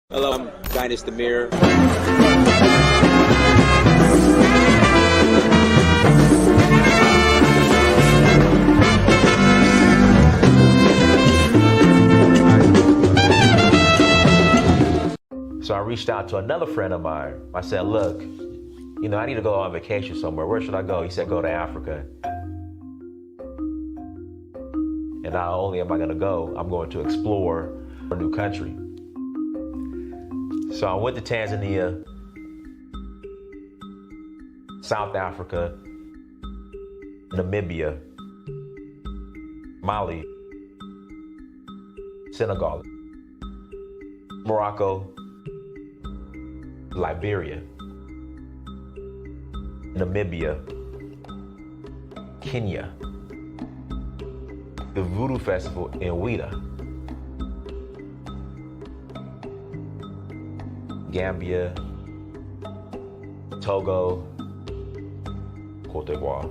Hello, I'm Dynast Amir. So I reached out to another friend of mine. I said, look, I need to go on vacation somewhere. Where should I go? He said, go to Africa. And not only am I going to go, I'm going to explore a new country. So I went to Tanzania, South Africa, Namibia, Mali, Senegal, Morocco, Liberia, Namibia, Kenya, the Voodoo Festival in Ouida, Gambia, Togo, Cote d'Ivoire.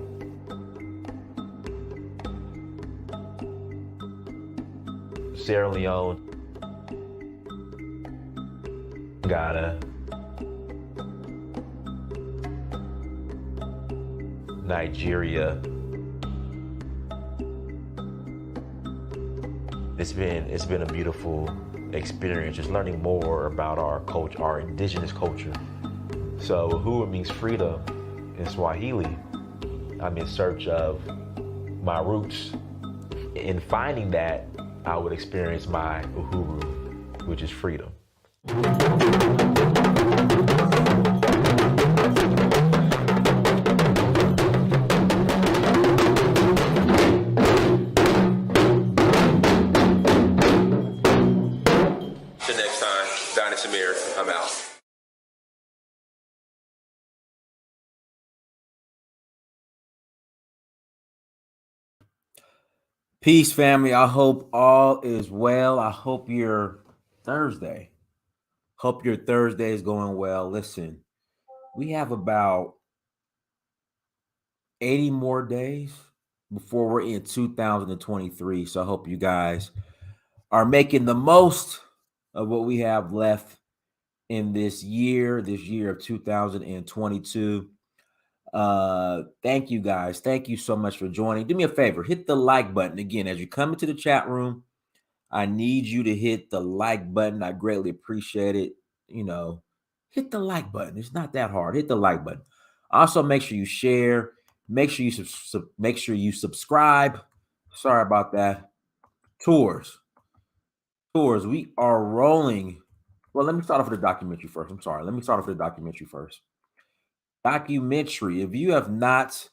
Sierra Leone, Ghana, Nigeria. It's been a beautiful experience, just learning more about our culture, our indigenous culture. So Uhuru means freedom in Swahili. I'm in search of my roots. In finding that, I would experience my Uhuru, which is freedom. Till next time, Dynast Amir, I'm out. Peace, family. I hope all is well. I hope your Thursday is going well. Listen, we have about 80 more days before we're in 2023. So I hope you guys are making the most of what we have left in this year of 2022. Thank you guys. Thank you so much for joining. Do me a favor, hit the like button again as you come into the chat room. I need you to hit the like button. I greatly appreciate it. Hit the like button. It's not that hard. Hit the like button. Also, make sure you share. Make sure you subscribe. Sorry about that. Tours. We are rolling. Well, let me start off with the documentary first. I'm sorry. Let me start off with the documentary first. Documentary. If you have not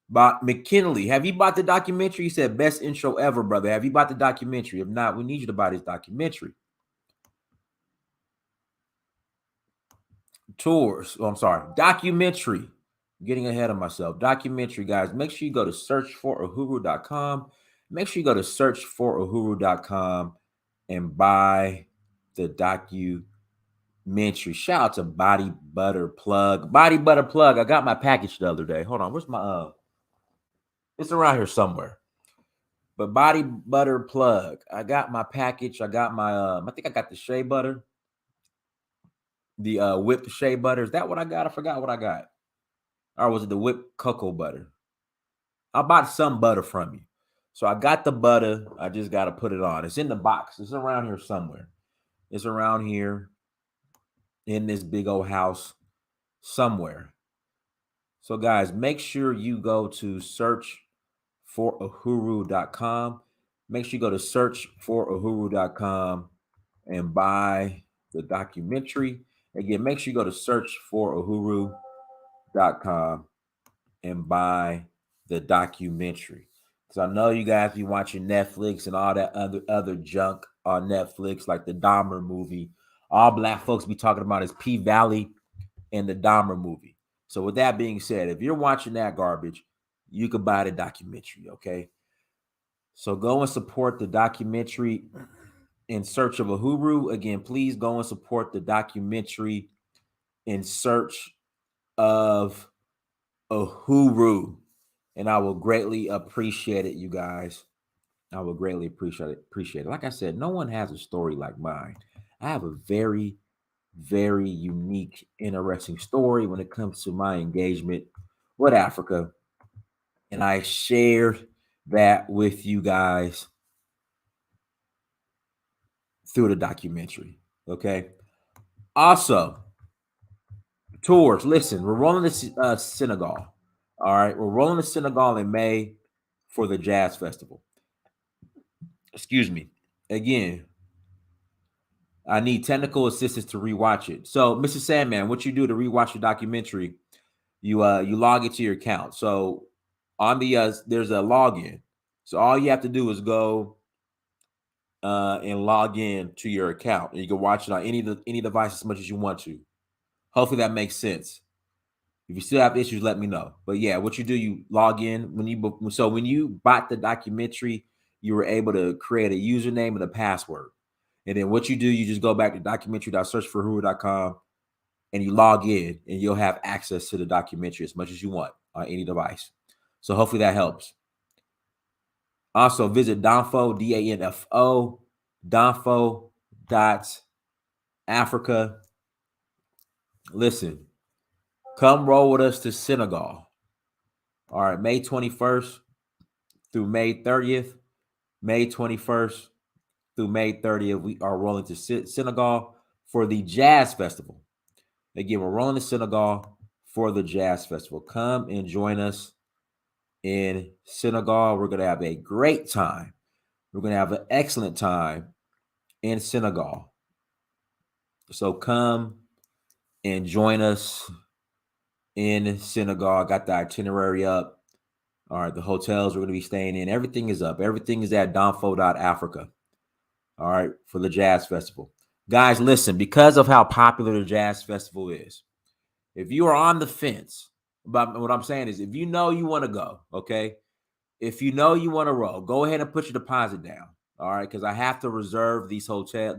bought McKinley, have you bought the documentary? He said best intro ever, brother. Have you bought the documentary? If not, we need you to buy this documentary. Tours. Oh, I'm sorry. Documentary. Getting ahead of myself. Documentary, guys. Make sure you go to searchforuhuru.com. Make sure you go to searchforuhuru.com and buy the documentary. Shout out to Body Butter Plug. Body Butter Plug. I got my package the other day. Hold on. Where's my it's around here somewhere. But Body Butter Plug. I got my package. I got my I think I got the shea butter. The whipped shea butter. Is that what I got? I forgot what I got. Or was it the whipped cocoa butter? I bought some butter from you. So I got the butter. I just got to put it on. It's in the box. It's around here somewhere. It's around here in this big old house somewhere. So guys, make sure you go to searchforuhuru.com. Make sure you go to searchforuhuru.com and buy the documentary. Again, make sure you go to searchforuhuru.com and buy the documentary. Because I know you guys be watching Netflix and all that other junk on Netflix, like the Dahmer movie. All black folks be talking about is P-Valley and the Dahmer movie. So with that being said, if you're watching that garbage, you could buy the documentary, okay? So go and support the documentary In Search of Uhuru. Again, please go and support the documentary In Search of Uhuru. And I will greatly appreciate it, you guys. I will greatly appreciate it. Like I said, no one has a story like mine. I have a very, very unique, interesting story when it comes to my engagement with Africa. And I shared that with you guys through the documentary. Okay. Also, tours. Listen, we're rolling to Senegal. All right. We're rolling to Senegal in May for the Jazz Festival. Excuse me. Again, I need technical assistance to rewatch it. So, Mr. Sandman, what you do to rewatch the documentary, you log into your account. So on the there's a login. So all you have to do is go and log in to your account, and you can watch it on any device as much as you want to. Hopefully that makes sense. If you still have issues, let me know. But yeah, what you do, you log in when you bought the documentary, you were able to create a username and a password. And then what you do, you just go back to documentary.searchforuhuru.com and you log in, and you'll have access to the documentary as much as you want on any device. So hopefully that helps. Also visit Danfo, DANFO, Danfo.Africa. Listen, come roll with us to Senegal. All right, May 21st through May 30th. May 21st through May 30th, we are rolling to Senegal for the Jazz Festival. Again, we're rolling to Senegal for the Jazz Festival. Come and join us in Senegal. We're going to have a great time. We're going to have an excellent time in Senegal. So come and join us in Senegal. I got the itinerary up. All right, the hotels we're going to be staying in, everything is up. Everything is at donfo.africa. All right, for the Jazz Festival. Guys, listen, because of how popular the Jazz Festival is, if you are on the fence about what I'm saying is, if you know you want to go, okay, if you know you want to roll, go ahead and put your deposit down. All right, because I have to reserve this hotel,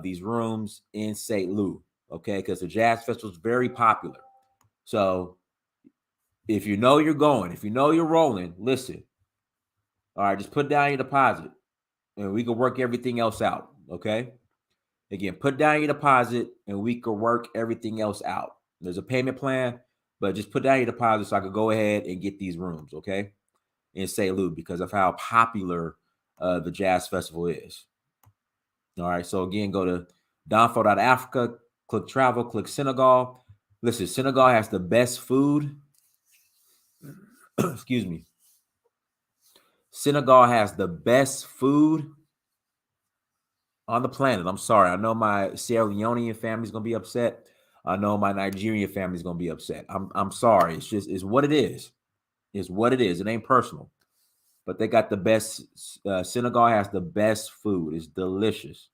these rooms in St. Louis. Okay, because the Jazz Festival is very popular. So if you know you're going, if you know you're rolling, listen. All right, just put down your deposit, and we can work everything else out. Okay. Again, put down your deposit, and we can work everything else out. There's a payment plan, but just put down your deposit so I could go ahead and get these rooms, okay, in St. Louis because of how popular the Jazz Festival is. All right, so again, go to donfo.africa, click travel, click Senegal. Listen, Senegal has the best food. Excuse me. Senegal has the best food on the planet. I'm sorry. I know my Sierra Leonean family's gonna be upset. I know my Nigerian family's gonna be upset. I'm sorry. It's what it is. It's what it is. It ain't personal. But they got the best. Senegal has the best food. It's delicious.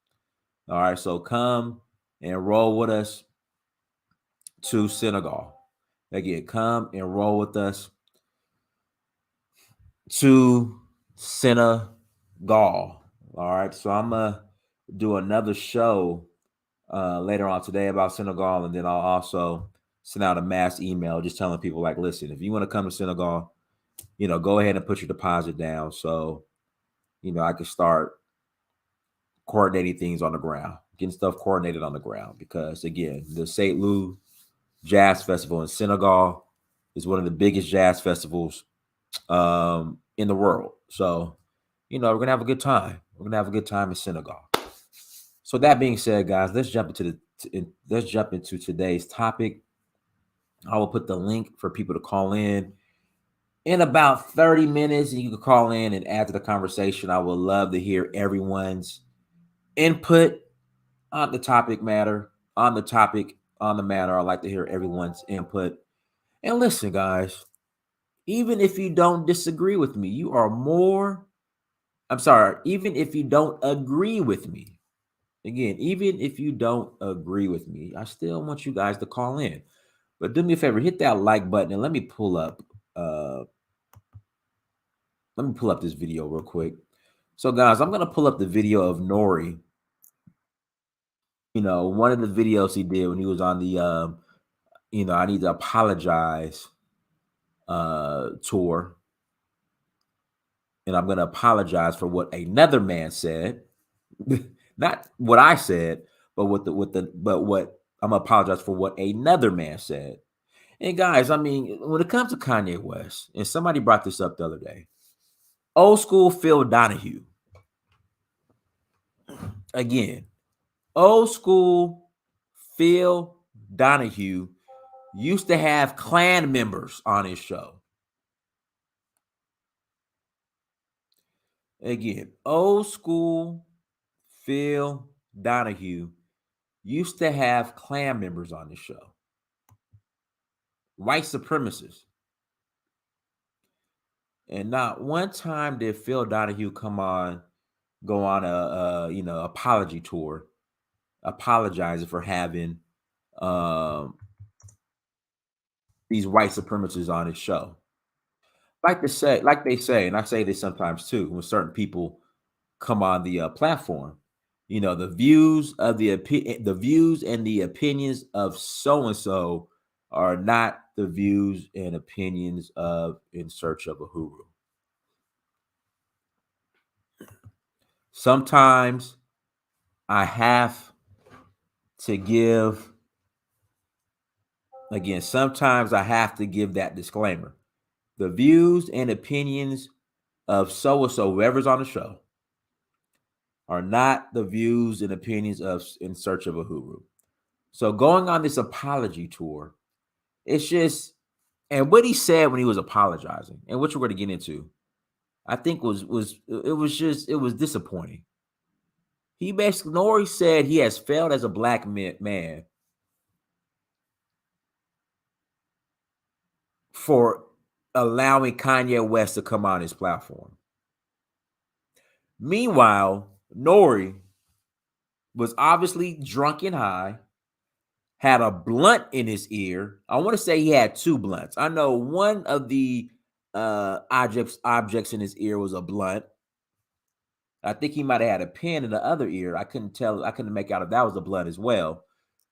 All right. So come and roll with us to Senegal. Again, come and roll with us to Senegal. All right. So I'm gonna do another show later on today about Senegal, and then I'll also send out a mass email just telling people like, listen, if you want to come to Senegal, go ahead and put your deposit down so I can start coordinating things on the ground, getting stuff coordinated on the ground. Because again, the St. Louis Jazz Festival in Senegal is one of the biggest jazz festivals in the world. So, we're gonna have a good time. We're gonna have a good time in Senegal. So that being said, guys, let's jump into today's topic. I will put the link for people to call in about 30 minutes, and you can call in and add to the conversation. I would love to hear everyone's input on the topic matter, on the matter. I like to hear everyone's input. And listen, guys, even if you don't disagree with me, even if you don't agree with me, again, even if you don't agree with me, I still want you guys to call in. But do me a favor, hit that like button and let me pull up this video real quick. So guys, I'm gonna pull up the video of N.O.R.E. One of the videos he did when he was on the I Need to Apologize tour. And I'm gonna apologize for what another man said. Not what I said, but what I'm gonna apologize for what another man said. And guys, I mean, when it comes to Kanye West, and somebody brought this up the other day, old school Phil Donahue. Again, old school Phil Donahue used to have Klan members on his show. Again, old school Phil Donahue used to have Klan members on the show. White supremacists. And not one time did Phil Donahue go on a apology tour, apologizing for having these white supremacists on his show. Like they say, and I say this sometimes too, when certain people come on the platform, the views of the views and the opinions of so and so are not the views and opinions of In Search of Uhuru. Sometimes I have to give sometimes I have to give that disclaimer. The views and opinions of so and so, whoever's on the show, are not the views and opinions of In Search of Uhuru. So going on this apology tour, it's just, and what he said when he was apologizing, and what we're going to get into, I think was disappointing. He basically, N.O.R.E said he has failed as a black man for allowing Kanye West to come on his platform. Meanwhile, N.O.R.E was obviously drunk and high, had a blunt in his ear. I want to say he had two blunts. I know one of the objects in his ear was a blunt. I think he might have had a pen in the other ear. I couldn't tell. I couldn't make out if that was a blunt as well.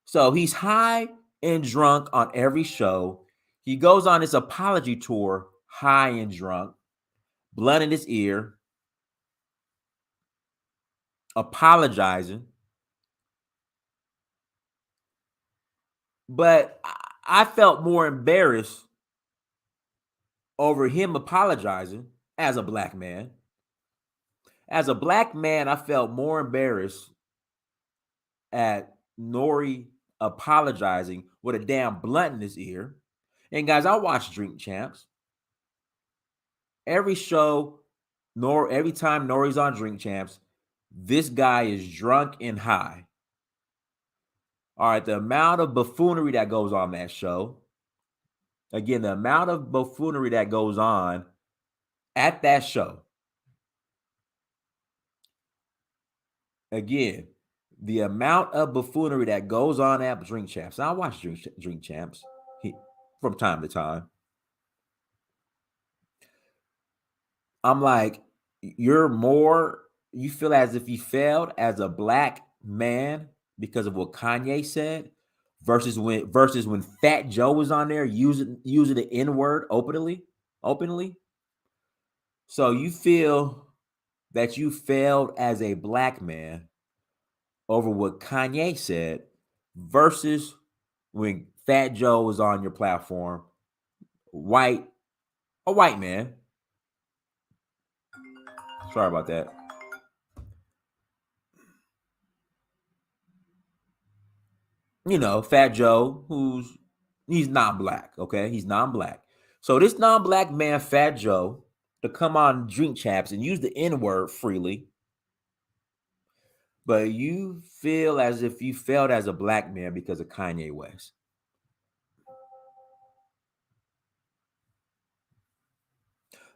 So he's high and drunk on every show. He goes on his apology tour, high and drunk, blunt in his ear, apologizing. But I felt more embarrassed over him apologizing as a black man. As a black man, I felt more embarrassed at N.O.R.E apologizing with a damn blunt in his ear. And guys, I watch Drink Champs. Every show, every time N.O.R.E's on Drink Champs, this guy is drunk and high. All right, the amount of buffoonery that goes on that show. Again, the amount of buffoonery that goes on at that show. Again, the amount of buffoonery that goes on at Drink Champs. Now, I watch Drink Champs from time to time. I'm like, you feel as if you failed as a black man because of what Kanye said versus when Fat Joe was on there using the N-word openly. So you feel that you failed as a black man over what Kanye said versus when Fat Joe was on your platform, a white man. Sorry about that. Fat Joe, he's non-black, okay? He's non-black. So this non-black man, Fat Joe, to come on Drink Champs and use the N-word freely, but you feel as if you failed as a black man because of Kanye West.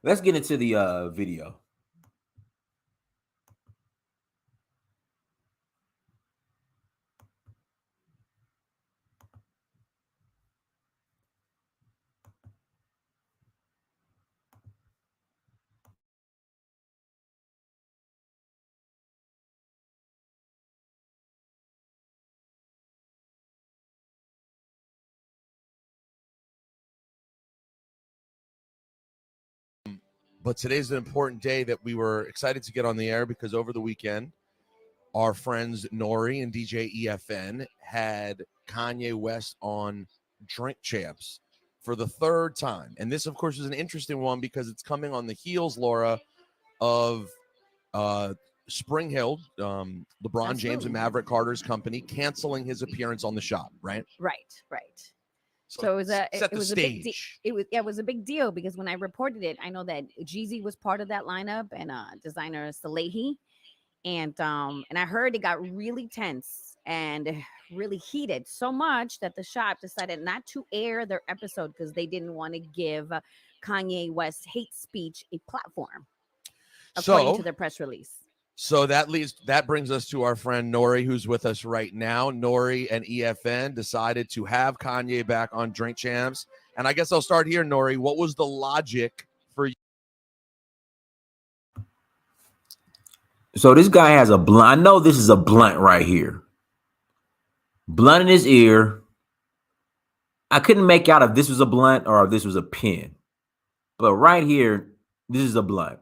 Let's get into the video. But today's an important day that we were excited to get on the air because over the weekend, our friends N.O.R.E and DJ EFN had Kanye West on Drink Champs for the third time. And this, of course, is an interesting one because it's coming on the heels, Laura, of Spring Hill, LeBron James and Maverick Carter's company, canceling his appearance on the shop, right? Right. So it was a big stage. it was a big deal because when I reported it, I know that Jeezy was part of that lineup and designer Salehi, and I heard it got really tense and really heated so much that the shop decided not to air their episode because they didn't want to give Kanye West's hate speech a platform, according to their press release. So that brings us to our friend N.O.R.E, who's with us right now. N.O.R.E and EFN decided to have Kanye back on Drink Champs. And I guess I'll start here, N.O.R.E. What was the logic for you? So this guy has a blunt. I know this is a blunt right here. Blunt in his ear. I couldn't make out if this was a blunt or if this was a pen. But right here, this is a blunt.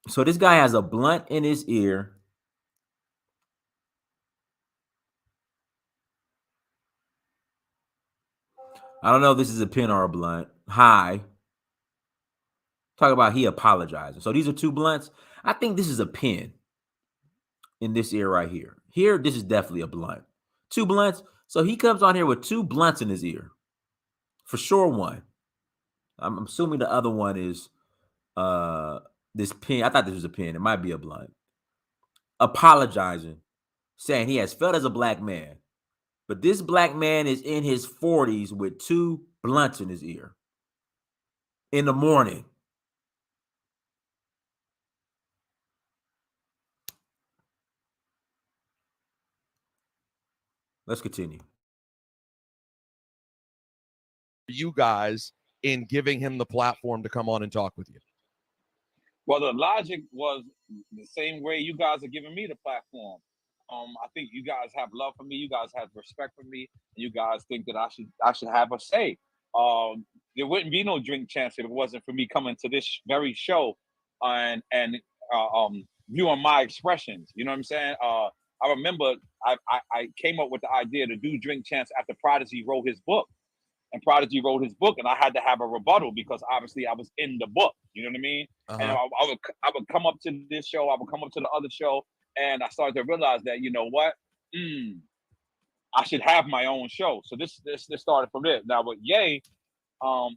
So this guy has a blunt in his ear. I don't know if this is a pen or a blunt. Hi. Talk about he apologizing. So these are two blunts. I think this is a pen in this ear right here. Here, this is definitely a blunt. Two blunts. So he comes on here with two blunts in his ear. For sure one. I'm assuming the other one is this pen. I thought this was a pen. It might be a blunt. Apologizing. Saying he has felt as a black man. But this black man is in his 40s with two blunts in his ear. In the morning. Let's continue. You guys in giving him the platform to come on and talk with you? Well, the logic was the same way you guys are giving me the platform. I think you guys have love for me. You guys have respect for me. And you guys think that I should have a say. There wouldn't be no Drink Champs if it wasn't for me coming to this very show and viewing my expressions. You know what I'm saying? I remember I came up with the idea to do Drink Champs after Prodigy wrote his book. And Prodigy wrote his book, and I had to have a rebuttal because obviously I was in the book. You know what I mean? And I would come up to this show, I would come up to the other show, and I started to realize that, you know what, I should have my own show. So this started from there. Now with Ye, I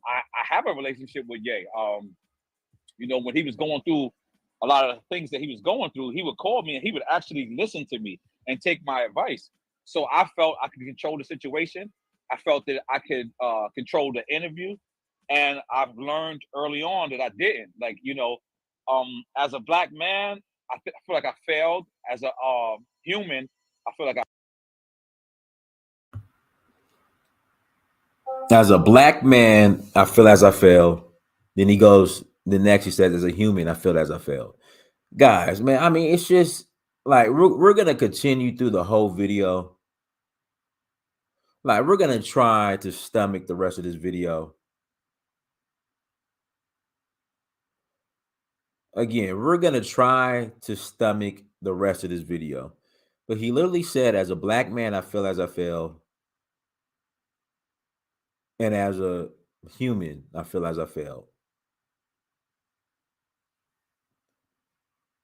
have a relationship with Ye. You know, when he was going through a lot of the things that he was going through, he would call me and he would actually listen to me and take my advice. So I felt I could control the situation. I felt that I could control the interview, and I've learned early on that I didn't. Like, you know, as a black man, I feel like I failed. As a human, I feel like As a black man, I feel as I failed. Then he goes, the next he says, as a human, I feel as I failed. Guys, man, I mean, it's just like we're going to continue through the whole video. Like, we're going to try to stomach the rest of this video. Again, we're going to try to stomach the rest of this video. But he literally said, as a black man, I feel as I failed. And as a human, I feel as I failed.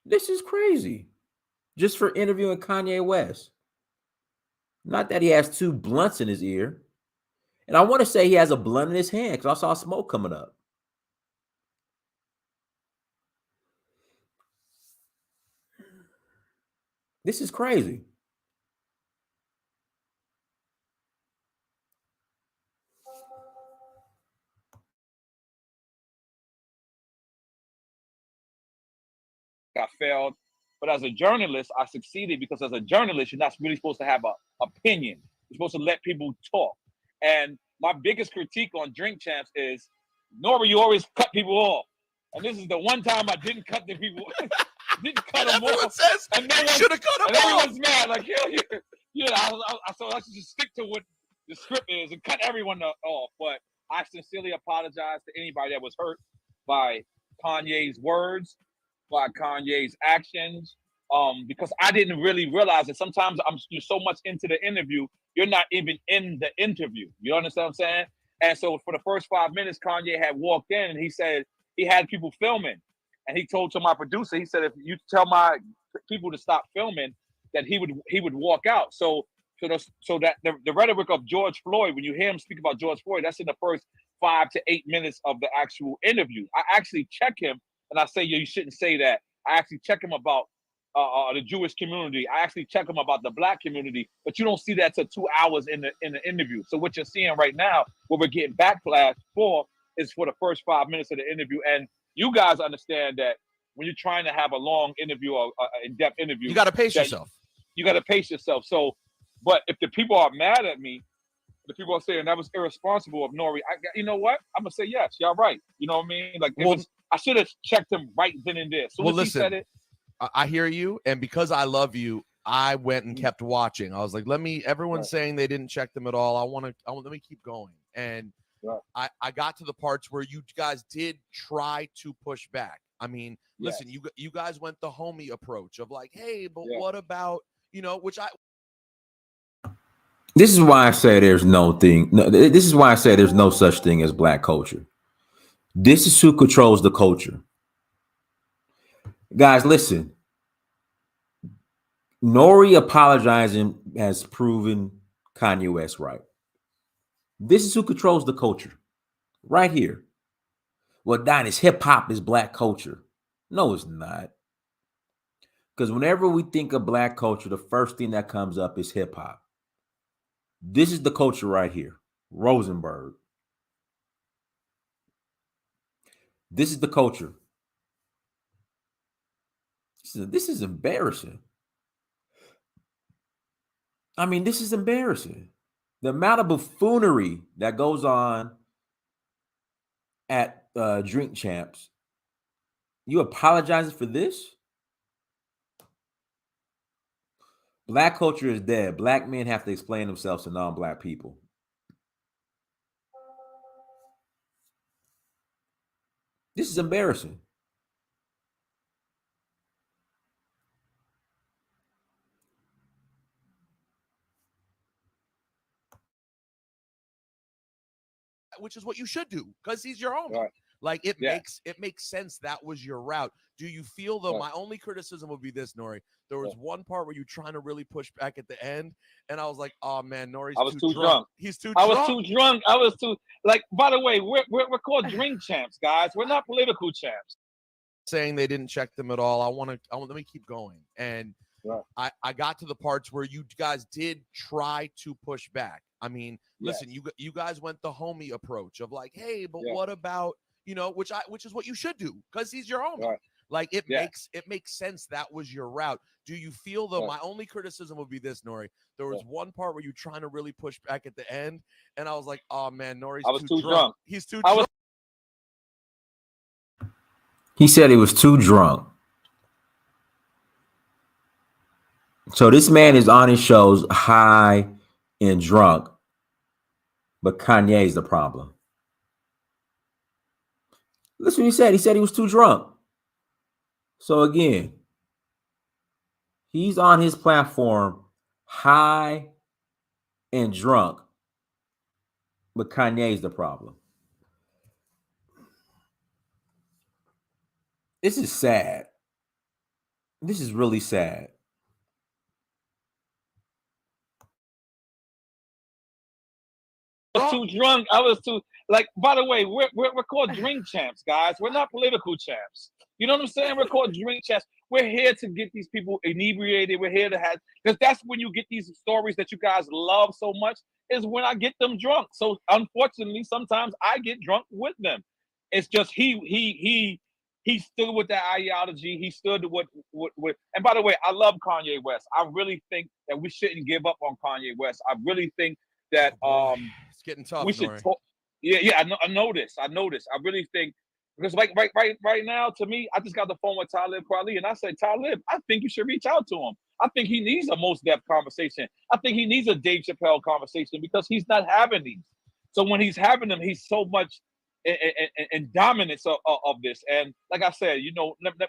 This is crazy. Just for interviewing Kanye West. Not that he has two blunts in his ear. And I want to say he has a blunt in his hand because I saw smoke coming up. This is crazy. failed. But as a journalist, I succeeded because as a journalist, you're not really supposed to have an opinion. You're supposed to let people talk. And my biggest critique on Drink Champs is, N.O.R.E, you always cut people off. And this is the one time I didn't cut the people. Didn't cut them off. Says and no you one should have cut them off. Everyone's mad. Like, so I should just stick to what the script is and cut everyone off. But I sincerely apologize to anybody that was hurt by Kanye's words, by Kanye's actions. because I didn't really realize it. Sometimes you're so much into the interview, you're not even in the interview. You understand what I'm saying? And so for the first 5 minutes, Kanye had walked in and he said he had people filming. And he told to my producer, he said, if you tell my people to stop filming, that he would walk out. So that the rhetoric of George Floyd, when you hear him speak about George Floyd, that's in the first 5 to 8 minutes of the actual interview. I actually check him and I say, you shouldn't say that. I actually check him about the Jewish community. I actually check him about the Black community, but you don't see that till 2 hours in the interview. So what you're seeing right now, what we're getting backlash for, is for the first 5 minutes of the interview. And you guys understand that when you're trying to have a long interview or in-depth interview, You got to pace yourself. You got to pace yourself. So, but if the people are mad at me, the people are saying that was irresponsible of N.O.R.E, you know what? I'm gonna say yes. Y'all right. You know what I mean? Like I should have checked him right then and there. So he said it. I hear you, and because I love you, I went and kept watching. I was like, everyone's saying they didn't check them at all. Let me keep going. And I got to the parts where you guys did try to push back. I mean, listen, you guys went the homie approach of like, hey, but what about, which This is why I say there's this is why I say there's no such thing as Black culture. This is who controls the culture. Guys, listen. N.O.R.E apologizing has proven Kanye West right. This is who controls the culture. Right here. Well, Dynast, hip-hop is Black culture. No, it's not. Because whenever we think of Black culture, the first thing that comes up is hip-hop. This is the culture right here. Rosenberg. This is the culture. This is embarrassing. I mean, this is embarrassing. The amount of buffoonery that goes on at Drink Champs. You apologizing for this? Black culture is dead. Black men have to explain themselves to non-Black people. This is embarrassing. which is what you should do because he's your homie. Right. Like it makes sense that was your route. Do you feel though? My only criticism would be this, N.O.R.E. There was one part where you're trying to really push back at the end, and I was like, "Oh man, N.O.R.E.'s too drunk. He's too drunk. I was too drunk. I was too like. By the way, we're called drink champs, guys. We're not political champs." Saying they didn't check them at all. Let me keep going. And I got to the parts where you guys did try to push back. I mean, listen, you guys went the homie approach of like, hey, but what about, which is what you should do because he's your homie. Right. Like it makes sense that was your route. Do you feel though? My only criticism would be this, N.O.R.E. There was one part where you're trying to really push back at the end, and I was like, oh man, N.O.R.E.'s too drunk. He's too drunk. He said he was too drunk. So this man is on his shows high and drunk, but Kanye's the problem. Listen what he said. He said he was too drunk. So again, he's on his platform high and drunk, but Kanye's the problem. This is sad. This is really sad. I was too drunk. I was too like. By the way, we're called drink champs, guys. We're not political champs. You know what I'm saying? We're called drink champs. We're here to get these people inebriated. We're here to have because that's when you get these stories that you guys love so much. Is when I get them drunk. So unfortunately, sometimes I get drunk with them. It's just he stood with that ideology. He stood with. And by the way, I love Kanye West. I really think that we shouldn't give up on Kanye West. I really think that it's getting tough. We should talk. Yeah. I know this. I really think because like right now, to me, I just got the phone with Talib Kweli, and I said, Talib, I think you should reach out to him. I think he needs a most depth conversation. I think he needs a Dave Chappelle conversation because he's not having these. So when he's having them, he's so much in dominance of this. And like I said,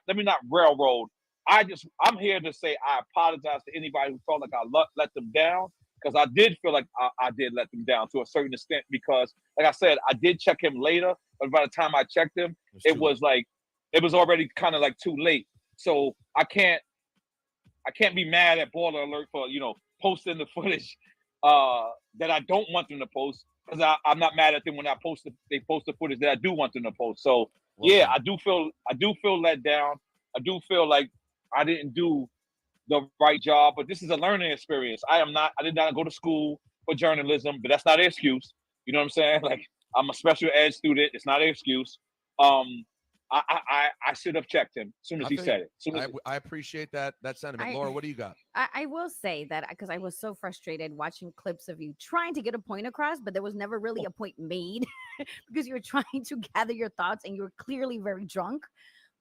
let me not railroad. I'm here to say I apologize to anybody who felt like I let them down, because I did feel like I did let them down to a certain extent, because like I said, I did check him later, but by the time I checked him, it was already kind of like too late. So I can't be mad at Baller Alert for, posting the footage that I don't want them to post, because I'm not mad at them when they post the footage that I do want them to post. So yeah, I do feel let down. I do feel like I didn't do the right job, but this is a learning experience. I did not go to school for journalism, but that's not an excuse. You know what I'm saying? Like, I'm a special ed student. It's not an excuse. I should have checked him as soon as he said it. I appreciate that sentiment. Laura, what do you got? I will say that because I was so frustrated watching clips of you trying to get a point across, but there was never really a point made because you were trying to gather your thoughts and you were clearly very drunk.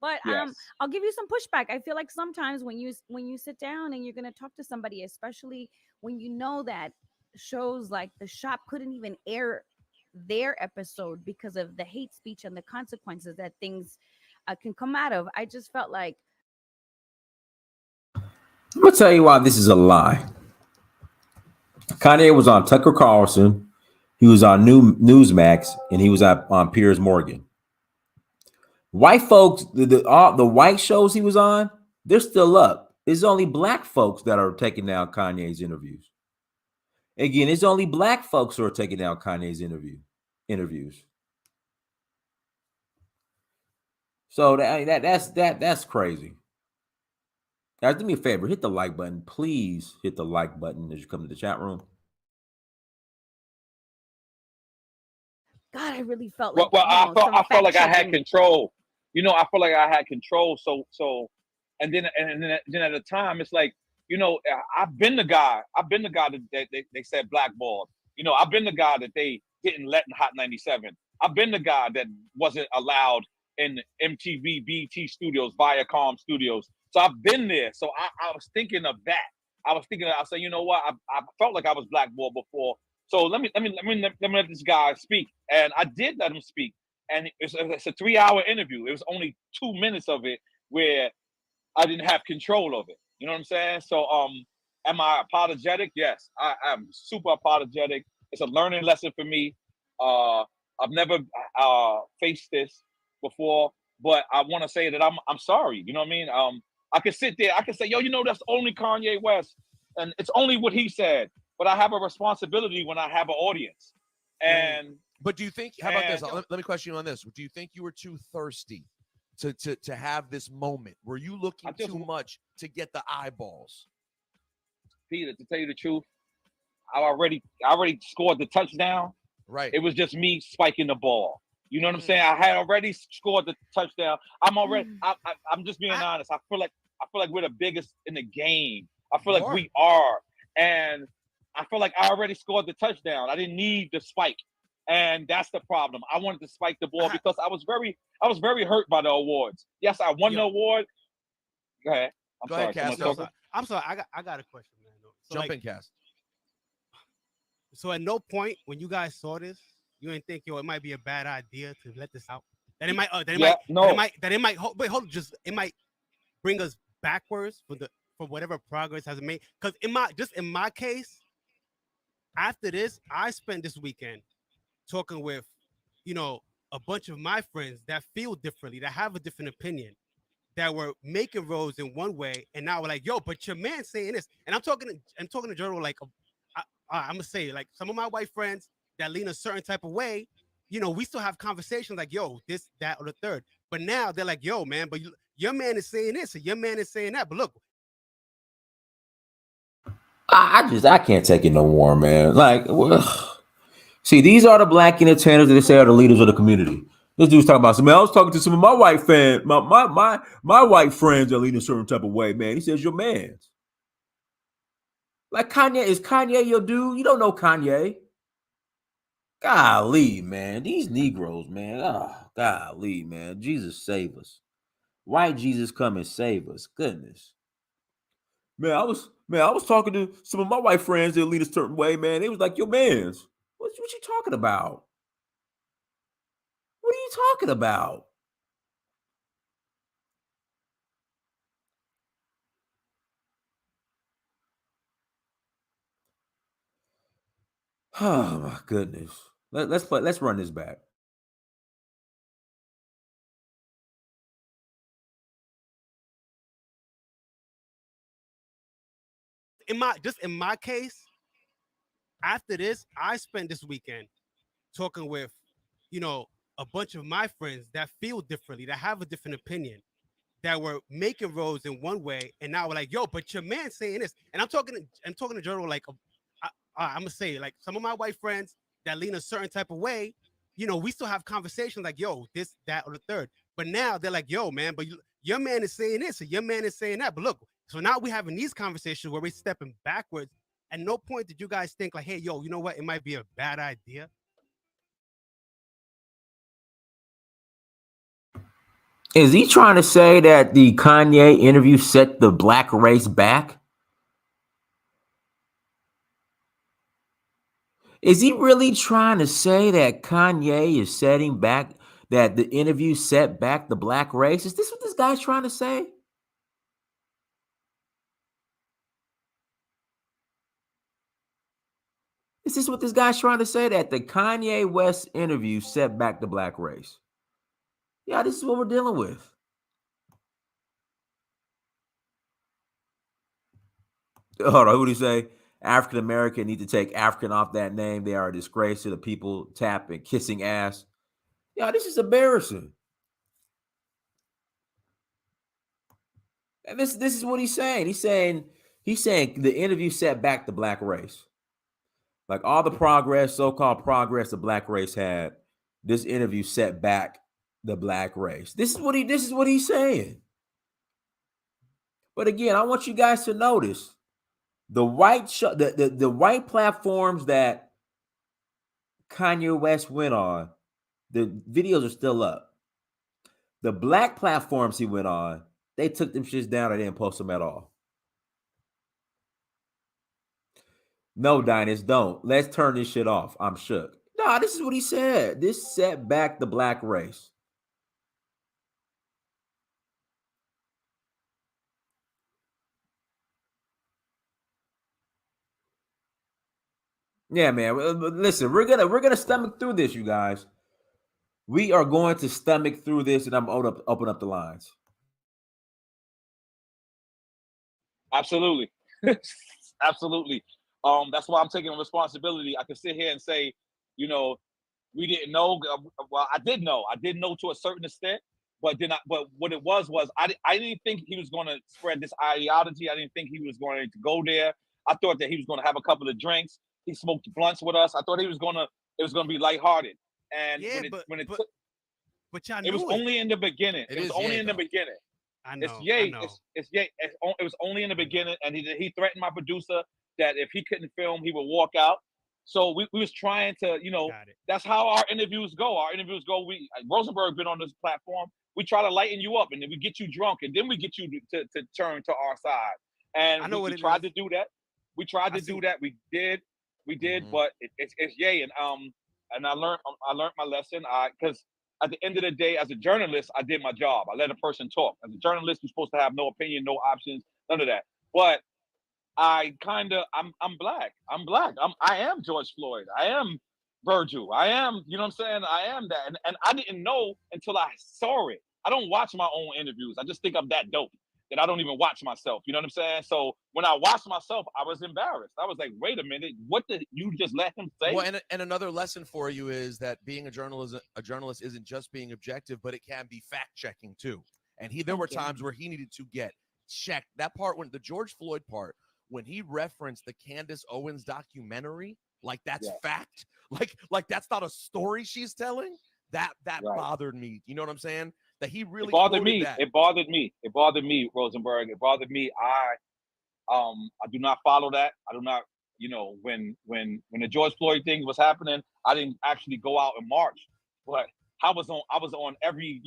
But Yes. I'll give you some pushback. I feel like sometimes when you sit down and you're going to talk to somebody, especially when you know that shows like The Shop couldn't even air their episode because of the hate speech and the consequences that things can come out of. I just felt like, I'm gonna tell you why this is a lie. Kanye was on Tucker Carlson, he was on Newsmax, and he was on Piers Morgan. White folks, the white shows he was on, they're still up. It's only black folks that are taking down Kanye's interviews. Again, it's only black folks who are taking down Kanye's interviews. So that's crazy. Guys, do me a favor, hit the like button. Please hit the like button as you come to the chat room. God, I really felt like I felt like I had control. I feel like I had control. So, and then at the time, it's like, I've been the guy that they said blackballed. I've been the guy that they didn't let in Hot 97. I've been the guy that wasn't allowed in MTV, BT Studios, Viacom Studios. So I've been there. So I was thinking of that. I said, you know what? I felt like I was blackballed before. So let me let this guy speak. And I did let him speak. And it's a 3-hour interview. It was only 2 minutes of it where I didn't have control of it. You know what I'm saying? So am I apologetic? Yes, I'm super apologetic. It's a learning lesson for me. I've never faced this before, but I want to say that I'm sorry. You know what I mean? I can sit there, I can say, yo, that's only Kanye West, and it's only what he said. But I have a responsibility when I have an audience. And but do you think? How about this? Let me question you on this. Do you think you were too thirsty to have this moment? Were you looking too much to get the eyeballs? Peter, to tell you the truth, I already scored the touchdown. Right. It was just me spiking the ball. You know what I'm saying? I had already scored the touchdown. I'm just being honest. I feel like we're the biggest in the game. I feel like we are. And I feel like I already scored the touchdown. I didn't need the spike. And that's the problem. I wanted to spike the ball because I was very hurt by the awards. Yes, I won the award. Go ahead. Go ahead, Cass. I'm sorry. I got a question, man. So Jump in, Cass. So at no point when you guys saw this, you didn't think, it might be a bad idea to let this out. That it might, it might bring us backwards for whatever progress has been made. Because in my case, after this, I spent this weekend talking with, a bunch of my friends that feel differently, that have a different opinion, that were making roads in one way, and now we're like, yo, but your man saying this, and I'm talking to General, like, I'm gonna say, like, some of my white friends that lean a certain type of way, we still have conversations like, yo, this, that, or the third. But now they're like, yo, man, but your man is saying this, and your man is saying that. But look, I can't take it no more, man. Like, see, these are the black entertainers that they say are the leaders of the community. This dude's talking about some. Man, I was talking to some of my white fans, my white friends that lead a certain type of way, man. He says, your man's. Like, Kanye, is Kanye your dude? You don't know Kanye. Golly, man. These Negroes, man. Oh, golly, man. Jesus save us. White Jesus come and save us. Goodness. Man, I was talking to some of my white friends that lead a certain way, man. They was like, your man's. What you talking about? What are you talking about? Oh my goodness. Let's run this back. In my case, after this, I spent this weekend talking with, a bunch of my friends that feel differently, that have a different opinion, that were making roads in one way, and now we're like, yo, but your man saying this, and I'm talking to general, like, I'm gonna say, like, some of my white friends that lean a certain type of way, we still have conversations like, yo, this, that, or the third. But now they're like, yo, man, but your man is saying this, or your man is saying that. But look, so now we're having these conversations where we're stepping backwards. At no point did you guys think like, hey, yo, you know what? It might be a bad idea. Is he trying to say that the Kanye interview set the black race back? Is he really trying to say that Kanye is setting back, that the interview set back the black race? Is this what this guy's trying to say? Is this what this guy's trying to say, that the Kanye West interview set back the black race? Yeah, this is what we're dealing with. Hold on, who did he say? African American need to take African off that name. They are a disgrace to the people tapping, kissing ass. Yeah, this is embarrassing. And this is what he's saying. He's saying the interview set back the black race. Like all the progress, so-called progress the black race had, this interview set back the black race. This is what he's saying. But again, I want you guys to notice the white platforms that Kanye West went on, the videos are still up. The black platforms he went on, they took them shits down and didn't post them at all. No, Dynast, don't. Let's turn this shit off. I'm shook. No, this is what he said. This set back the black race. Yeah, man. Listen, we're gonna stomach through this, you guys. We are going to stomach through this, and I'm open up the lines. Absolutely. Absolutely. That's why I'm taking responsibility. I can sit here and say, we didn't know. Well, I did know. I did know to a certain extent, but what it was I didn't think he was going to spread this ideology. I didn't think he was going to go there. I thought that he was going to have a couple of drinks. He smoked blunts with us. I thought it was going to be lighthearted. And Yeah, but y'all knew it was only in the beginning. It was only in the beginning. I know. It's Ye. It's Ye. It was only in the beginning, and he threatened my producer that if he couldn't film, he would walk out. So we was trying to, that's how our interviews go. Our interviews go. Rosenberg been on this platform. We try to lighten you up, and then we get you drunk, and then we get you to turn to our side. And I know we tried to do that. We tried to do that. We did, Mm-hmm. but it's Ye, and I learned my lesson. Because at the end of the day, as a journalist, I did my job. I let a person talk. As a journalist, you're supposed to have no opinion, no options, none of that. But I'm black. I am George Floyd. I am Virgil. I am, you know what I'm saying? I am that. And I didn't know until I saw it. I don't watch my own interviews. I just think I'm that dope that I don't even watch myself. You know what I'm saying? So when I watched myself, I was embarrassed. I was like, wait a minute, what did you just let him say? Well, and another lesson for you is that being a journalist isn't just being objective, but it can be fact checking too. And there were times where he needed to get checked. That part, when the George Floyd part, when he referenced the Candace Owens documentary, like that's fact, like that's not a story she's telling. That bothered me. You know what I'm saying? That he really bothered me. That. It bothered me. It bothered me, Rosenberg. It bothered me. I do not follow that. I do not. When the George Floyd thing was happening, I didn't actually go out and march, but I was on every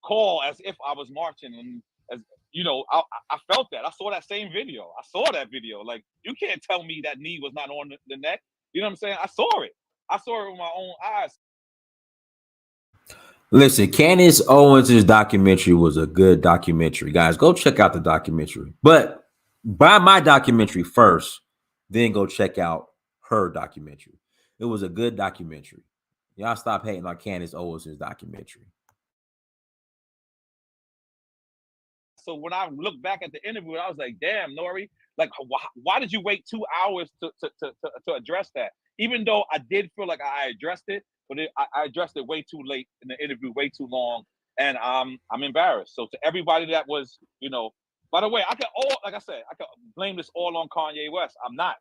call as if I was marching, and as I felt that. I saw that same video. I saw that video. Like, you can't tell me that knee was not on the neck. You know what I'm saying? I saw it. I saw it with my own eyes. Listen, Candace Owens' documentary was a good documentary. Guys, go check out the documentary. But buy my documentary first, then go check out her documentary. It was a good documentary. Y'all stop hating on Candace Owens' documentary. So when I look back at the interview, I was like, damn, N.O.R.E, like, why did you wait 2 hours to address that? Even though I did feel like I addressed it, but I addressed it way too late in the interview, way too long. And I'm embarrassed. So to everybody that was, by the way, I could blame this all on Kanye West. I'm not.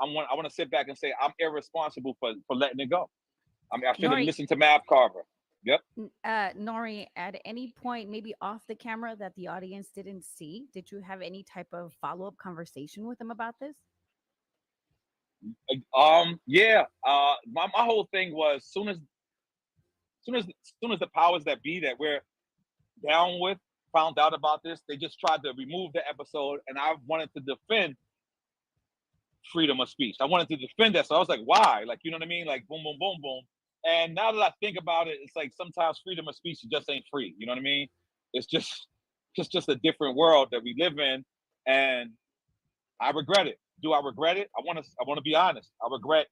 I want to sit back and say I'm irresponsible for letting it go. I mean, I should have listened to Mav Carver. Yep. N.O.R.E, at any point, maybe off the camera that the audience didn't see, did you have any type of follow-up conversation with him about this? Yeah. My whole thing was soon as the powers that be that we're down with found out about this, they just tried to remove the episode, and I wanted to defend freedom of speech. I wanted to defend that. So I was like, why? Like, you know what I mean? Like, boom, boom, boom, boom. And now that I think about it, it's like sometimes freedom of speech just ain't free. You know what I mean? It's just a different world that we live in, and I regret it. Do I regret it? I want to be honest. I regret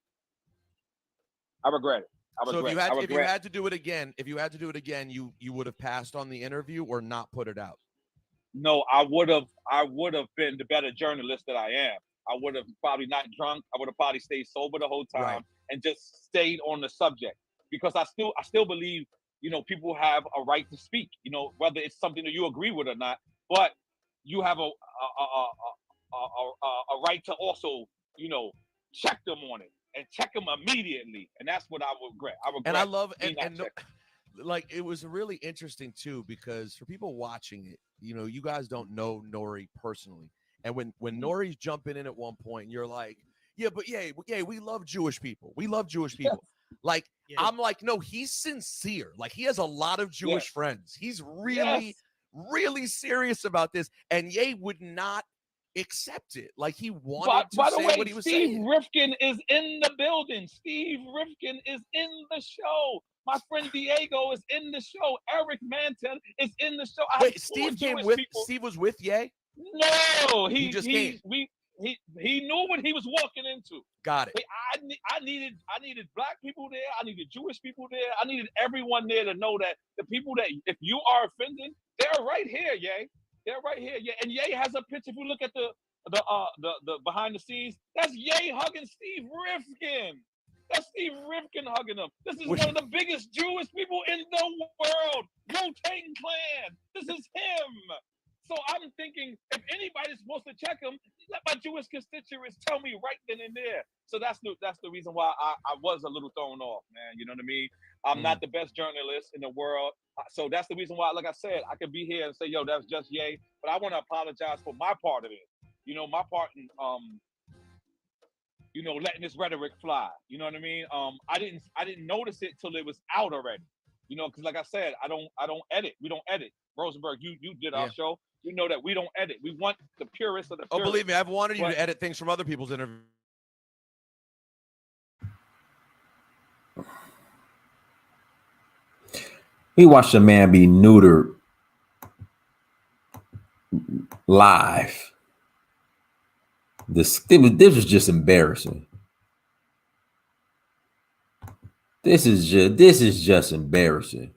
it. So if you had to do it again, you would have passed on the interview or not put it out? No, I would have been the better journalist that I am. I would have probably not drunk. I would have probably stayed sober the whole time and just stayed on the subject, because I still believe, people have a right to speak, whether it's something that you agree with or not, but you have a right to also, check them on it and check them immediately. And that's what I regret. And I love, and like, it was really interesting too, because for people watching it, you guys don't know N.O.R.E personally. And when N.O.R.E's jumping in at one point, and you're like, yeah, we love Jewish people. We love Jewish people. Like, I'm like, no, he's sincere. Like, he has a lot of Jewish friends. He's really, really serious about this. And Ye would not accept it. Like, he wanted to say what he was saying. Steve Rifkin is in the building. Steve Rifkin is in the show. My friend Diego is in the show. Eric Manton is in the show. Wait, Steve came with people. Steve was with Ye? No, he just came. He knew what he was walking into. Got it. I needed Black people there. I needed Jewish people there. I needed everyone there to know that the people that, if you are offended, they're right here, Ye. They're right here. Yeah, and Ye has a picture. If you look at the behind the scenes, that's Ye hugging Steve Rifkin. That's Steve Rifkin hugging him. This is one of the biggest Jewish people in the world. Wu-Tang Clan. This is him. So I'm thinking, if anybody's supposed to check him, let my Jewish constituents tell me right then and there. So that's the reason why I was a little thrown off, man. You know what I mean? I'm not the best journalist in the world. So that's the reason why, like I said, I could be here and say, yo, that's just Ye. But I want to apologize for my part of it. My part in, letting this rhetoric fly. You know what I mean? I didn't notice it till it was out already. Because like I said, I don't edit. We don't edit. Rosenberg, you did our show. You know that we don't edit. We want the purest of the purest. Oh, believe me, I've wanted you to edit things from other people's interviews. We watched a man be neutered live. This was just embarrassing. This is just embarrassing.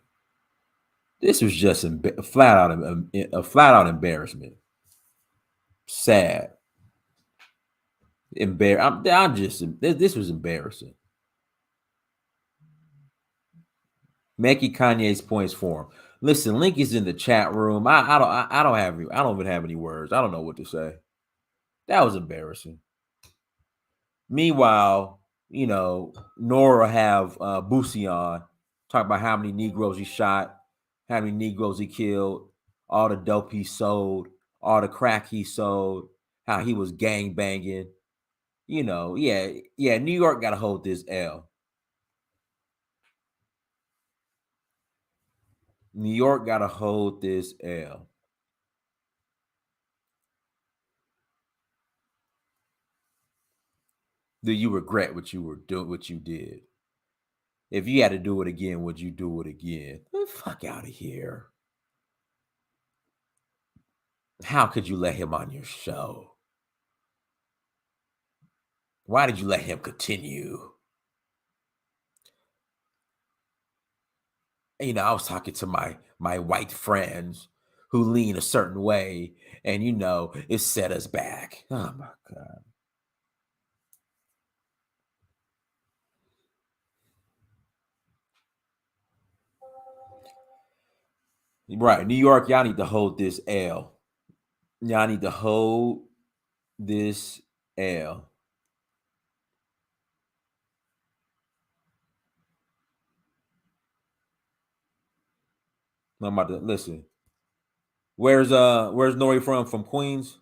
This was just a flat out embarrassment. Sad. This was embarrassing. Making Kanye's points for him. Listen, link is in the chat room. I don't even have any words. I don't know what to say. That was embarrassing. Meanwhile, N.O.R.E have Boosie on, talk about how many Negroes he shot, how many Negroes he killed, all the dope he sold, all the crack he sold, how he was gang banging. New York got to hold this L. New York got to hold this L. Do you regret what you were doing, what you did? If you had to do it again, would you do it again? Get the fuck out of here. How could you let him on your show? Why did you let him continue? I was talking to my white friends who lean a certain way, and it set us back. Oh my God. Right. New York, y'all need to hold this L. Y'all need to hold this L. I'm about to listen. Where's N.O.R.E from Queens?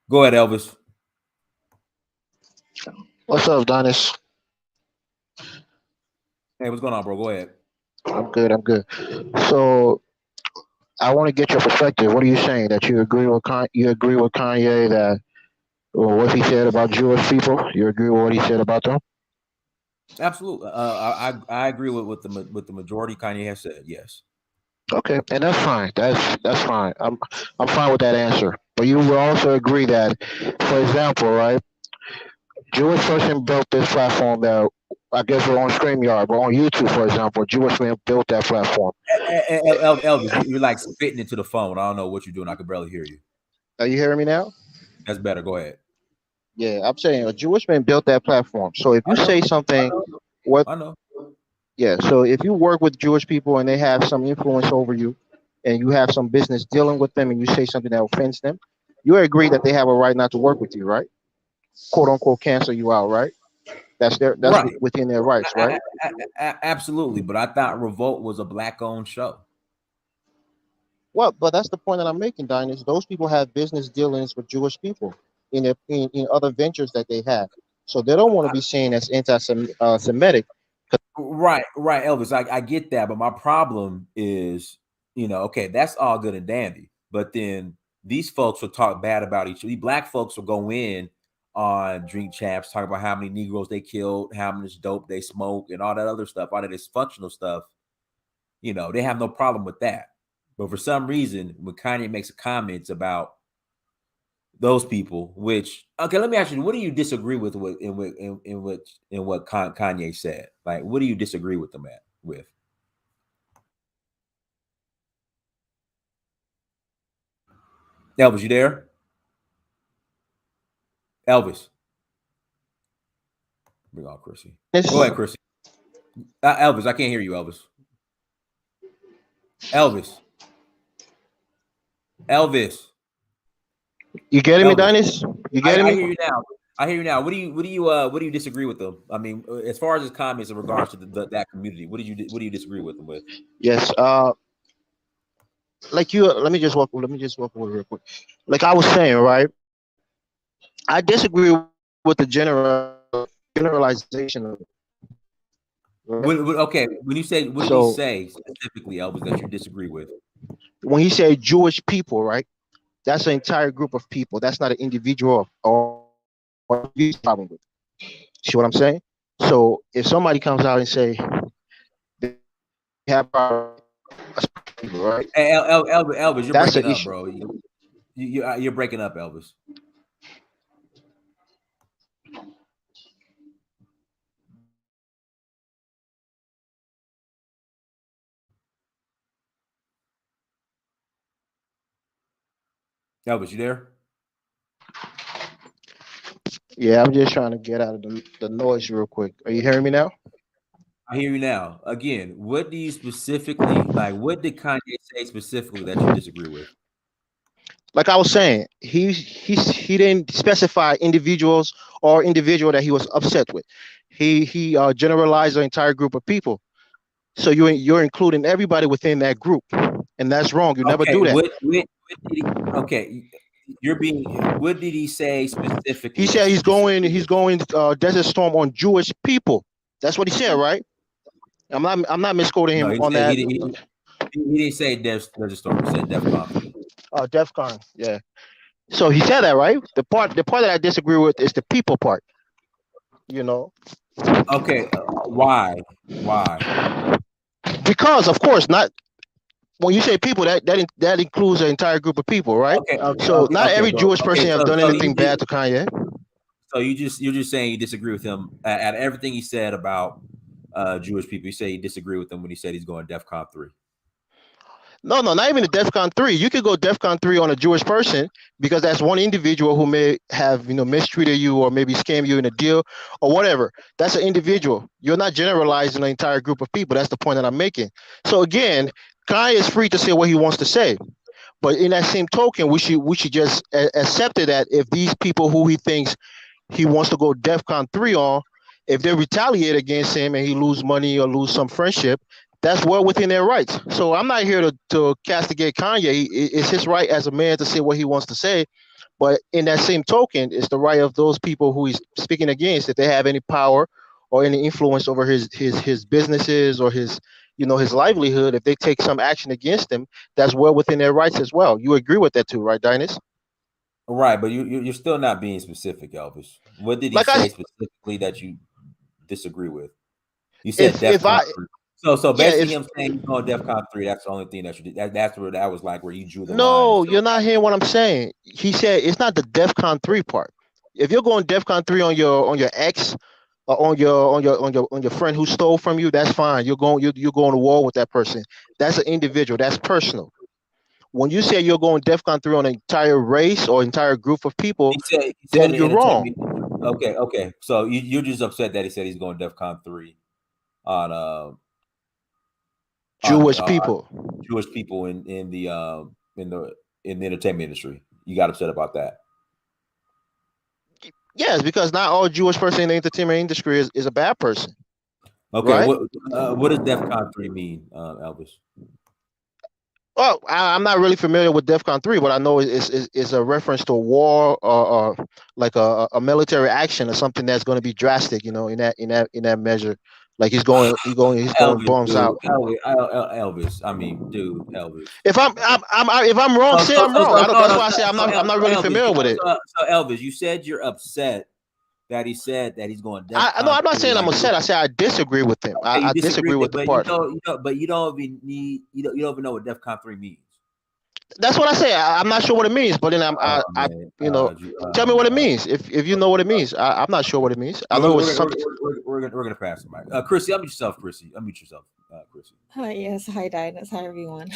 Go ahead, Elvis. What's up, Donis? Hey, what's going on, bro? Go ahead. I'm good. I'm good. So I want to get your perspective. What are you saying? That you agree with you agree with Kanye that what he said about Jewish people? You agree with what he said about them? Absolutely. I agree with the majority Kanye has said. Yes. Okay, and that's fine. That's fine. I'm fine with that answer. But you will also agree that, for example, right, Jewish person built this platform that I guess we're on StreamYard, but on YouTube, for example, a Jewish man built that platform. Elvis, you're like spitting into the phone. I don't know what you're doing. I can barely hear you. Are you hearing me now? That's better. Go ahead. Yeah, I'm saying a Jewish man built that platform. So if you say something, what? I know. Yeah. So if you work with Jewish people and they have some influence over you, and you have some business dealing with them, and you say something that offends them, you agree that they have a right not to work with you, right? "Quote unquote" cancel you out, right? That's Right. within their rights, right? Absolutely. But I thought Revolt was a black-owned show. Well, but that's the point that I'm making, Diners. Those people have business dealings with Jewish people in other ventures that they have, so they don't want to be seen as anti-Semitic. Right, Elvis. I get that, but my problem is, okay, that's all good and dandy, but then these folks will talk bad about each other. These black folks will go in on Drink Champs, talk about how many Negroes they killed, how much dope they smoke, and all that other stuff, all that dysfunctional stuff. They have no problem with that. But for some reason, when Kanye makes comments about those people, which okay, let me ask you, what do you disagree with in what Kanye said? Like, what do you disagree with them with? Elvis, you there? Elvis, bring on Chrissy. Go ahead, Chrissy. Elvis, I can't hear you, Elvis. Elvis. You getting me, Elvis. Dennis? You getting I me? hear you now. What do you disagree with them? I mean, as far as his comments in regards to that community, what do you disagree with them with? Yes. Like you. Let me just walk away real quick. Like I was saying, right? I disagree with the generalization of it. Right? Okay, when you say, what did he say specifically, Elvis, that you disagree with? When he said Jewish people, right? That's an entire group of people. That's not an individual or problem with. See what I'm saying? So if somebody comes out and say they have right, Hey, Elvis, you're that's breaking an up, issue. bro. You're breaking up, Elvis. Elvis, you there? Yeah, I'm just trying to get out of the noise real quick. Are you hearing me now? I hear you now. Again, what do you specifically like? What did Kanye say specifically that you disagree with? Like I was saying, he didn't specify individuals or individual that he was upset with. He generalized the entire group of people. So you're including everybody within that group, and that's wrong. You never Okay, do that. okay, you're being. What did he say specifically He that said you disagree he's with? going Desert Storm on Jewish people. That's what he said, right? I'm not misquoting No, him he on said that. he didn't say There's a Storm. He said Def Con. DefCon, yeah. So he said that, right? The part that I disagree with is the people part. You know, Okay, why? because of course not. When you say people, that includes an entire group of people, right? So not every Jewish person have done anything bad to Kanye. So you're just saying you disagree with him at everything he said about Jewish people. You say you disagree with him when he said he's going DEFCON 3. No, not even the DEFCON 3. You could go DEFCON 3 on a Jewish person because that's one individual who may have, mistreated you or maybe scam you in a deal or whatever. That's an individual. You're not generalizing the entire group of people. That's the point that I'm making. So again, Kanye is free to say what he wants to say. But in that same token, we should just accept it that if these people who he thinks he wants to go DEFCON 3 on, if they retaliate against him and he lose money or lose some friendship, that's well within their rights. So I'm not here to castigate Kanye. It's his right as a man to say what he wants to say. But in that same token, it's the right of those people who he's speaking against, if they have any power or any influence over his businesses or his livelihood, if they take some action against him, that's well within their rights as well. You agree with that too, right, Dynas? Right, but you're still not being specific, Elvis. What did he Like say specifically that you disagree with? You said if DEFCON I 3. So yeah, basically, if him saying he's going DEFCON 3. That's the only thing that you did. That's where that was like where you drew the line. no, you're not hearing what I'm saying. He said it's not the DEFCON 3 part. If you're going DEFCON 3 on your ex or on your friend who stole from you, that's fine. You're going to war with that person. That's an individual. That's personal. When you say you're going DEFCON 3 on an entire race or entire group of people, He said then in you're wrong. Okay. So you're just upset that he said he's going DEFCON 3 on Jewish people. Jewish people in the entertainment industry. You got upset about that. Yes, because not all Jewish person in the entertainment industry is a bad person. Okay, right? What does DEFCON 3 mean, Elvis? Well, I'm not really familiar with DEFCON 3, but I know it's a reference to a war or like a military action or something that's going to be drastic, in that measure. Like he's going Elvis, bombs dude. out. Elvis. I mean, dude, Elvis. If I'm wrong, say I'm wrong. That's why I say I'm not really familiar with it. So Elvis, you said you're upset that he said that he's going DEFCON. No, I'm not 3, saying I'm like, upset. I say I disagree with him. okay, I disagree with the part. But you don't even know what DEFCON 3 means. That's what I say. I'm not sure what it means, but then tell me what it means. If you know what it means, I'm not sure what it means. I know it's something. We're gonna pass the mic. Chrissy, unmute yourself, Chrissy. Unmute yourself, Chrissy. Hi, yes. Hi, Dynas. Hi, everyone.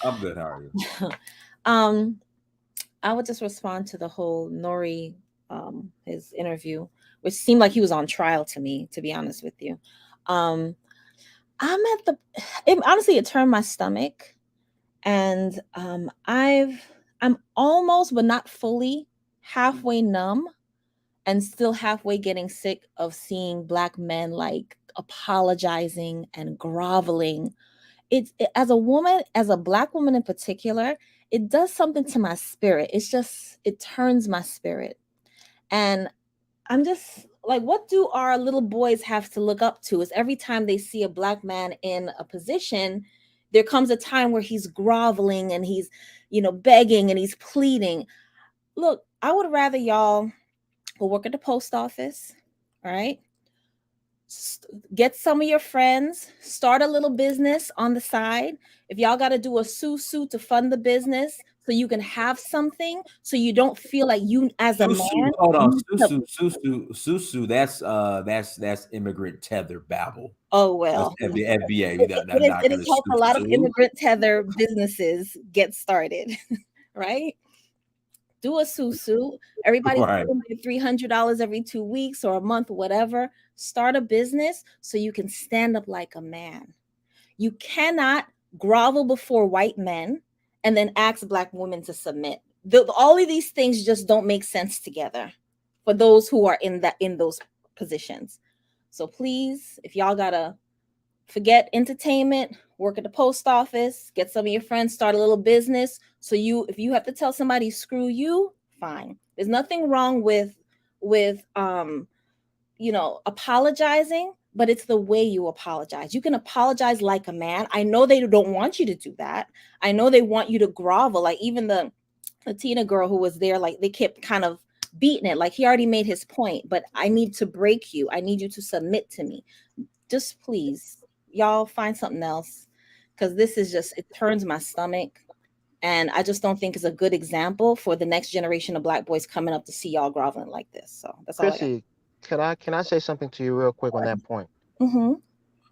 I'm good. How are you? I would just respond to the whole N.O.R.E, his interview, which seemed like he was on trial to me, to be honest with you. Honestly, it turned my stomach. And I'm almost, but not fully, halfway numb and still halfway getting sick of seeing Black men like apologizing and groveling. As a woman, as a Black woman in particular, it does something to my spirit. It turns my spirit. And I'm just like, what do our little boys have to look up to? Is every time they see a Black man in a position, there comes a time where he's groveling and he's, begging and he's pleading. Look, I would rather y'all go work at the post office, all right? Get some of your friends, start a little business on the side. If y'all got to do a sue to fund the business so you can have something, so you don't feel like you as a man. Hold on, susu. That's immigrant tether babble. Oh well, that's FBA. It has helped a lot of immigrant tether businesses get started, right? Do a susu. Everybody's paying $300 every 2 weeks or a month, whatever. Start a business so you can stand up like a man. You cannot grovel before white men and then ask Black women to submit. All of these things just don't make sense together for those who are in those positions. So please, if y'all gotta forget entertainment, work at the post office, get some of your friends, start a little business. So if you have to tell somebody screw you, fine. There's nothing wrong with apologizing, but it's the way you apologize. You can apologize like a man. I know they don't want you to do that. I know they want you to grovel. Like even the Latina girl who was there, like they kept kind of beating it. Like he already made his point, but I need to break you. I need you to submit to me. Just please, y'all find something else, because this is it turns my stomach. And I just don't think it's a good example for the next generation of Black boys coming up to see y'all groveling like this. So that's all I got. Chrissy, can I say something to you real quick on that point? Mm-hmm.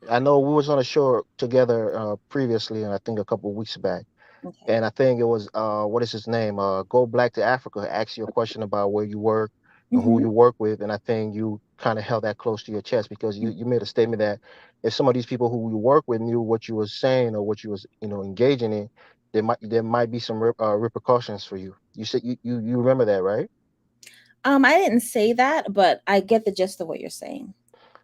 I know we was on a show together previously, and I think a couple of weeks back. Okay. And I think it was what is his name? Go Black to Africa asked you a question about where you work and who Mm-hmm. you work with, and I think you kind of held that close to your chest because you made a statement that if some of these people who you work with knew what you was saying or what you was engaging in, there might be some repercussions for you. You said you remember that, right? I didn't say that, but I get the gist of what you're saying.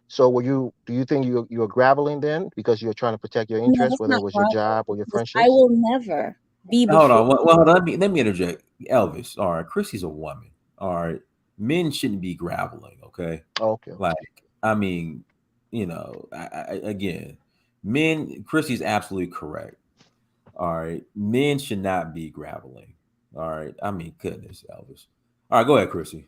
So do you think you were graveling then because you're trying to protect your No, interests, that's whether not it was your groveling job or your because I friendships? will never be Hold before. on. Well, hold on. Let me interject. Elvis. All right. Chrissy's a woman. All right. Men shouldn't be graveling. Okay. Okay. Like, I mean, again, men. Chrissy's absolutely correct. All right. Men should not be graveling. All right. I mean, goodness, Elvis. All right. Go ahead, Chrissy.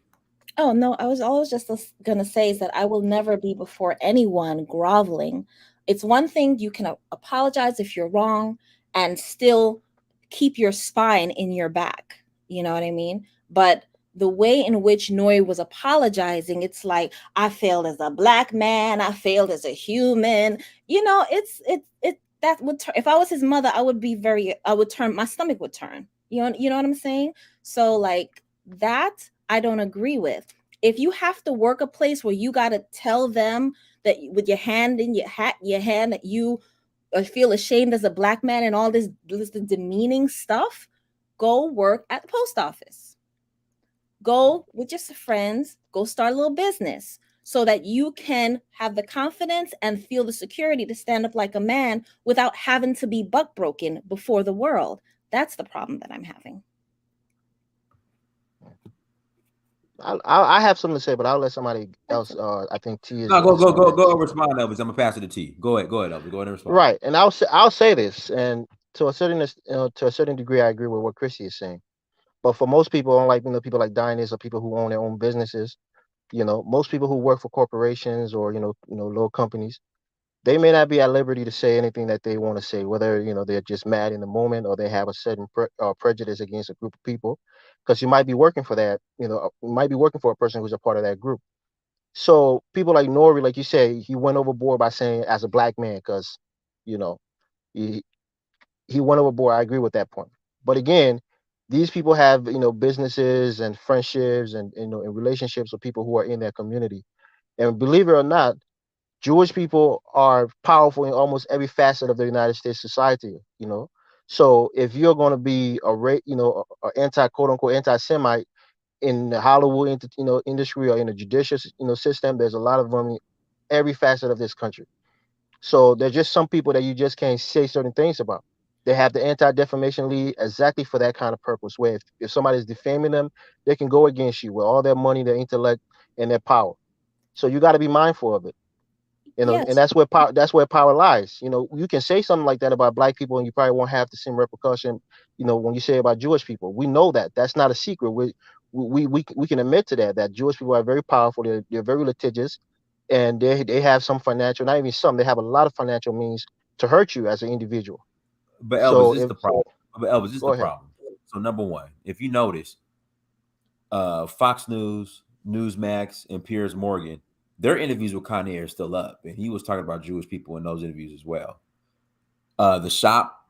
Oh no, I was always just gonna say is that I will never be before anyone groveling. It's one thing you can apologize if you're wrong and still keep your spine in your back. You know what I mean? But the way in which N.O.R.E was apologizing, it's like I failed as a Black man, I failed as a human. It that would if I was his mother, I would turn, my stomach would turn. You know what I'm saying? So like that I don't agree with. If you have to work a place where you got to tell them that with your hand in your hand that you feel ashamed as a Black man and all this demeaning stuff, go work at the post office. Go with your friends, go start a little business so that you can have the confidence and feel the security to stand up like a man without having to be buck broken before the world. That's the problem that I'm having. I have something to say, but I'll let somebody else. I think T No, is on next. go respond, Elvis. I'm gonna pass it to T. Go ahead, Elvis. Go ahead and respond. Right, and I'll say this, and to a certain degree, I agree with what Chrissy is saying. But for most people, unlike people like Dynas or people who own their own businesses, most people who work for corporations or little companies, they may not be at liberty to say anything that they want to say, whether they're just mad in the moment or they have a certain prejudice against a group of people, because you might be working for that, you might be working for a person who's a part of that group. So people like N.O.R.E, like you say, he went overboard by saying as a Black man, because you know he he went overboard. I agree with that point. But again, these people have businesses and friendships and relationships with people who are in their community. And believe it or not, Jewish people are powerful in almost every facet of the United States society. So if you're going to be anti quote unquote anti-Semite in the Hollywood industry or in the judicial system, there's a lot of them in every facet of this country. So there's just some people that you just can't say certain things about. They have the Anti-Defamation League exactly for that kind of purpose, where if somebody's defaming them, they can go against you with all their money, their intellect, and their power. So you got to be mindful of it. And Yes. that's where power lies. You can say something like that about Black people, and you probably won't have the same repercussion. When you say about Jewish people, we know that that's not a secret. We can admit to that Jewish people are very powerful. They're very litigious, and they have some financial, not even some, they have a lot of financial means to hurt you as an individual. But Elvis, So this is if the problem. But Elvis, this is go the ahead. problem. So number one, if you notice, Fox News, Newsmax, and Piers Morgan, their interviews with Kanye are still up, and he was talking about Jewish people in those interviews as well. The Shop,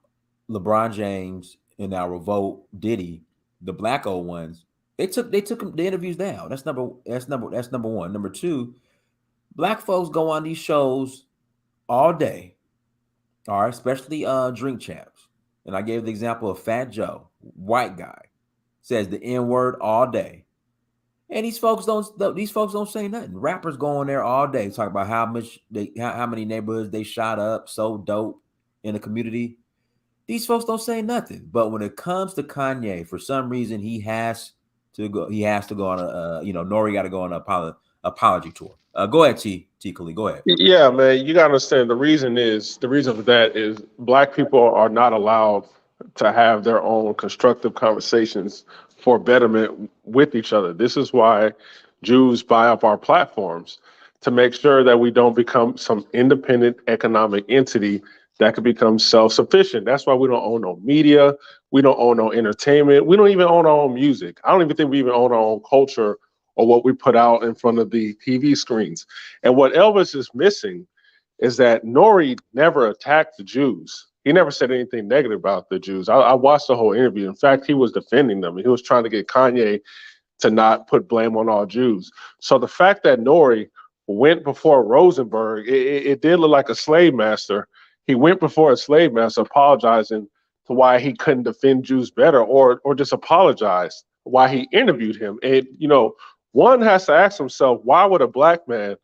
LeBron James, and now Revolt, Diddy, the Black old ones, they took the interviews down. That's number one. Number two, Black folks go on these shows all day, all right, especially Drink Champs. And I gave the example of Fat Joe, white guy, says the N word all day. And these folks don't say nothing. Rappers go on there all day, talk about how many neighborhoods they shot up, so dope in the community. These folks don't say nothing. But when it comes to Kanye, for some reason he has to go. He has to go on N.O.R.E got to go on an apology tour. Go ahead, T. Khalid. Go ahead. Yeah, man, you gotta understand the reason for that is Black people are not allowed to have their own constructive conversations for betterment with each other. This is why Jews buy up our platforms to make sure that we don't become some independent economic entity that could become self-sufficient. That's why we don't own no media. We don't own no entertainment. We don't even own our own music. I don't even think we even own our own culture or what we put out in front of the TV screens. And what Elvis is missing is that N.O.R.E never attacked the Jews. He never said anything negative about the Jews. I watched the whole interview. In fact, he was defending them. He was trying to get Kanye to not put blame on all Jews. So the fact that N.O.R.E went before Rosenberg, it did look like a slave master. He went before a slave master apologizing to why he couldn't defend Jews better, or just apologize why he interviewed him. And, one has to ask himself, why would a black man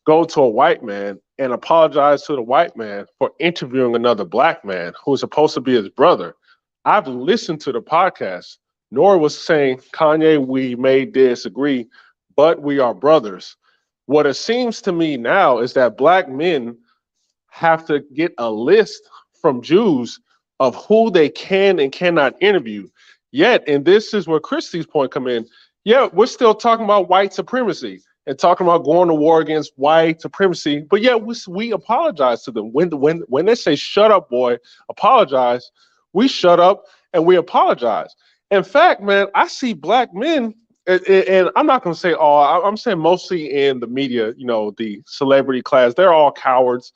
go to a white man and apologize to the white man for interviewing another black man who's supposed to be his brother? I've listened to the podcast. N.O.R.E was saying, Kanye, we may disagree, but we are brothers. What it seems to me now is that black men have to get a list from Jews of who they can and cannot interview. Yet, and this is where Christie's point come in, we're still talking about white supremacy and talking about going to war against white supremacy, but yet we apologize to them. When they say, shut up, boy, apologize, we shut up and we apologize. In fact, man, I see black men, and I'm not going to say all, I'm saying mostly in the media, the celebrity class, they're all cowards.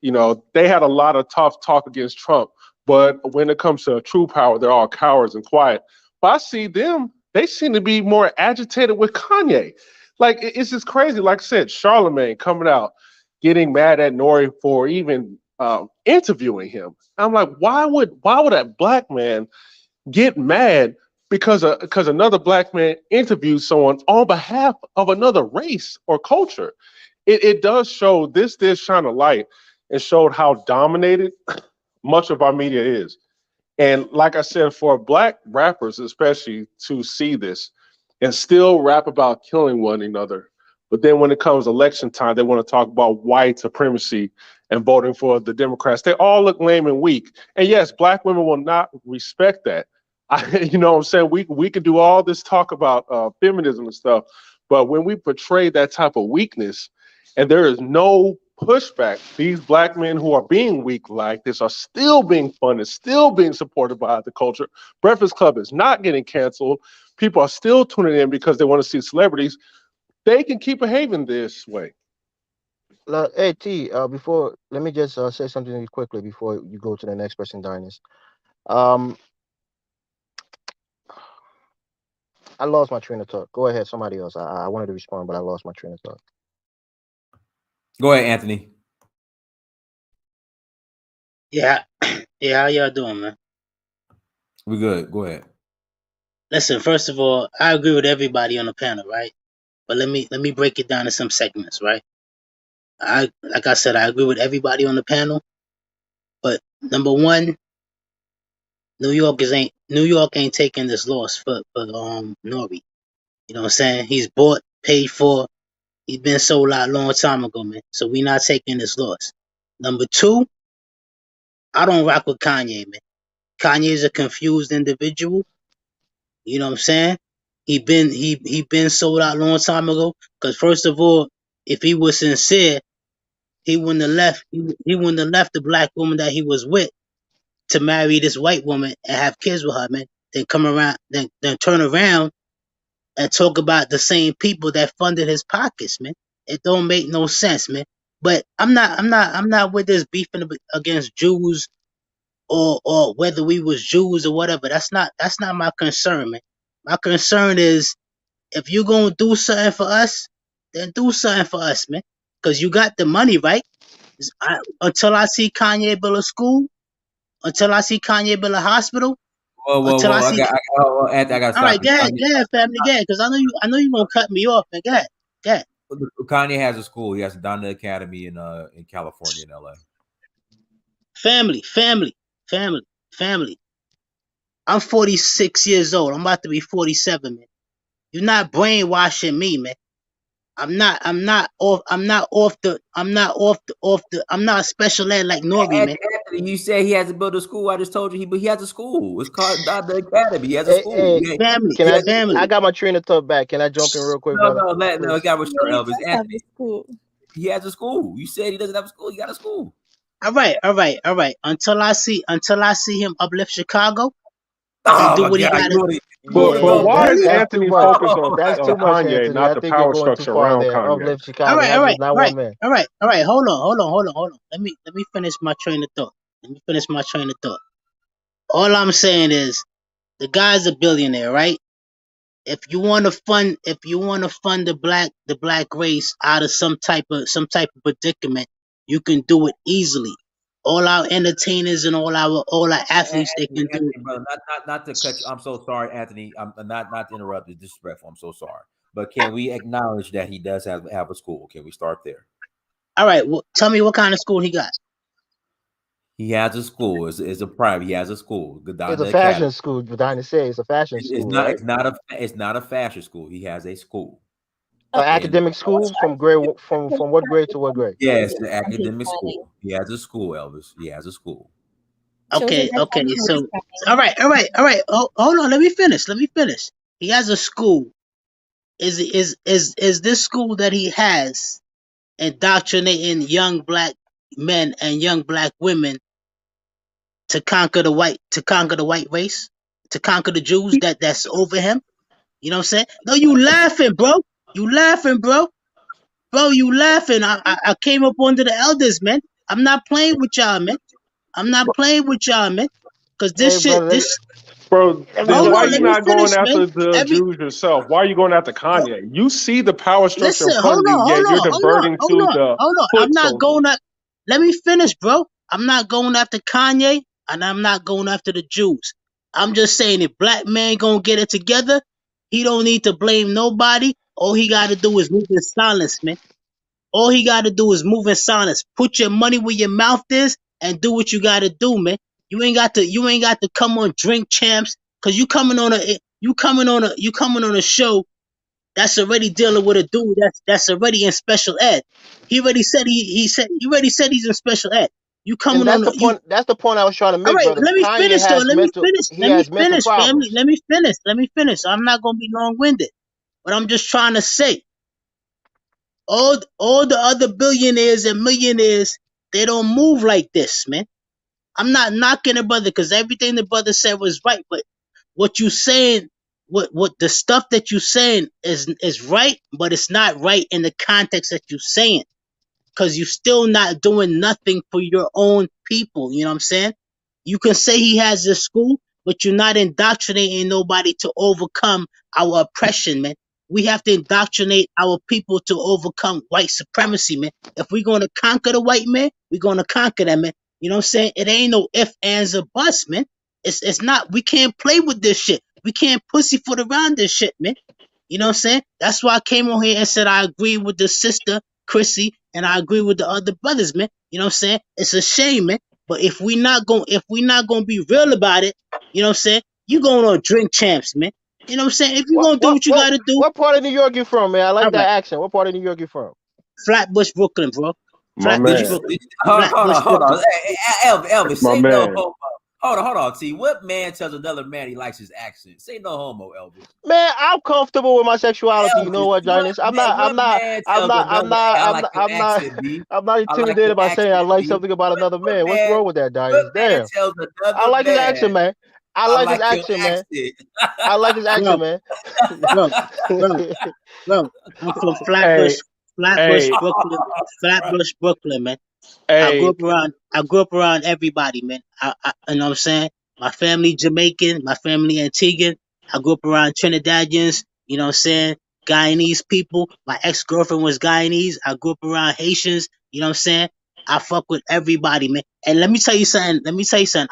They had a lot of tough talk against Trump, but when it comes to true power, they're all cowards and quiet. But I see them, they seem to be more agitated with Kanye. Like, it's just crazy. Like I said, Charlemagne coming out, getting mad at N.O.R.E for even interviewing him. I'm like, why would that black man get mad because another black man interviewed someone on behalf of another race or culture? It does show, this did shine a light and showed how dominated much of our media is. And like I said, for black rappers especially to see this and still rap about killing one another, but then when it comes election time, they want to talk about white supremacy and voting for the Democrats. They all look lame and weak. And yes, black women will not respect that. You know what I'm saying? We could do all this talk about feminism and stuff, but when we portray that type of weakness and there is no pushback, these black men who are being weak like this are still being funded, still being supported by the culture. Breakfast Club is not getting canceled. People are still tuning in because they want to see celebrities. They can keep behaving this way. Hey T, before, let me just say something quickly before you go to the next person, Dynast. I lost my train of thought. Go ahead, somebody else. I wanted to respond, but I lost my train of thought. Go ahead, Anthony. Yeah, how y'all doing, man? We good. Go ahead. Listen, first of all, I agree with everybody on the panel, right? But let me break it down to some segments, right? Like I said, I agree with everybody on the panel. But number one, New York ain't taking this loss for N.O.R.E. You know what I'm saying? He's bought, paid for. He's been sold out a long time ago, man. So we not taking this loss. Number two, I don't rock with Kanye, man. Kanye is a confused individual. You know what I'm saying? He been sold out a long time ago. Because first of all, if he was sincere, he wouldn't have left. He wouldn't have left the black woman that he was with to marry this white woman and have kids with her, man. Then come around, then turn around and talk about the same people that funded his pockets, man. It don't make no sense, man. But I'm not with this beefing against Jews or whether we was Jews or whatever. That's not my concern, man. My concern is if you're gonna do something for us, then do something for us, man. Cause you got the money, right? Until I see Kanye build a school, until I see Kanye build a hospital, until I see. Anthony, I gotta All stop right, you. go ahead, family, go ahead. Cause I know you're gonna cut me off, man. Go ahead. Kanye has a school. He has a Donda Academy in California, in LA. Family. I'm 46 years old. I'm about to be 47, man. You're not brainwashing me, man. I'm not a special ed like N.O.R.E, man. Anthony, you said he has to build a school. I just told you he has a school. It's called the Academy. He has a school. Family. I got my train of thought back. Can I jump in real quick, brother? No, I got with Elvis. He has a school. He has a school. You said he doesn't have a school. He got a school. All right. Until I see him uplift Chicago and Oh do my what he God, got you to. want to But go why there? is Really? That's too Anthony much. focused on That's too much, Kanye, Anthony. not I the think you're power going too structure far around there. Kanye? Uplift Chicago. That's just not one man. All right. Hold on. Let me finish my train of thought. All I'm saying is the guy's a billionaire, right? If you want to fund the black race out of some type of predicament, you can do it easily. All our entertainers and all our athletes, they can do it. Anthony, brother, not to cut you. I'm so sorry, Anthony. I'm not to interrupt. It's disrespectful. I'm so sorry. But can we acknowledge that he does have a school? Can we start there? All right, well, tell me what kind of school he got. He has a school. It's a private. He has a school. It's a The fashion academy. school. Dynasty say it's a fashion It's school, not. right? It's not a fashion school. He has a school. An Okay. And academic school from from what grade to what grade? yes, the And he's academic planning. school. He has a school, Elvis. He has a school. Chosen, Okay. they're telling you So, he's planning. all right. Oh, hold on. Let me finish. He has a school. Is this school that he has indoctrinating young black men and young black women to conquer the white race, to conquer the Jews that's over him? You know what I'm saying? No, you laughing, bro. Bro, you laughing. I came up under the elders, man. I'm not playing with y'all, man. Cause Hey, this shit, brother, this. Bro, let me then Hold let why on, you let me me not going finish, man. after the Jews yourself? Why are you going after Ho- Kanye? You see the power structure Listen, in front of you, yet you're diverting to the hold on. I'm foot not soldiers. going up. Let me finish, bro. I'm not going after Kanye, and I'm not going after the Jews. I'm just saying, if black man gonna get it together, he don't need to blame nobody. All he got to do is move in silence, man. All he got to do is move in silence. Put your money where your mouth is and do what you got to do, man. You ain't got to come on Drink Champs because you coming on a show that's already dealing with a dude that's already in special ed. He already said he's in special ed. You and coming that's on the you point. That's the point I was trying to All make, right, brother. let me Kanye finish though. has mental. He Let me has mental finish, family. problems. Let me finish. I'm not gonna be long winded. But I'm just trying to say, all the other billionaires and millionaires, they don't move like this, man. I'm not knocking the brother because everything the brother said was right, but what you saying, what the stuff that you saying is right, but it's not right in the context that you saying because you still not doing nothing for your own people. You know what I'm saying? You can say he has a school, but you're not indoctrinating nobody to overcome our oppression, man. We have to indoctrinate our people to overcome white supremacy, man. If we're going to conquer the white man, we're going to conquer them, man. You know what I'm saying? It ain't no if, ands, or buts, man. It's not. We can't play with this shit. We can't pussyfoot around this shit, man. You know what I'm saying? That's why I came on here and said I agree with the sister Chrissy, and I agree with the other brothers, man. You know what I'm saying? It's a shame, man. But if we not gonna be real about it, you know what I'm saying? You going on Drink Champs, man. You know what I'm saying? If you What gonna do what what you what gotta do, what part of New York you from, man? I all like that right. accent. What part of New York you from? Flatbush, Brooklyn, bro. My Did Flatbush, you? man, Brooklyn. Hold Flatbush, on. Brooklyn. Hey, Elvis, my say no man. homo. Hold on. T, what man tells another man he likes his accent? Say no homo, Elvis. Man, I'm comfortable with my sexuality. You know Elvis, what, Jonas? what man tells another? I like your accent, B. I'm not I like your intimidated by saying I accent, like B. something about another What man. What's man? wrong with that, What Jonas? man Damn. tells I another like his man? accent, man. I I like his like your accent, man. accent. I like his Bro, accent, man. bro, bro, bro. I'm from Hey, hey, Brooklyn, Bruh. Brooklyn, man. hey, I grew up around everybody, man. You know what I'm saying? My family Jamaican, my family Antiguan. I grew up around Trinidadians, you know what I'm saying? Guyanese people. My ex-girlfriend was Guyanese. I grew up around Haitians, you know what I'm saying? I fuck with everybody, man. And let me tell you something.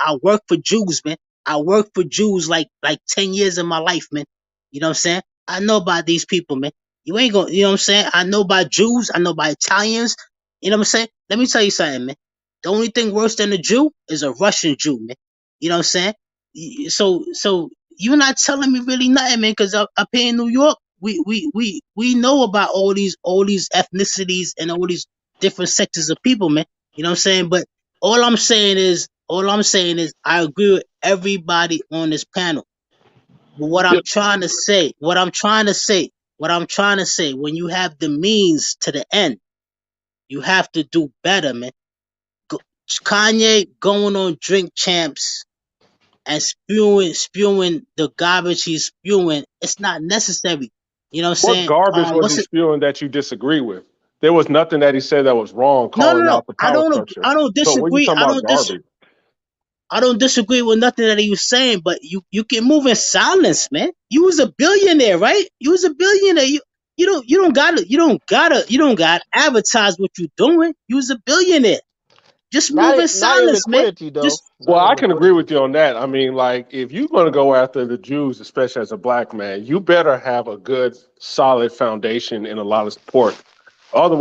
I work for Jews, man. I worked for Jews like 10 years of my life, man. You know what I'm saying? I know about these people, man. You ain't gonna, you know what I'm saying? I know about Jews. I know about Italians. You know what I'm saying? Let me tell you something, man. The only thing worse than a Jew is a Russian Jew, man. You know what I'm saying? So you're not telling me really nothing, man, because up here in New York, we know about all these ethnicities and all these different sectors of people, man. You know what I'm saying? But I agree with everybody on this panel. But what I'm trying to say, when you have the means to the end, you have to do better, man. Kanye going on Drink Champs and spewing the garbage he's spewing, it's not necessary. You know what I'm What saying? garbage was What's he it? spewing that you disagree with? There was nothing that he said that was wrong, No, no, calling no. out the power structure. I don't So what are you disagree. talking about garbage? I don't disagree with nothing that he was saying, but you can move in silence, man. You was a billionaire, right? You was a billionaire. You don't gotta advertise what you're doing. You was a billionaire. Just move in Not in silence, man. liquidity though. Just Well, Not in I can agree liquidity. with you on that. I mean, like, if you're going to go after the Jews, especially as a black man, you better have a good, solid foundation and a lot of support.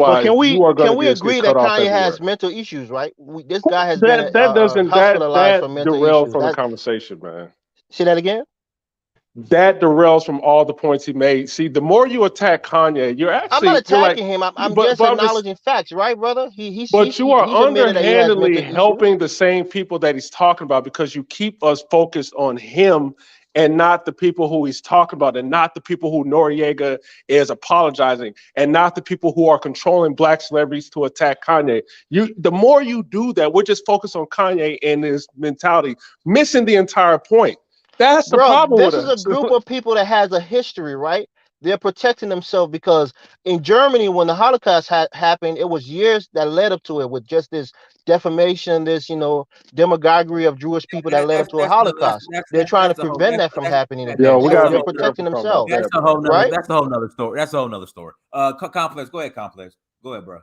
But Otherwise, you are going can to we just get agree cut that off Kanye has everywhere. mental issues, right? This guy has been That doesn't hospitalized for that mental derails issues. from the That conversation, man. say that again. That derails from all the points he made. See, the more you attack Kanye, I'm not you're like, attacking him. I'm but just but I'm just acknowledging facts, right, brother? But you are He's admitted that he has underhandedly mental issues. helping the same people that he's talking about because you keep us focused on him and not the people who he's talking about, and not the people who Noriega is apologizing, and not the people who are controlling black celebrities to attack Kanye. The more you do that, we're just focused on Kanye and his mentality, missing the entire point. That's the Bro, problem with this is a us. group of people that has a history, right? They're protecting themselves because in Germany, when the Holocaust happened, it was years that led up to it with just this defamation, this, demagoguery of Jewish people that led up to a Holocaust. They're trying to that's the whole prevent that from happening Yo, again. we that's So gotta the they're be whole protecting careful talking about themselves, that's that, the bro. whole nother right? that's the whole nother story. That's a whole nother story. Complex, go ahead, Complex. Go ahead, bro.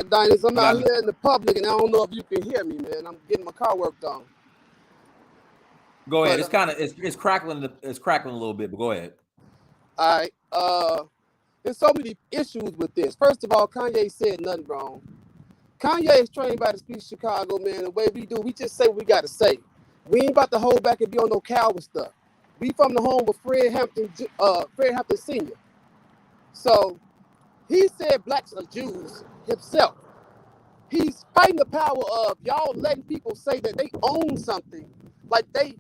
Dynasty, I'm You got out me. here in the public, and I don't know if you can hear me, man. I'm getting my car worked on. Go ahead. But It's kind of it's crackling. It's crackling a little bit, but go ahead. all right, there's so many issues with this. First of all, Kanye said nothing wrong. Kanye is trained by the street of Chicago, man. The way we do, we just say what we got to say. We ain't about to hold back and be on no coward stuff. We from the home of Fred Hampton Sr. So he said blacks are Jews himself. He's fighting the power of y'all letting people say that they own something, like they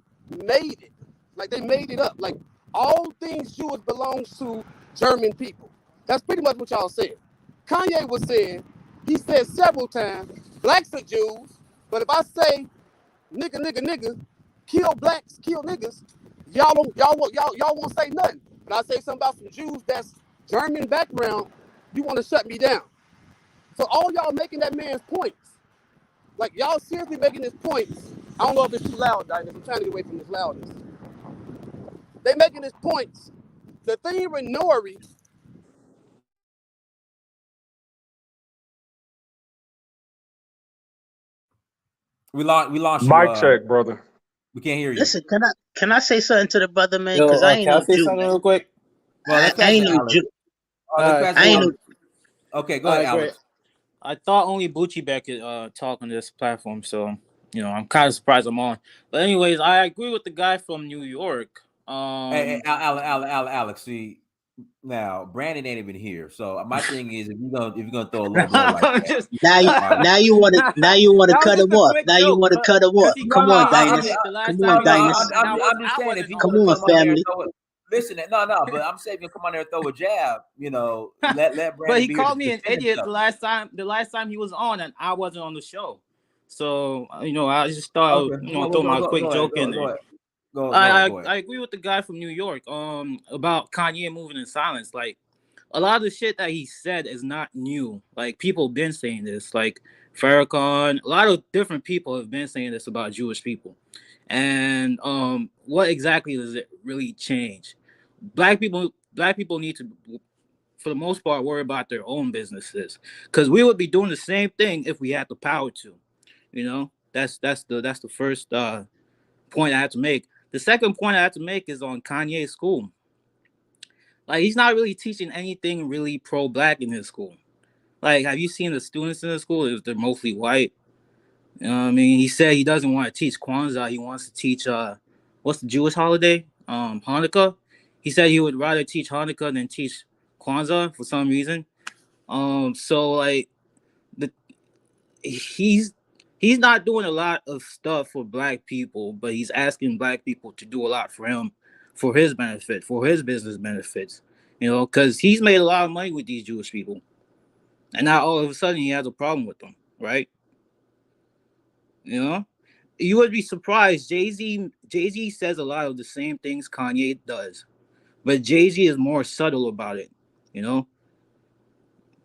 made it, like they made it up. Like all things Jewish belongs to German people. That's pretty much what y'all said. Kanye was saying, he said several times, blacks are Jews, but if I say nigga, kill blacks, kill niggas, y'all won't say nothing. But I say something about some Jews that's German background, you want to shut me down. So all y'all making that man's points. Like y'all seriously making his points. I don't know if it's too loud, Dinah. I'm trying to get away from this loudness. They making his points. The thing with N.O.R.E, We lost you. Mic check, brother. We can't hear you. listen. Can I say something to the brother, man? Yo, Because I ain't can I no say Jew, something man. real quick? Well, let's I pass it ain't to no Alex. Jew. Let's pass it I to ain't Alex. no. Okay, go ahead, Great. Alex. I thought only Bucci Beck could talk on this platform, so I'm kind of surprised I'm on. But anyways, I agree with the guy from New York. Hey, Alex. See, now Brandon ain't even here, so my thing is, if you're gonna throw a low blow like I'm that, just Now you all right. now you want to now you want to that was cut him just a off. quick Now you joke, want to cut him because off. he Come called on, me an Dynas. idiot the last Come time on, he was Dynas. on, and I'm just I saying if wasn't you Come want to on, on. come on there and family. throw it, listen, but I'm saying if you come on there and throw a jab, let But Brandon he be here to called me an defend idiot himself. the last time he was on, and I wasn't on the show. So I just thought Okay, throw my quick joke in there. go ahead. I agree with the guy from New York about Kanye moving in silence. Like a lot of the shit that he said is not new. Like people been saying this. Like Farrakhan, a lot of different people have been saying this about Jewish people. And what exactly does it really change? Black people need to, for the most part, worry about their own businesses, because we would be doing the same thing if we had the power to. That's the first point I have to make. The second point I have to make is on Kanye's school. Like he's not really teaching anything really pro-black in his school. Like, have you seen the students in the school? They're mostly white. You know what I mean? He said he doesn't want to teach Kwanzaa. He wants to teach what's the Jewish holiday? Hanukkah. He said he would rather teach Hanukkah than teach Kwanzaa for some reason. So like the he's not doing a lot of stuff for black people, but he's asking black people to do a lot for him, for his benefit, for his business benefits. Because he's made a lot of money with these Jewish people, and now all of a sudden he has a problem with them, right? You know, you would be surprised. Jay-Z says a lot of the same things Kanye does, but Jay-Z is more subtle about it. You know,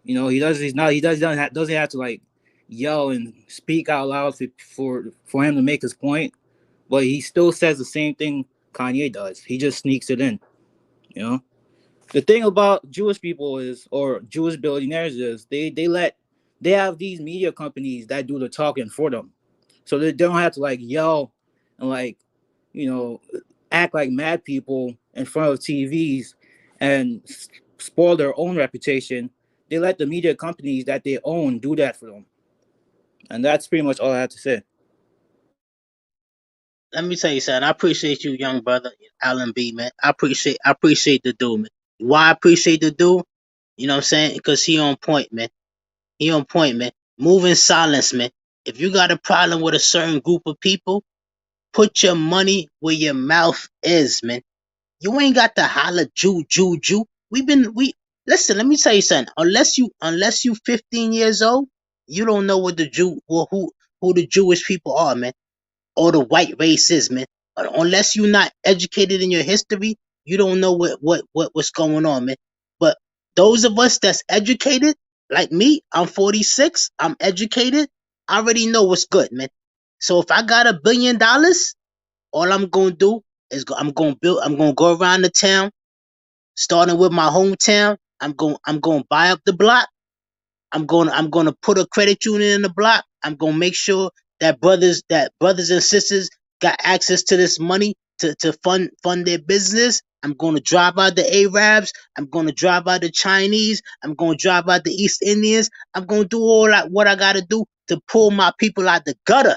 he does. He's not. He doesn't have to like yell and speak out loud for him to make his point. But he still says the same thing Kanye does. He just sneaks it in. You know, the thing about Jewish people is, or Jewish billionaires is, they have these media companies that do the talking for them, so they don't have to like yell and like, you know, act like mad people in front of TVs and spoil their own reputation. They let the media companies that they own do that for them, and that's pretty much all I have to say. Let me tell you something. I appreciate you, young brother, Alan B, man. I appreciate the dude, man. Why I appreciate the dude? You know what I'm saying? Because he on point, man. He on point, man. Move in silence, man. If you got a problem with a certain group of people, put your money where your mouth is, man. You ain't got to holler Jew, Jew, Jew. We listen, let me tell you something. Unless you 15 years old, you don't know what the Jew or who the Jewish people are, man, or the white race is, man. Unless you're not educated in your history, you don't know what's going on, man. But those of us that's educated, like me, I'm 46, I'm educated, I already know what's good, man. So if I got $1 billion, all I'm gonna do is I'm gonna go around the town, starting with my hometown. I'm gonna buy up the block. I'm gonna put a credit union in the block. I'm gonna make sure that brothers and sisters got access to this money to fund their business. I'm gonna drive out the Arabs. I'm gonna drive out the Chinese. I'm gonna drive out the East Indians. I'm gonna do all that what I gotta do to pull my people out the gutter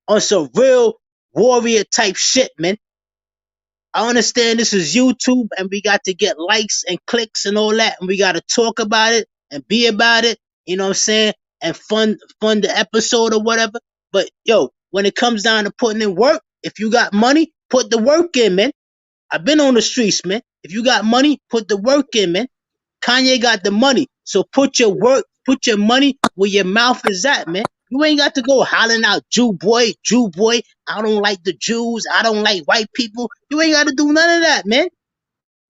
on some real warrior type shit, man. I understand this is YouTube and we got to get likes and clicks and all that, and we got to talk about it and be about it, you know what I'm saying? And fund the episode or whatever. But yo, when it comes down to putting in work, if you got money, put the work in, man. I've been on the streets, man. If you got money, put the work in, man. Kanye got the money. So put your money where your mouth is at, man. You ain't got to go hollering out Jew boy, Jew boy. I don't like the Jews. I don't like white people. You ain't got to do none of that, man.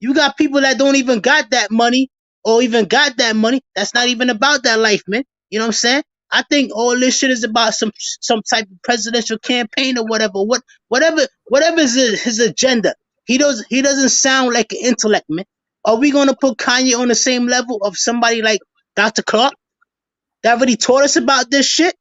You got people that don't even got that money or even got that money. That's not even about that life, man. You know what I'm saying? I think all this shit is about some type of presidential campaign or whatever. Whatever is his agenda. He doesn't sound like an intellect, man. Are we gonna put Kanye on the same level of somebody like Dr. Clark that already taught us about this shit?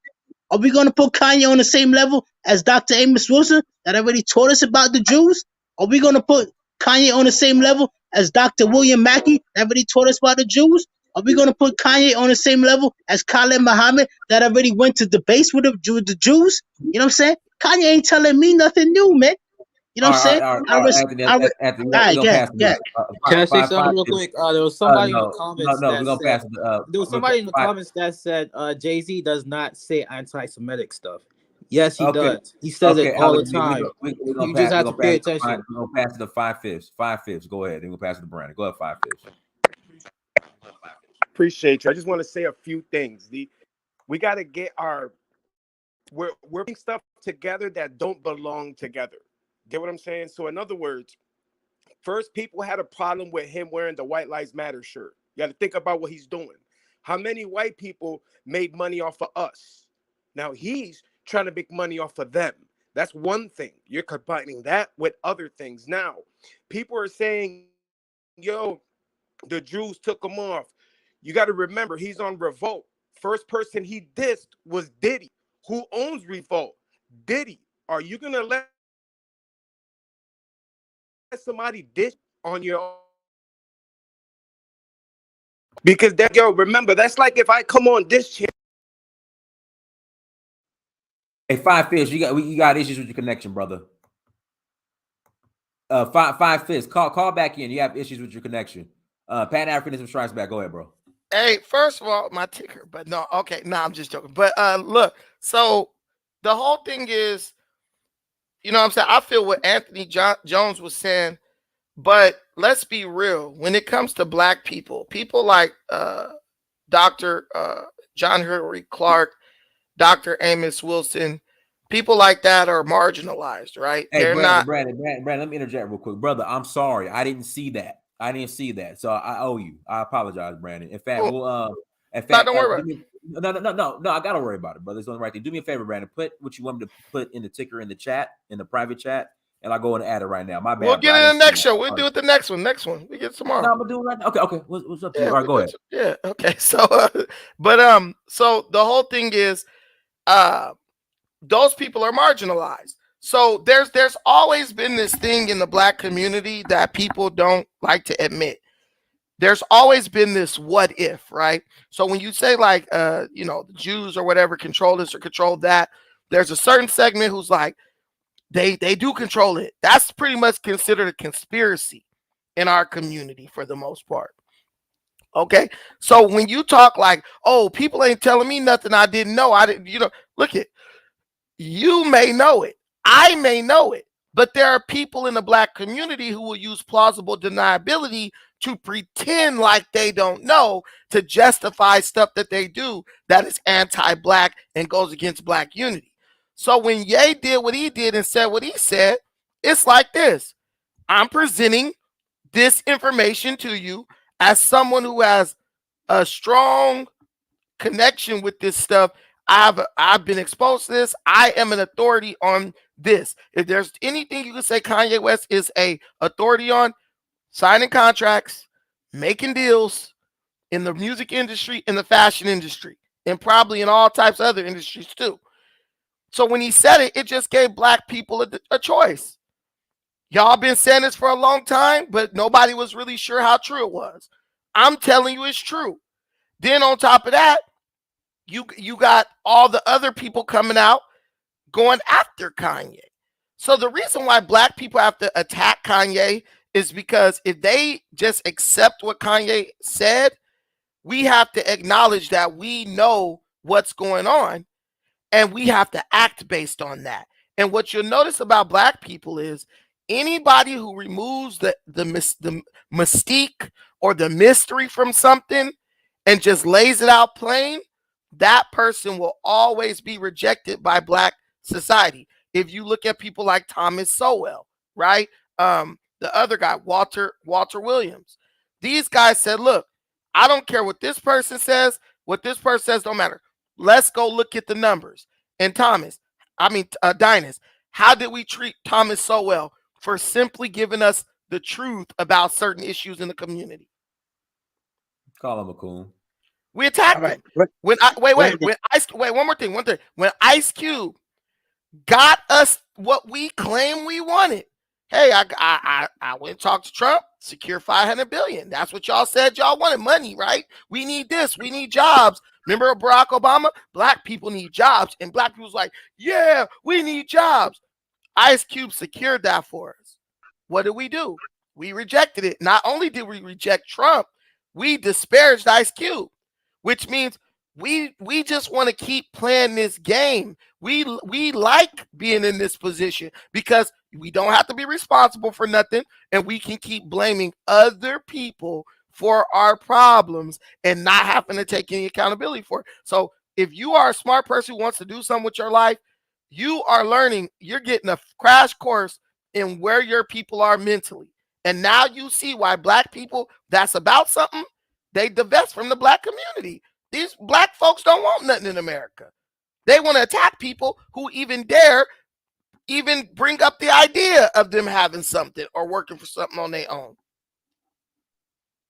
Are we going to put Kanye on the same level as Dr. Amos Wilson that already taught us about the Jews? Are we going to put Kanye on the same level as Dr. William Mackey that already taught us about the Jews? Are we going to put Kanye on the same level as Khalid Muhammad that already went to debates with the Jews? You know what I'm saying? Kanye ain't telling me nothing new, man. You know what I'm saying? Anthony, Anthony, All right, we're gonna pass it. Can I say Five, something real quick? There was somebody in the no, comments no, that we're gonna said pass it. there was somebody in the comments that said Jay-Z does not say anti-Semitic stuff. Yes, he Okay, does. He says it all the Alex, time. we're gonna You pass. just have We're to gonna pay pass. attention. We're gonna pass it to 5/5. 5/5. Go ahead. Then we'll pass it to Brandon. Go ahead, 5/5. Appreciate you. I just want to say a few things. We got to get we're putting stuff together that don't belong together. Get what I'm saying? So in other words, first people had a problem with him wearing the White Lives Matter shirt. You got to think about what he's doing. How many white people made money off of us? Now he's trying to make money off of them. That's one thing. You're combining that with other things. Now, people are saying, yo, the Jews took him off. You got to remember, he's on Revolt. First person he dissed was Diddy. Who owns Revolt? Diddy. Are you going to let somebody diss on your own? Because that, yo, remember, that's like if I come on this channel. Hey, 5/5. You got issues with your connection, brother. 5/5. Call back in. You have issues with your connection. Pan Africanism strikes back. Go ahead, bro. Hey, first of all, my ticker, but no, okay, no, I'm just joking. But look, so the whole thing is, you know what I'm saying? I feel what Anthony Jones was saying, but let's be real. When it comes to black people like Dr. John Henry Clark Dr. Amos Wilson, people like that are marginalized, right? Hey, They're Brandon, not. Brandon, let me interject real quick, brother. I'm sorry, I didn't see that. So I owe you. I apologize, Brandon. In fact, Well, we'll don't worry about it. no. I gotta worry about it, brother. It's on the right thing. Do me a favor, Brandon. Put what you want me to put in the ticker in the chat, in the private chat, and I'll go and add it right now. My bad. We'll get bro. it in the next show. We'll do it the next one. We get tomorrow. No, I'm gonna do it right now. Okay. What's up to you? All right, go ahead. Yeah. Okay. So, so the whole thing is, those people are marginalized. So there's always been this thing in the black community that people don't like to admit. There's always been this what if, right? So when you say like, the Jews or whatever control this or control that, there's a certain segment who's like, they do control it. That's pretty much considered a conspiracy in our community for the most part. Okay. So when you talk like, oh, people ain't telling me nothing I didn't know. Look at, you may know it. I may know it. But there are people in the black community who will use plausible deniability to pretend like they don't know, to justify stuff that they do that is anti-black and goes against black unity. So when Ye did what he did and said what he said, it's like this. I'm presenting this information to you as someone who has a strong connection with this stuff. I've been exposed to this. I am an authority on this. If there's anything you can say Kanye West is a authority on, signing contracts, making deals in the music industry, in the fashion industry, and probably in all types of other industries too. So when he said it, it just gave black people a choice. Y'all been saying this for a long time, but nobody was really sure how true it was. I'm telling you it's true. Then on top of that, you got all the other people coming out going after Kanye. So the reason why black people have to attack Kanye is because if they just accept what Kanye said, we have to acknowledge that we know what's going on and we have to act based on that. And what you'll notice about black people is anybody who removes the mystique or the mystery from something and just lays it out plain, that person will always be rejected by black society. If you look at people like Thomas Sowell, right? The other guy, Walter Williams. These guys said, look, I don't care what this person says. What this person says don't matter. Let's go look at the numbers. And Dynast, how did we treat Thomas Sowell for simply giving us the truth about certain issues in the community? Call him a coon. We attacked him. When one more thing. When Ice Cube got us what we claim we wanted, hey, I went and talked to Trump, secure $500 billion. That's what y'all said y'all wanted, money, right? We need this. We need jobs. Remember Barack Obama? Black people need jobs, and black people's like, yeah, we need jobs. Ice Cube secured that for us. What did we do? We rejected it. Not only did we reject Trump, we disparaged Ice Cube, which means we just want to keep playing this game. We like being in this position because we don't have to be responsible for nothing, and we can keep blaming other people for our problems and not having to take any accountability for it. So if you are a smart person who wants to do something with your life, you are learning, you're getting a crash course in where your people are mentally. And now you see why black people that's about something, they divest from the black community. These black folks don't want nothing in America. They want to attack people who even dare even bring up the idea of them having something or working for something on their own.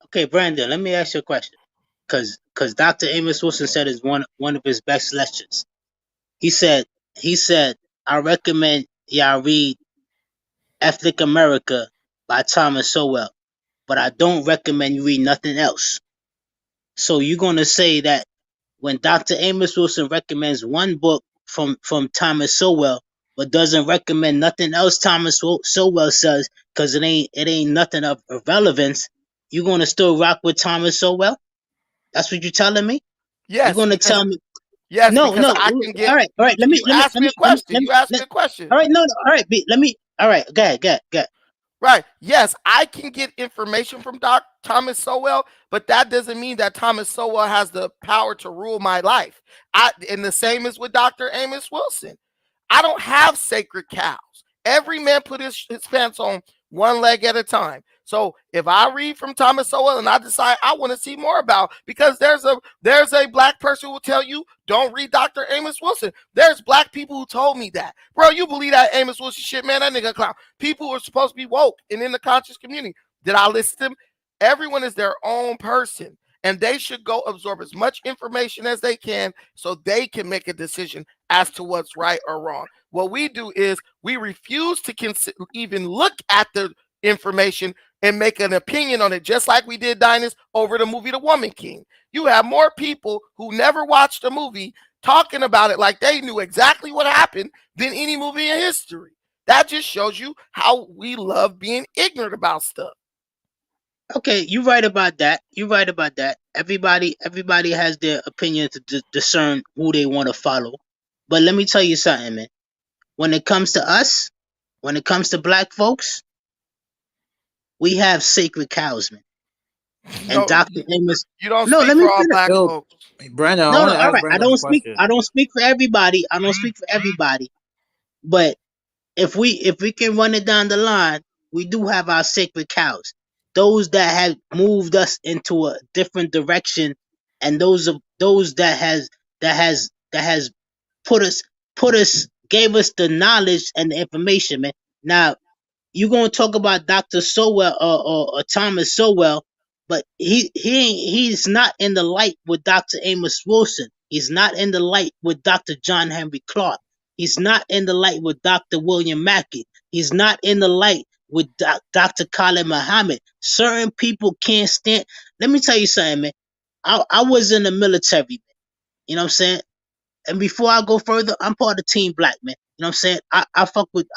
Okay, Brandon, let me ask you a question. Because Dr. Amos Wilson said is one of his best lectures. He said, I recommend y'all read Ethnic America by Thomas Sowell, but I don't recommend you read nothing else. So you're going to say that when Dr. Amos Wilson recommends one book from Thomas Sowell, but doesn't recommend nothing else Thomas Sowell says because it ain't nothing of relevance, you're going to still rock with Thomas Sowell? That's what you're telling me? Yes. You're going to tell me? Yes. No. I can get, all right. You asked me a question. All right. No. All right. Let me. All right. Go ahead. Right. Yes, I can get information from Dr. Thomas Sowell, but that doesn't mean that Thomas Sowell has the power to rule my life. And the same is with Dr. Amos Wilson. I don't have sacred cows. Every man put his pants on one leg at a time. So if I read from Thomas Sowell and I decide I want to see more about, because there's a black person who will tell you don't read Dr. Amos Wilson. There's black people who told me that. Bro, you believe that Amos Wilson shit, man? That nigga clown. People are supposed to be woke and in the conscious community. Did I listen to them? Everyone is their own person, and they should go absorb as much information as they can so they can make a decision as to what's right or wrong. What we do is we refuse to even look at the information and make an opinion on it, just like we did, Dynas, over the movie The Woman King. You have more people who never watched the movie talking about it like they knew exactly what happened than any movie in history. That just shows you how we love being ignorant about stuff. Okay, you're right about that. You're right about that. Everybody has their opinion to discern who they want to follow. But let me tell you something, man. When it comes to us, when it comes to black folks, we have sacred cows, man. And Dr. Amos. You don't No, speak let me for all finish. black folks. Brandon, I No, want no, to all ask right. Brandon a question. I don't speak for everybody. I don't speak for everybody. But if we can run it down the line, we do have our sacred cows. Those that have moved us into a different direction, and those that has put us gave us the knowledge and the information, man. Now you're gonna talk about Dr. Sowell or Thomas Sowell, but he's not in the light with Dr. Amos Wilson. He's not in the light with Dr. John Henry Clark. He's not in the light with Dr. William Mackey. He's not in the light with Dr. Khalid Muhammad. Certain people can't stand. Let me tell you something, man. I was in the military, man. You know what I'm saying? And before I go further, I'm part of Team Black, man. You know what I'm saying? I fuck with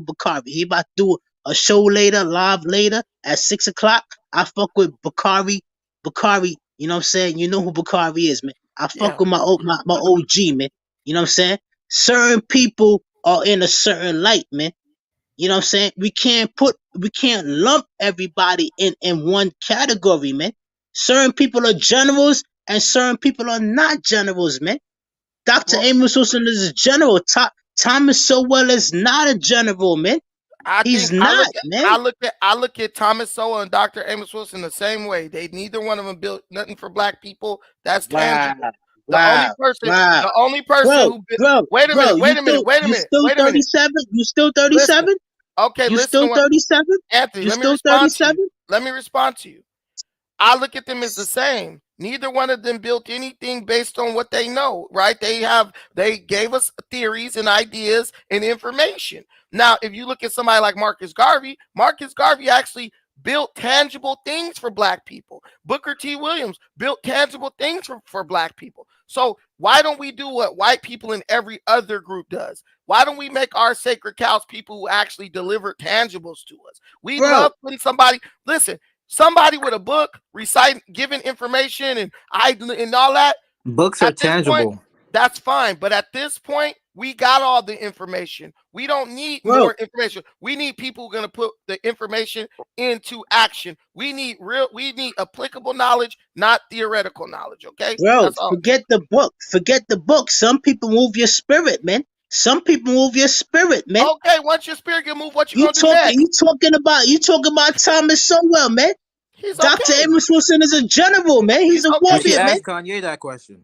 Bakari. He about to do a show later, live later at 6:00. I fuck with Bakari. You know what I'm saying? You know who Bakari is, man. I fuck with my OG, man. You know what I'm saying? Certain people are in a certain light, man. You know what I'm saying? We can't lump everybody in one category, man. Certain people are generals and certain people are not generals, man. Dr. Amos Wilson is a general. Thomas Sowell is not a general, man. He's not, man. I look at Thomas Sowell and Dr. Amos Wilson the same way. They neither one of them built nothing for black people. That's tangible. The only person who built. Wait a minute. You still 37? You still 37? Okay, you listen. Still 37? Anthony, let me respond to you. I look at them as the same. Neither one of them built anything based on what they know, right? They gave us theories and ideas and information. Now, if you look at somebody like Marcus Garvey actually built tangible things for black people. Booker T. Williams built tangible things for black people. So why don't we do what white people in every other group does? Why don't we make our sacred cows people who actually deliver tangibles to us? We love when somebody with a book reciting, giving information and all that. Books are tangible. That's fine. But at this point, we got all the information. We don't need more information. We need people who are going to put the information into action. We need applicable knowledge, not theoretical knowledge. Okay. Bro, forget the book. Some people move your spirit, man. Okay, once your spirit can move, what you gonna do next? You talking about Thomas Sowell, man. Dr. Amos Wilson is a general, man. He's a warrior, man. Ask Kanye that question.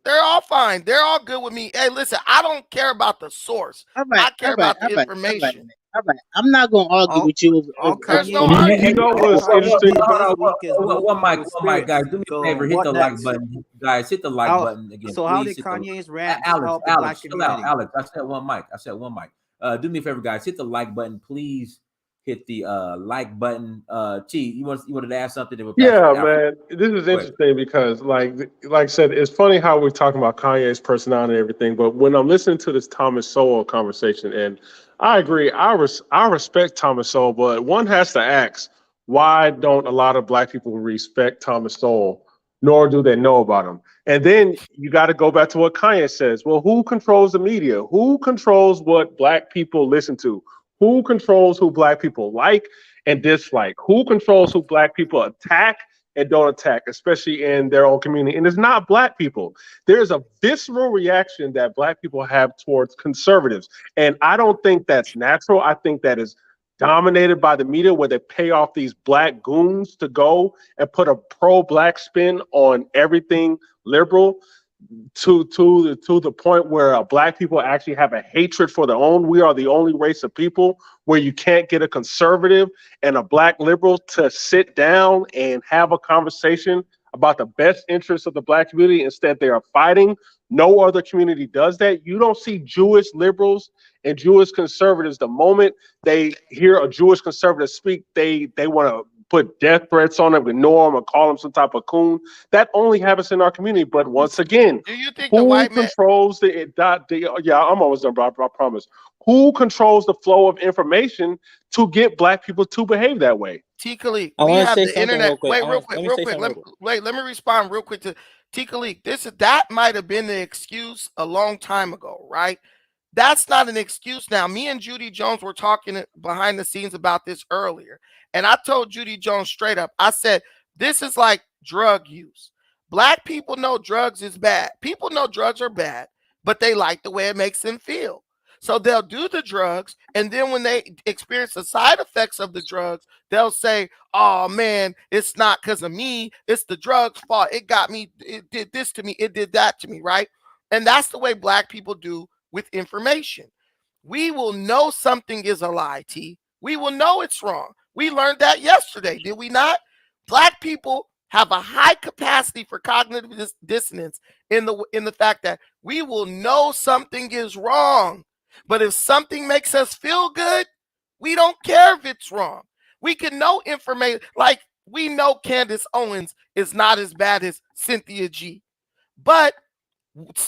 They're all fine. They're all good with me. Hey, listen, I don't care about the source. I care about the information. All right. I'm not going to argue with you. There's no argument. You know what's interesting? One mic, guys. Do me a favor. Hit the like button, guys. Hit the like button again. So how did Kanye's rant help the black community? Alex, I said one mic. Do me a favor, guys. Hit the like button, please. Hit the like button. T, you wanted to ask something? Yeah, man. This is interesting because, like I said, it's funny how we're talking about Kanye's personality and everything. But when I'm listening to this Thomas Sowell conversation, and I agree, I respect Thomas Sowell, but one has to ask, why don't a lot of black people respect Thomas Sowell, nor do they know about him? And then you got to go back to what Kanye says. Well, who controls the media? Who controls what black people listen to? Who controls who black people like and dislike? Who controls who black people attack and don't attack, especially in their own community? And it's not black people. There's a visceral reaction that black people have towards conservatives. And I don't think that's natural. I think that is dominated by the media, where they pay off these black goons to go and put a pro-black spin on everything liberal, to the point where black people actually have a hatred for their own. We are the only race of people where you can't get a conservative and a black liberal to sit down and have a conversation about the best interests of the black community. Instead, they are fighting. No other community does that. You don't see Jewish liberals and Jewish conservatives. The moment they hear a Jewish conservative speak, they want to put death threats on him, ignore him, or call him some type of coon. That only happens in our community. But once again, Do you think the who white man? controls yeah, I'm almost done, bro. I promise. Who controls the flow of information to get black people to behave that way? T. Khalid, I we want to have say the something internet. real quick. Wait, I real want- quick, let me real say quick. something real quick. Let me respond real quick to T. Khalid. That might have been the excuse a long time ago, right? That's not an excuse now. Me and Judy Jones were talking behind the scenes about this earlier. And I told Judy Jones straight up, I said, this is like drug use. Black people know drugs is bad. People know drugs are bad, but they like the way it makes them feel. So they'll do the drugs, and then when they experience the side effects of the drugs, they'll say, oh man, it's not because of me, it's the drugs' fault. It got me, it did this to me, it did that to me, right? And that's the way black people do with information. We will know something is a lie, T. We will know it's wrong. We learned that yesterday, did we not? Black people have a high capacity for cognitive dissonance in the fact that we will know something is wrong. But if something makes us feel good, we don't care if it's wrong. We can know information, like we know Candace Owens is not as bad as Cynthia G. But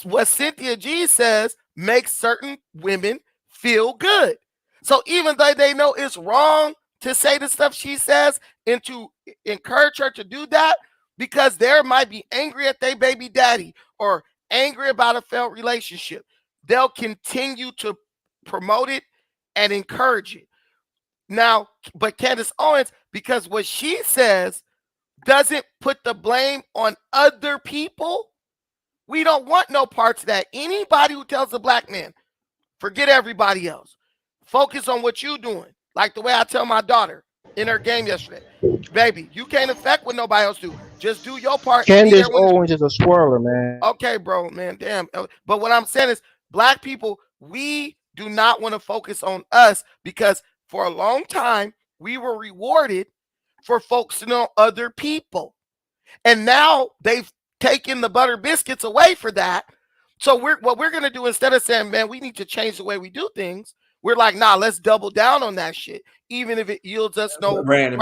what Cynthia G says makes certain women feel good. So even though they know it's wrong to say the stuff she says and to encourage her to do that, because they might be angry at their baby daddy or angry about a failed relationship, they'll continue to promote it and encourage it. Now, but Candace Owens, because what she says doesn't put the blame on other people, we don't want no parts of that. Anybody who tells a black man, forget everybody else, focus on what you're doing. Like the way I tell my daughter in her game yesterday, baby, you can't affect what nobody else do. Just do your part and be Candace there when Owens is a swirler, man. okay, bro, man, damn. But what I'm saying is, black people, we do not want to focus on us because for a long time we were rewarded for focusing on other people, and now they've taken the butter biscuits away for that. So what we're gonna do, instead of saying, man, we need to change the way we do things, we're like, nah, let's double down on that shit, even if it yields us no Brandon,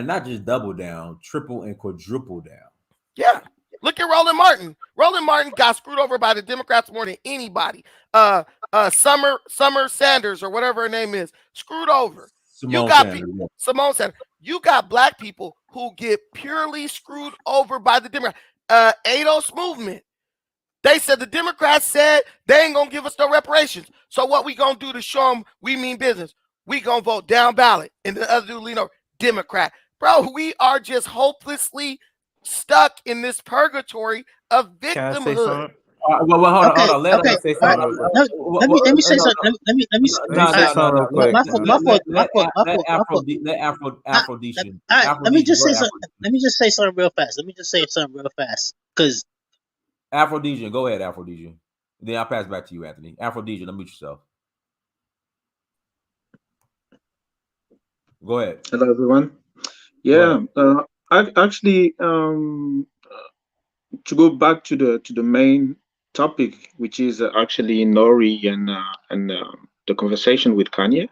not just double down, triple and quadruple down. Yeah. Look at Roland Martin. Roland Martin got screwed over by the Democrats more than anybody. Summer Sanders or whatever her name is, screwed over. Simone Sanders. You got black people who get purely screwed over by the Democrats. ADOS movement. They said the Democrats said they ain't gonna give us no reparations. So what we gonna do to show them we mean business? We gonna vote down ballot, and the other dude lean over Democrat. Bro, we are just hopelessly stuck in this purgatory of victimhood. Well, hold on. Let me say something. Let me say something. Let me say something real quick. Let Aphrodisian. Let me just say something. Let me just say something real fast. Because Aphrodisian, go ahead, Aphrodisian. Then I'll pass it back to you, Anthony. Aphrodisian, unmute yourself. Go ahead. Hello, everyone. Yeah, actually, to go back to the main topic, which is actually N.O.R.E and the conversation with Kanye.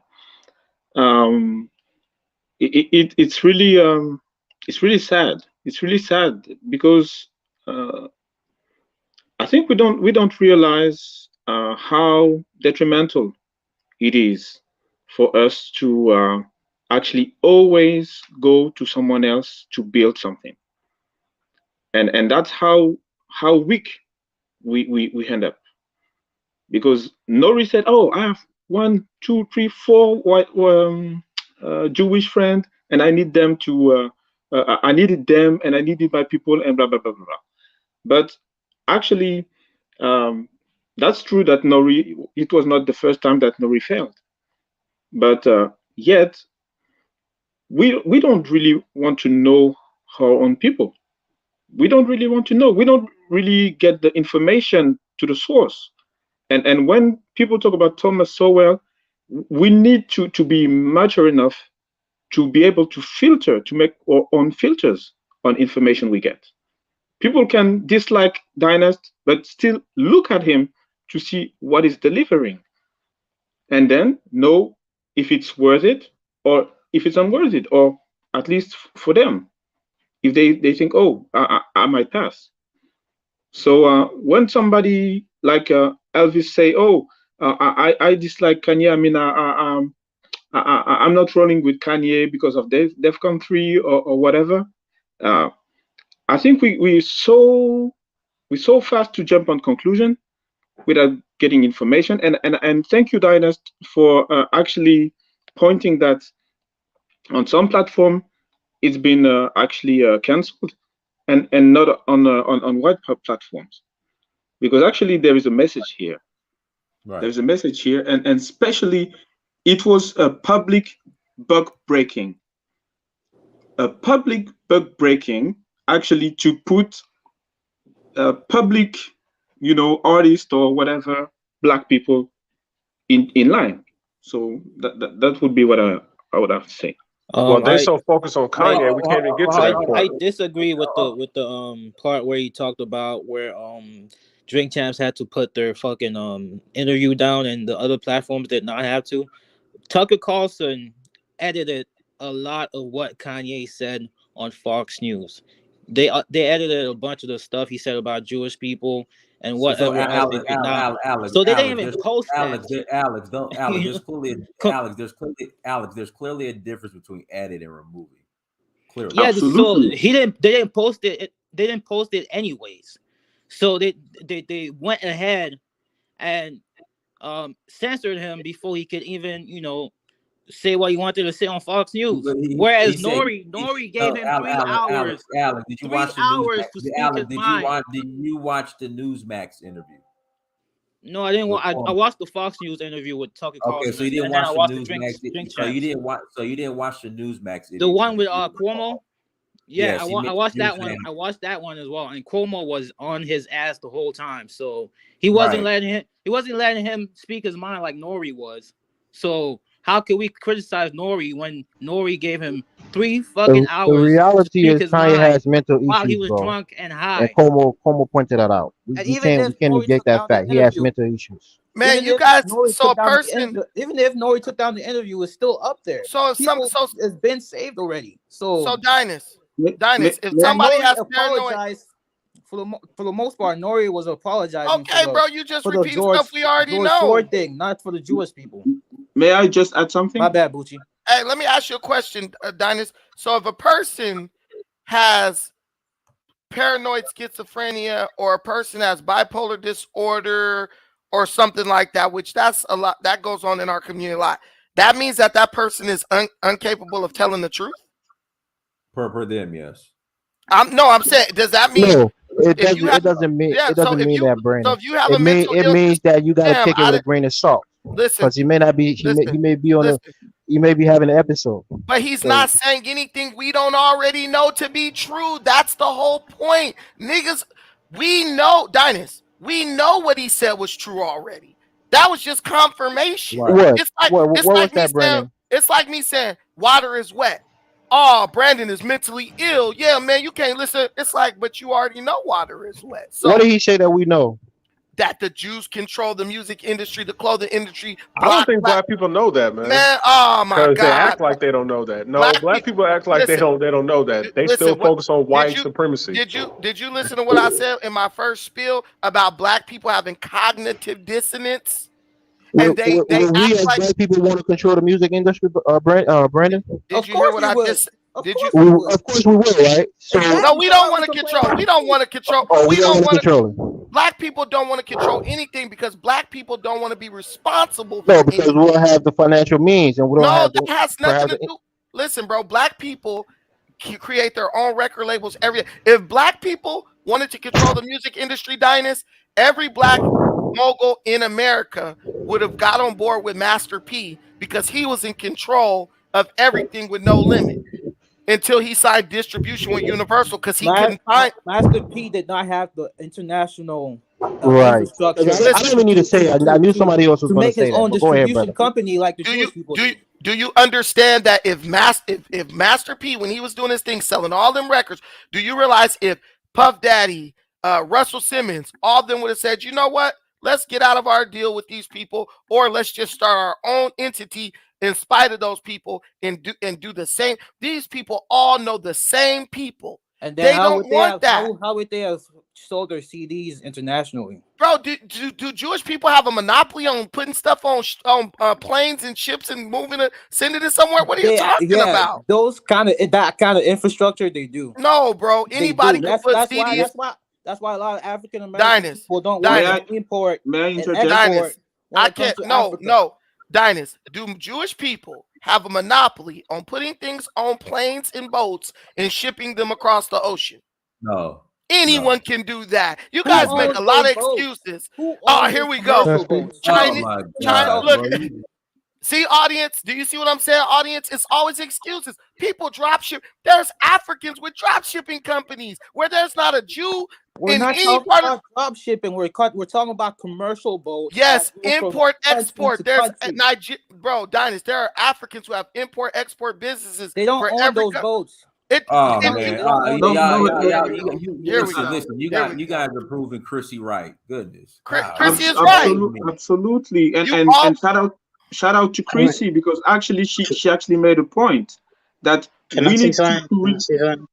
It's really sad. It's really sad because I think we don't realize how detrimental it is for us to actually always go to someone else to build something, and that's how weak we end up. Because N.O.R.E said, "Oh, I have 1, 2, 3, 4 Jewish friend, and I need them to. I needed them, and I needed my people, and blah blah blah blah blah. But actually, that's true that N.O.R.E. It was not the first time that N.O.R.E. failed, but yet we don't really want to know our own people. We don't really want to know. We don't really get the information to the source. And when people talk about Thomas Sowell, we need to be mature enough to be able to filter, to make our own filters on information we get. People can dislike Dynast, but still look at him to see what he's delivering, and then know if it's worth it or if it's unworth it, or at least for them, if they think, oh, I might pass. So when somebody like Elvis say, oh, I dislike Kanye, I mean, I'm not running with Kanye because of DEFCON 3 or whatever. I think we're so fast to jump on conclusion without getting information. And thank you, Dynast, for actually pointing that on some platform it's been actually cancelled, and not on white platforms, because actually there is a message here. Right. There's a message here, and especially it was a public bug breaking. A public bug breaking, actually, to put a public, artist or whatever, black people in line. So that would be what I would have to say. Well, they're so focused on Kanye, we can't even get to that point. I disagree with the part where he talked about where Drink Champs had to put their fucking interview down and the other platforms did not have to. Tucker Carlson edited a lot of what Kanye said on Fox News. They edited a bunch of the stuff he said about Jewish people and whatever. Alex, so they didn't even post Alex, that. Alex, there's clearly a difference between edit and removing. Clearly. Yeah, absolutely. So they didn't post it. They didn't post it anyways. So they went ahead and censored him before he could even say what he wanted to say on Fox News. Whereas N.O.R.E. gave him 3 hours. Alex, did you watch the hours to speak his mind. Did you watch the Newsmax interview? No, I didn't. I watched the Fox News interview with Tucker Carlson. Okay, so you didn't watch the Newsmax. So you didn't watch the Newsmax interview. The one with Cuomo. Yeah, I watched that one. I watched that one as well, and Cuomo was on his ass the whole time. So he wasn't letting him speak his mind like N.O.R.E. was. So how can we criticize N.O.R.E. when N.O.R.E. gave him 3 fucking hours? The reality is Kanye has mental issues, while he was bro. drunk and high. And Cuomo pointed that out. We can't negate that fact. He has mental issues. Man, you guys saw a person. Even if N.O.R.E. took down the interview, it's still up there. So it's been saved already. So Dynast, if somebody has paranoid. For the most part, N.O.R.E. was apologizing. Okay, bro, you just repeat stuff we already know. Thing, not for the Jewish people. May I just add something? My bad, Bucci. Hey, let me ask you a question, Dynast. So if a person has paranoid schizophrenia, or a person has bipolar disorder or something like that, which that's a lot that goes on in our community a lot, that means that person is incapable of telling the truth? Per them, yes. I'm saying, does that mean? No, it doesn't mean that, Brandon. So if you have a mental illness, it means that you got to take it with a grain of salt. Listen, because he may not be. He may be on he may be having an episode. But he's not saying anything we don't already know to be true. That's the whole point, niggas. We know, Dynast. We know what he said was true already. That was just confirmation. What? It's like me saying water is wet. Oh, Brandon is mentally ill. Yeah, man, you can't listen. It's like, but you already know water is wet. So what did he say that we know? That the Jews control the music industry, the clothing industry. I don't think black people know that, man. Oh my God! Because they act like they don't know that. No, black people act like they don't know that. They still focus on white supremacy. Did you listen to what I said in my first spiel about black people having cognitive dissonance? And they we as black people want to control the music industry, Brandon. Did you hear what I just? Of course we will, right? So no, we don't want to control. We don't want to control. Oh, we don't want to control it. Black people don't want to control anything because black people don't want to be responsible No, for because anything. we don't have the financial means and we don't No, have that the has nothing to do. Listen, bro, black people create their own record labels every day. If black people wanted to control the music industry, Dynast, every black mogul in America would have got on board with Master P because he was in control of everything with no limit until he signed distribution with Universal because he couldn't find. Master P did not have the international Right. infrastructure I don't even need to say it. I knew somebody else was to going to make his say that. own But go ahead, distribution brother. company like the Jewish people Do you understand that if Master P, when he was doing his thing, selling all them records, do you realize if Puff Daddy, Russell Simmons, all of them would have said, you know what, let's get out of our deal with these people, or let's just start our own entity in spite of those people and do the same. These people all know the same people. And then they don't want that. How would they have sold their CDs internationally? Bro, do Jewish people have a monopoly on putting stuff on planes and ships and moving it, sending it somewhere? What are you talking about? That kind of infrastructure they do. No, bro. Anybody can put CDs. That's why a lot of African American people don't want to import and export. Dynast. I can't. No. Dynast. Do Jewish people have a monopoly on putting things on planes and boats and shipping them across the ocean? No. Anyone can do that. You guys make a lot of excuses. Oh, here we go. Look, see, audience, do you see what I'm saying? Audience, it's always excuses. People drop ship. There's Africans with drop shipping companies where there's not a Jew. We're not talking about drop shipping. We're talking about commercial boats. Yes, import, export. There's bro, Dynast, there are Africans who have import, export businesses. They don't own those boats. Listen, you guys are proving Chrissy right. Goodness, Chrissy is right. Absolutely, and shout out to Chrissy because actually she actually made a point that we need to.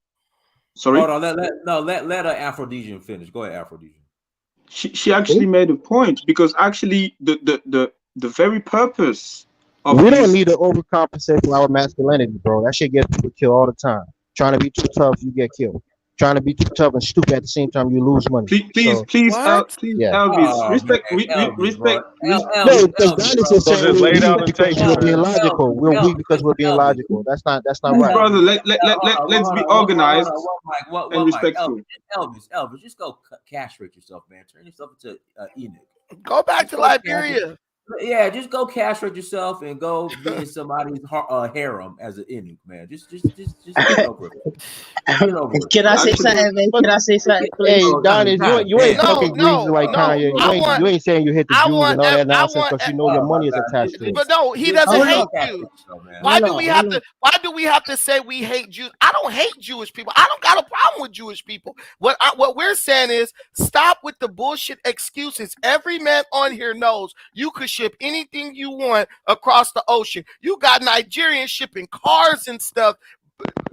Sorry. Hold on. Let Aphrodisian finish. Go ahead, Aphrodisian. She actually made a point because actually the very purpose of we don't need to overcompensate for our masculinity, bro. That shit gets people killed all the time. Trying to be too tough, you get killed. Trying to be too tough and stupid at the same time, you lose money. Please, Elvis, respect. No, because Dynast is saying we're being logical. We're weak because we're being logical. That's not right. Brother, let's be organized and respectful. Elvis, just go castrate yourself, man. Turn yourself into Enoch. Go back to Liberia. Yeah, just go castrate yourself and go be in somebody's harem as an Enoch, man. Just get over it. Can I say something, man? Can I say something? Hey, Dynast, you ain't fucking greasy like Kanye. You ain't saying you hit the Jews and all that nonsense because you know your money is attached to it. But no, he doesn't hate Jews. Why do we have to say we hate Jews? I don't hate Jewish people. I don't got a problem with Jewish people. What we're saying is stop with the bullshit excuses. Every man on here knows you could ship anything you want across the ocean. You got Nigerians shipping cars and stuff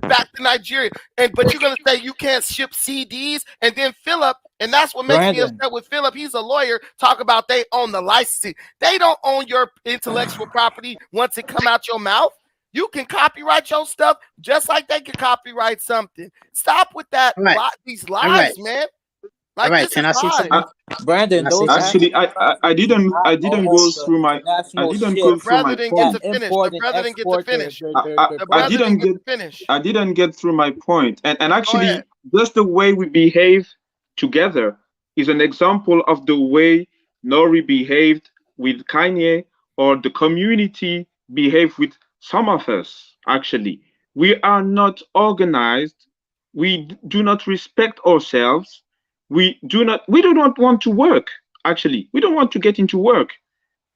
back to Nigeria, but you're gonna say you can't ship CDs, and then Philip, and that's what makes me upset with Philip. He's a lawyer. Talk about they own the licensing. They don't own your intellectual property once it come out your mouth. You can copyright your stuff just like they can copyright something. Stop with that. These lies, man. All right, can I say something? Brandon, actually, I didn't go through my I didn't get through my point, and actually, just the way we behave together is an example of the way N.O.R.E behaved with Kanye, or the community behaved with some of us. Actually, we are not organized. We do not respect ourselves. We do not want to work. Actually, we don't want to get into work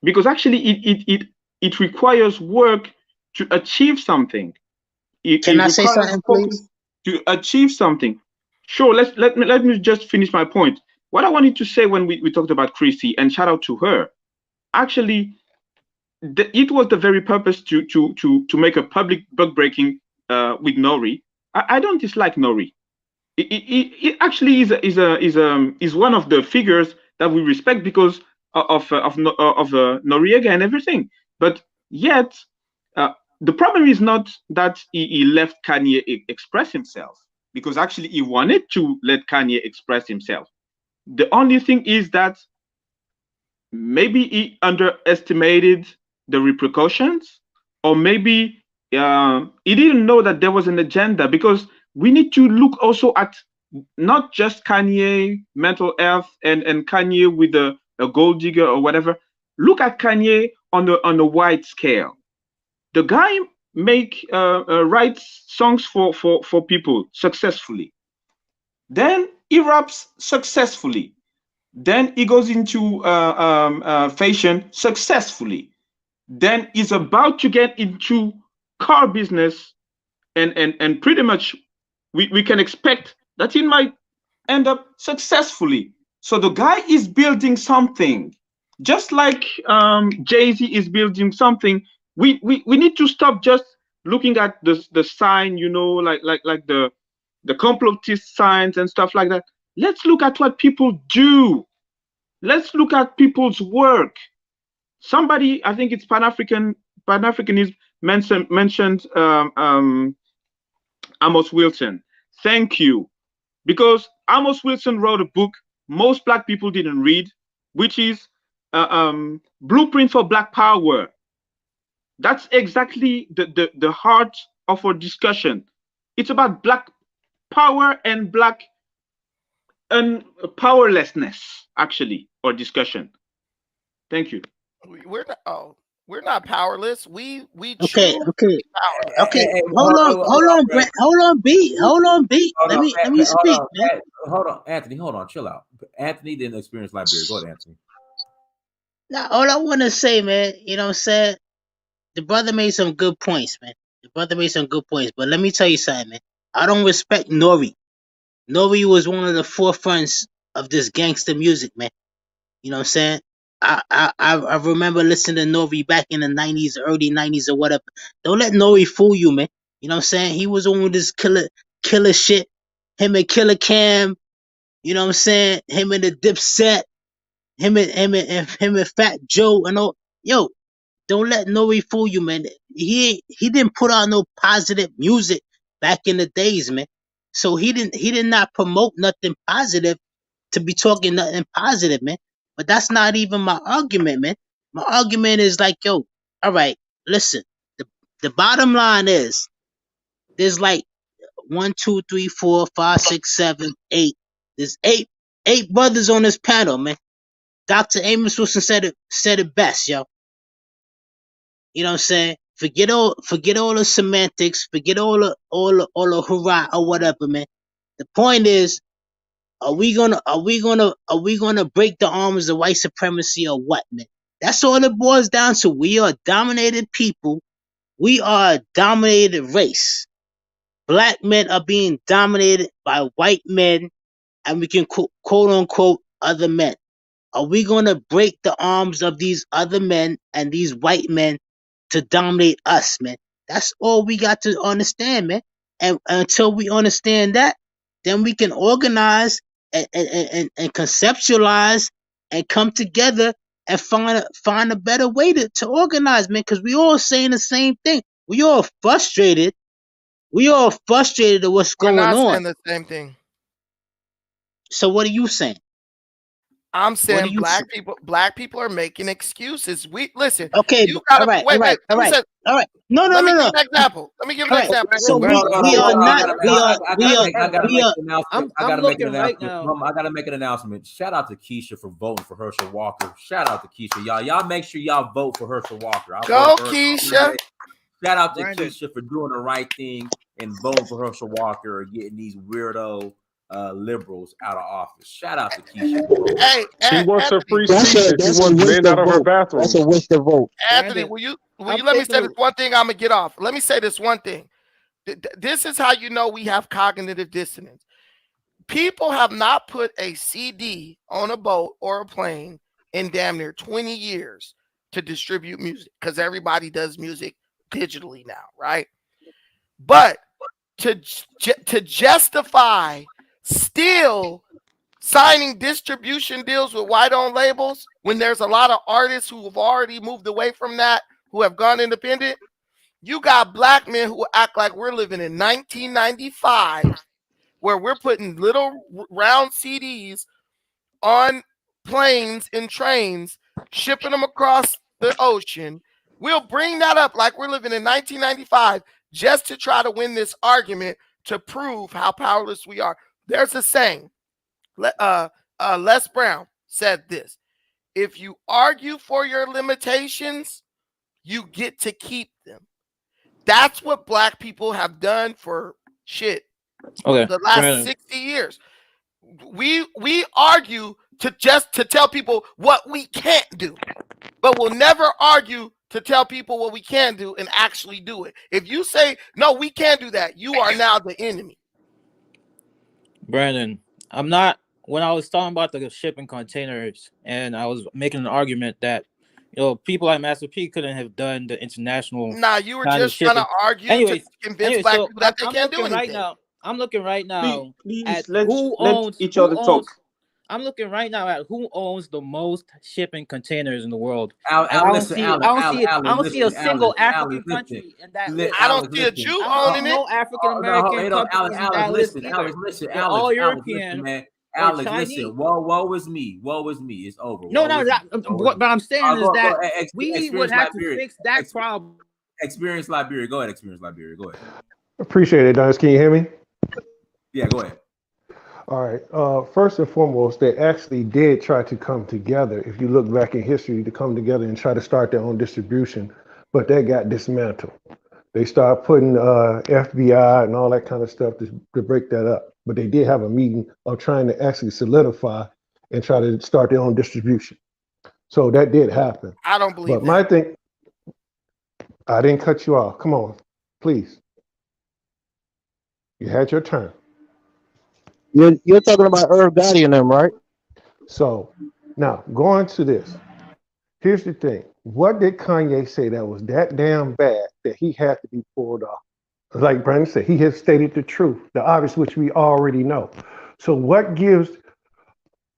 because actually it requires work to achieve something. Can I say something, please? To achieve something. Sure. Let me just finish my point. What I wanted to say when we talked about Chrissy, and shout out to her. Actually, it was the very purpose to make a public bug breaking with N.O.R.E. I don't dislike N.O.R.E. It actually is one of the figures that we respect because of Noriega and everything. But yet, the problem is not that he left Kanye express himself, because actually he wanted to let Kanye express himself. The only thing is that maybe he underestimated the repercussions, or maybe he didn't know that there was an agenda, because we need to look also at not just Kanye mental health and Kanye with a gold digger or whatever. Look at Kanye on a wide scale. The guy writes songs for people successfully. Then he raps successfully. Then he goes into fashion successfully. Then he's about to get into car business, and pretty much we can expect that he might end up successfully. So the guy is building something, just like Jay-Z is building something. We need to stop just looking at the sign, like the complotist signs and stuff like that. Let's look at what people do. Let's look at people's work. Somebody, I think it's Pan-Africanism mentioned Amos Wilson. Thank you. Because Amos Wilson wrote a book most Black people didn't read, which is Blueprint for Black Power. That's exactly the heart of our discussion. It's about Black power and Black powerlessness, actually, or discussion. Thank you. We're not powerless. We Okay, choose okay, powerless. okay. Hey, Hold on, Brett. Hold on, B. Hold on, B. Let me speak, man. Hold on, Anthony. Hold on, chill out. Anthony didn't experience Liberia. Go ahead, Anthony. Now, all I want to say, man, you know what I'm saying? The brother made some good points, man. The brother made some good points. But let me tell you something, man. I don't respect N.O.R.E. N.O.R.E was one of the forefronts of this gangster music, man. You know what I'm saying? I remember listening to N.O.R.E back in the 90s, early 90s or whatever. Don't let N.O.R.E fool you, man. You know what I'm saying? He was on with this killer shit. Him and Killer Cam, you know what I'm saying? Him and the Dipset, him and Fat Joe and all. Yo, don't let N.O.R.E fool you, man. He didn't put out no positive music back in the days, man. So he did not promote nothing positive to be talking nothing positive, man. But that's not even my argument, man. My argument is like, yo, all right, listen. The bottom line is there's like 1, 2, 3, 4, 5, 6, 7, 8. There's eight brothers on this panel, man. Dr. Amos Wilson said it best, yo. You know what I'm saying? Forget all the semantics, forget all the hurrah or whatever, man. The point is, are we gonna break the arms of white supremacy or what, man? That's all it boils down to. We are dominated people. We are a dominated race. Black men are being dominated by white men, and we can quote unquote other men. Are we gonna break the arms of these other men and these white men to dominate us, man? That's all we got to understand, man. And until we understand that, then we can organize and conceptualize and come together and find a better way to organize, man. Because we all saying the same thing. We all frustrated. We all frustrated at what's We're going not on. saying the same thing. So what are you saying? I'm saying black people are making excuses. We listen. Okay, You gotta all right. wait. No. Let me give an example. So we are not. I gotta make an looking right announcement. now. I gotta make an announcement. Shout out to Keisha for voting for Herschel Walker. Shout out to Keisha, y'all. Y'all make sure y'all vote for Herschel Walker. Go, Keisha. Shout out to Brandon. Keisha for doing the right thing and voting for Herschel Walker or getting these weirdo liberals out of office. Shout out to Keisha. Hey, She wants a free That's speech and she wants men out of her bathroom. That's a waste of vote. Anthony, will you let me say this one thing? I'm gonna get off. Let me say this one thing. This is how you know we have cognitive dissonance. People have not put a CD on a boat or a plane in damn near 20 years to distribute music because everybody does music digitally now, right? But to justify still signing distribution deals with white-owned labels when there's a lot of artists who have already moved away from that, who have gone independent, you got black men who act like we're living in 1995, where we're putting little round CDs on planes and trains, shipping them across the ocean. We'll bring that up like we're living in 1995 just to try to win this argument to prove how powerless we are. There's a saying. Les Brown said this: if you argue for your limitations, you get to keep them. That's what black people have done for the last 60 years. We argue to tell people what we can't do, but we'll never argue to tell people what we can do and actually do it. If you say, no, we can't do that, you are now the enemy. Brandon, when I was talking about the shipping containers and I was making an argument that, people like Master P couldn't have done the international. Nah, you were just trying to argue to convince black people that they can't do anything. I'm looking right now at let who owns each other talk. I'm looking right now at who owns the most shipping containers in the world. I don't see a single African country in that list. I don't see a Jew owning it. No African American countries in that list either. Listen, all European. Man. Alex, listen. Woe is me. It's over. What I'm saying is that we would have to fix that problem. Experience Liberia. Go ahead. Experience Liberia. Go ahead. Appreciate it, Dennis. Can you hear me? Yeah, go ahead. All right. First and foremost, they actually did try to come together. If you look back in history, to come together and try to start their own distribution, but that got dismantled. They started putting FBI and all that kind of stuff to break that up. But they did have a meeting of trying to actually solidify and try to start their own distribution. So that did happen. I don't believe that. My thing, I didn't cut you off. Come on, please. You had your turn. You're talking about Irv Gotti and them, right? So now going to this. Here's the thing. What did Kanye say that was that damn bad that he had to be pulled off? Like Brandon said, he has stated the truth, the obvious, which we already know. So what gives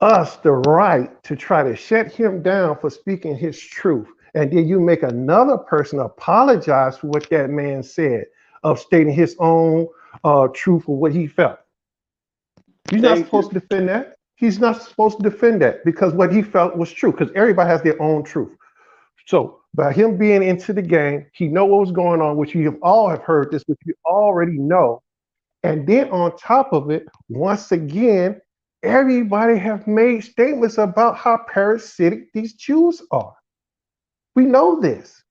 us the right to try to shut him down for speaking his truth? And then you make another person apologize for what that man said of stating his own truth of what he felt. He's not supposed to defend that. He's not supposed to defend that because what he felt was true, because everybody has their own truth. So by him being into the game, he know what was going on, which you all have heard this, which you already know. And then on top of it, once again, everybody have made statements about how parasitic these Jews are. We know this.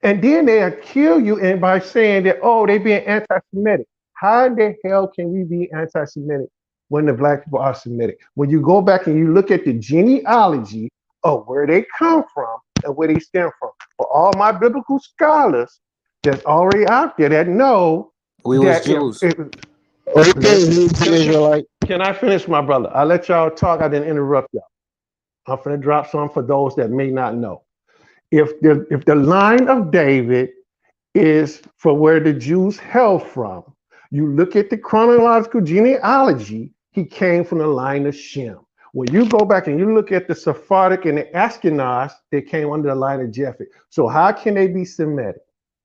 And then they kill you and by saying that, oh, they being anti-Semitic. How in the hell can we be anti-Semitic when the black people are Semitic? When you go back and you look at the genealogy of where they come from and where they stem from. For all my biblical scholars that's already out there that know we was Jews. Can I finish, my brother? I'll let y'all talk. I didn't interrupt y'all. I'm going to drop some for those that may not know. If the line of David is for where the Jews hail from, you look at the chronological genealogy, he came from the line of Shem. When you go back and you look at the Sephardic and the Ashkenaz, they came under the line of Japheth. So how can they be Semitic?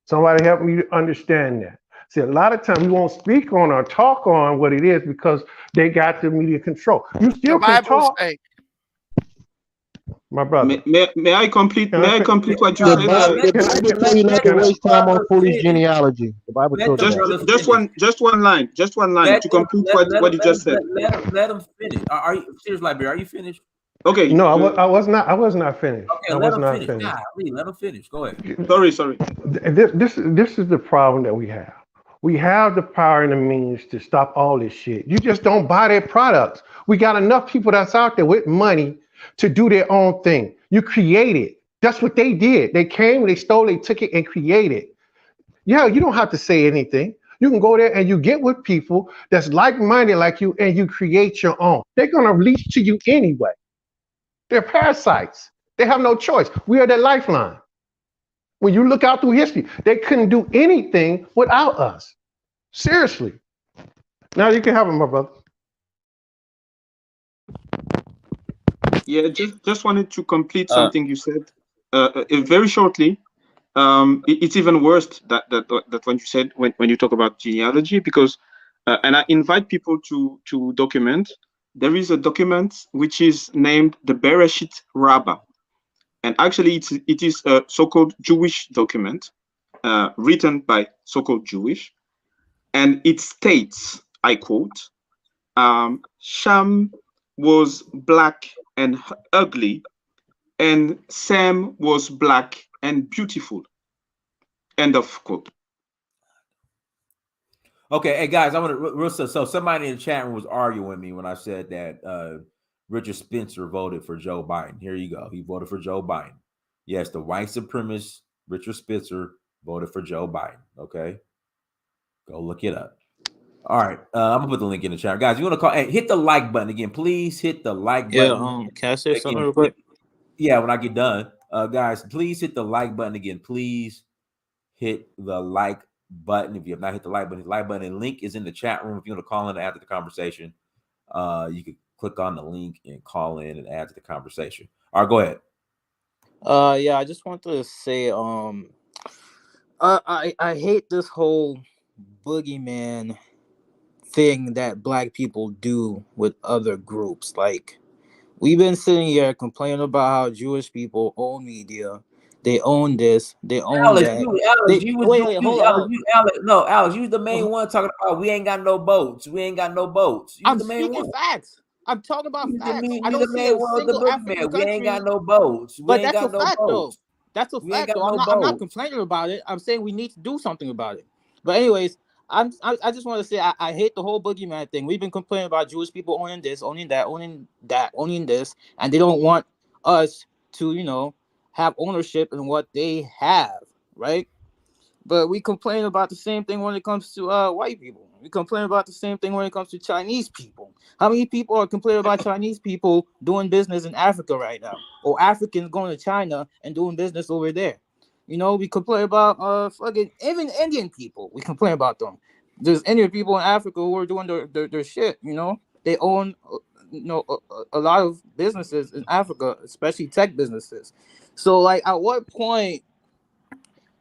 Somebody help me to understand that. See, a lot of times we won't speak on or talk on what it is because they got the media control. You still can talk. My brother. May I complete? May I complete what you said? The Bible you not to waste time on foolish genealogy. The Bible told you just one line to complete what you just said. Let him finish. Are you serious, Liberia? Are you finished? Okay. No, I was not finished. Okay, let him finish. Let him finish. Go ahead. Sorry. This is the problem that we have. We have the power and the means to stop all this shit. You just don't buy their products. We got enough people that's out there with money to do their own thing. You create it. That's what they did. They came, they stole, they took it and created. Yeah, you don't have to say anything. You can go there and you get with people that's like-minded like you and you create your own. They're gonna leach to you anyway. They're parasites. They have no choice. We are their lifeline. When you look out through history, they couldn't do anything without us. Seriously. Now you can have them, my brother. Yeah, just wanted to complete something you said very shortly. It's even worse that when you said when you talk about genealogy, because and I invite people to document there is a document which is named the Bereshit Rabbah, and actually it is a so-called Jewish document written by so-called Jewish, and it states, I quote, Sham was black and ugly, and Sam was black and beautiful. End of quote. Okay, hey guys, I want to. So somebody in the chat room was arguing with me when I said that Richard Spencer voted for Joe Biden. Here you go. He voted for Joe Biden. Yes, the white supremacist Richard Spencer voted for Joe Biden. Okay, go look it up. All right, I'm gonna put the link in the chat, guys. You want to call? Hey, hit the like button again, please. Hit the like button. Can I say something again, real quick? Yeah, when I get done, guys, please hit the like button again. Please hit the like button. If you have not hit the like button, hit the like button. The link is in the chat room. If you want to call in after the conversation, you can click on the link and call in and add to the conversation. All right, go ahead. Yeah, I just want to say, I hate this whole boogeyman thing that black people do with other groups. Like, we've been sitting here complaining about how Jewish people own media. They own this. They own Alex, that. you was the main one talking about we ain't got no boats. We ain't got no boats. You I'm the main speaking one. facts. I'm talking about You facts. the I don't see main a one with the single African boogeyman. We ain't got country, no boats. We but ain't that's a got no fact though. boats. That's a We ain't fact got though. no I'm not boats. complaining about it. I'm saying we need to do something about it. But anyways, I just want to say I hate the whole boogeyman thing. We've been complaining about Jewish people owning this, owning that, owning this, and they don't want us to have ownership in what they have, right? But we complain about the same thing when it comes to white people. We complain about the same thing when it comes to Chinese people. How many people are complaining about Chinese people doing business in Africa right now, or Africans going to China and doing business over there? We complain about fucking even Indian people. We complain about them. There's Indian people in Africa who are doing their shit. They own a lot of businesses in Africa, especially tech businesses. So like, at what point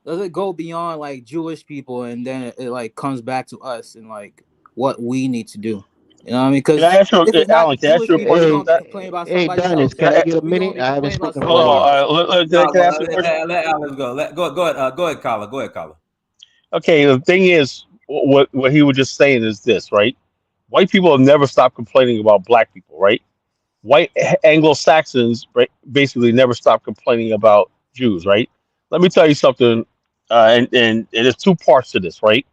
does it go beyond like Jewish people and then it like comes back to us and like what we need to do? You know what I mean? Can Because I ask you, if it's not Alan? Can I ask Jewish you a people, they're question? gonna be complaining about Hey, somebody Dennis, else. can I get a We're gonna minute? be I haven't complaining about spoken for somebody a while. else. Can I ask you a question? Let Alex go. Go ahead. Go ahead, Carla. Go ahead, Carla. Okay, the thing is, what he was just saying is this, right? White people have never stopped complaining about black people, right? White Anglo Saxons, right, basically never stopped complaining about Jews, right? Let me tell you something, and there's two parts to this, right?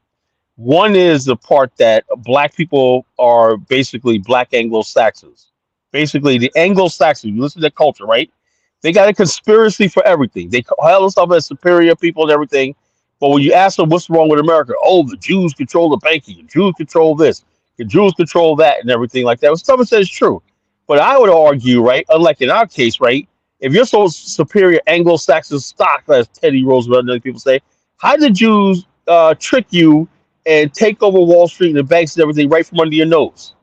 One is the part that black people are basically black Anglo Saxons. Basically, the Anglo Saxons, you listen to their culture, right? They got a conspiracy for everything. They hail themselves as superior people and everything. But when you ask them what's wrong with America, oh, the Jews control the banking, the Jews control this, the Jews control that, and everything like that. Well, someone says true. But I would argue, right, unlike in our case, right, if you're so superior Anglo Saxon stock, as Teddy Roosevelt and other people say, how did Jews trick you and take over Wall Street and the banks and everything right from under your nose?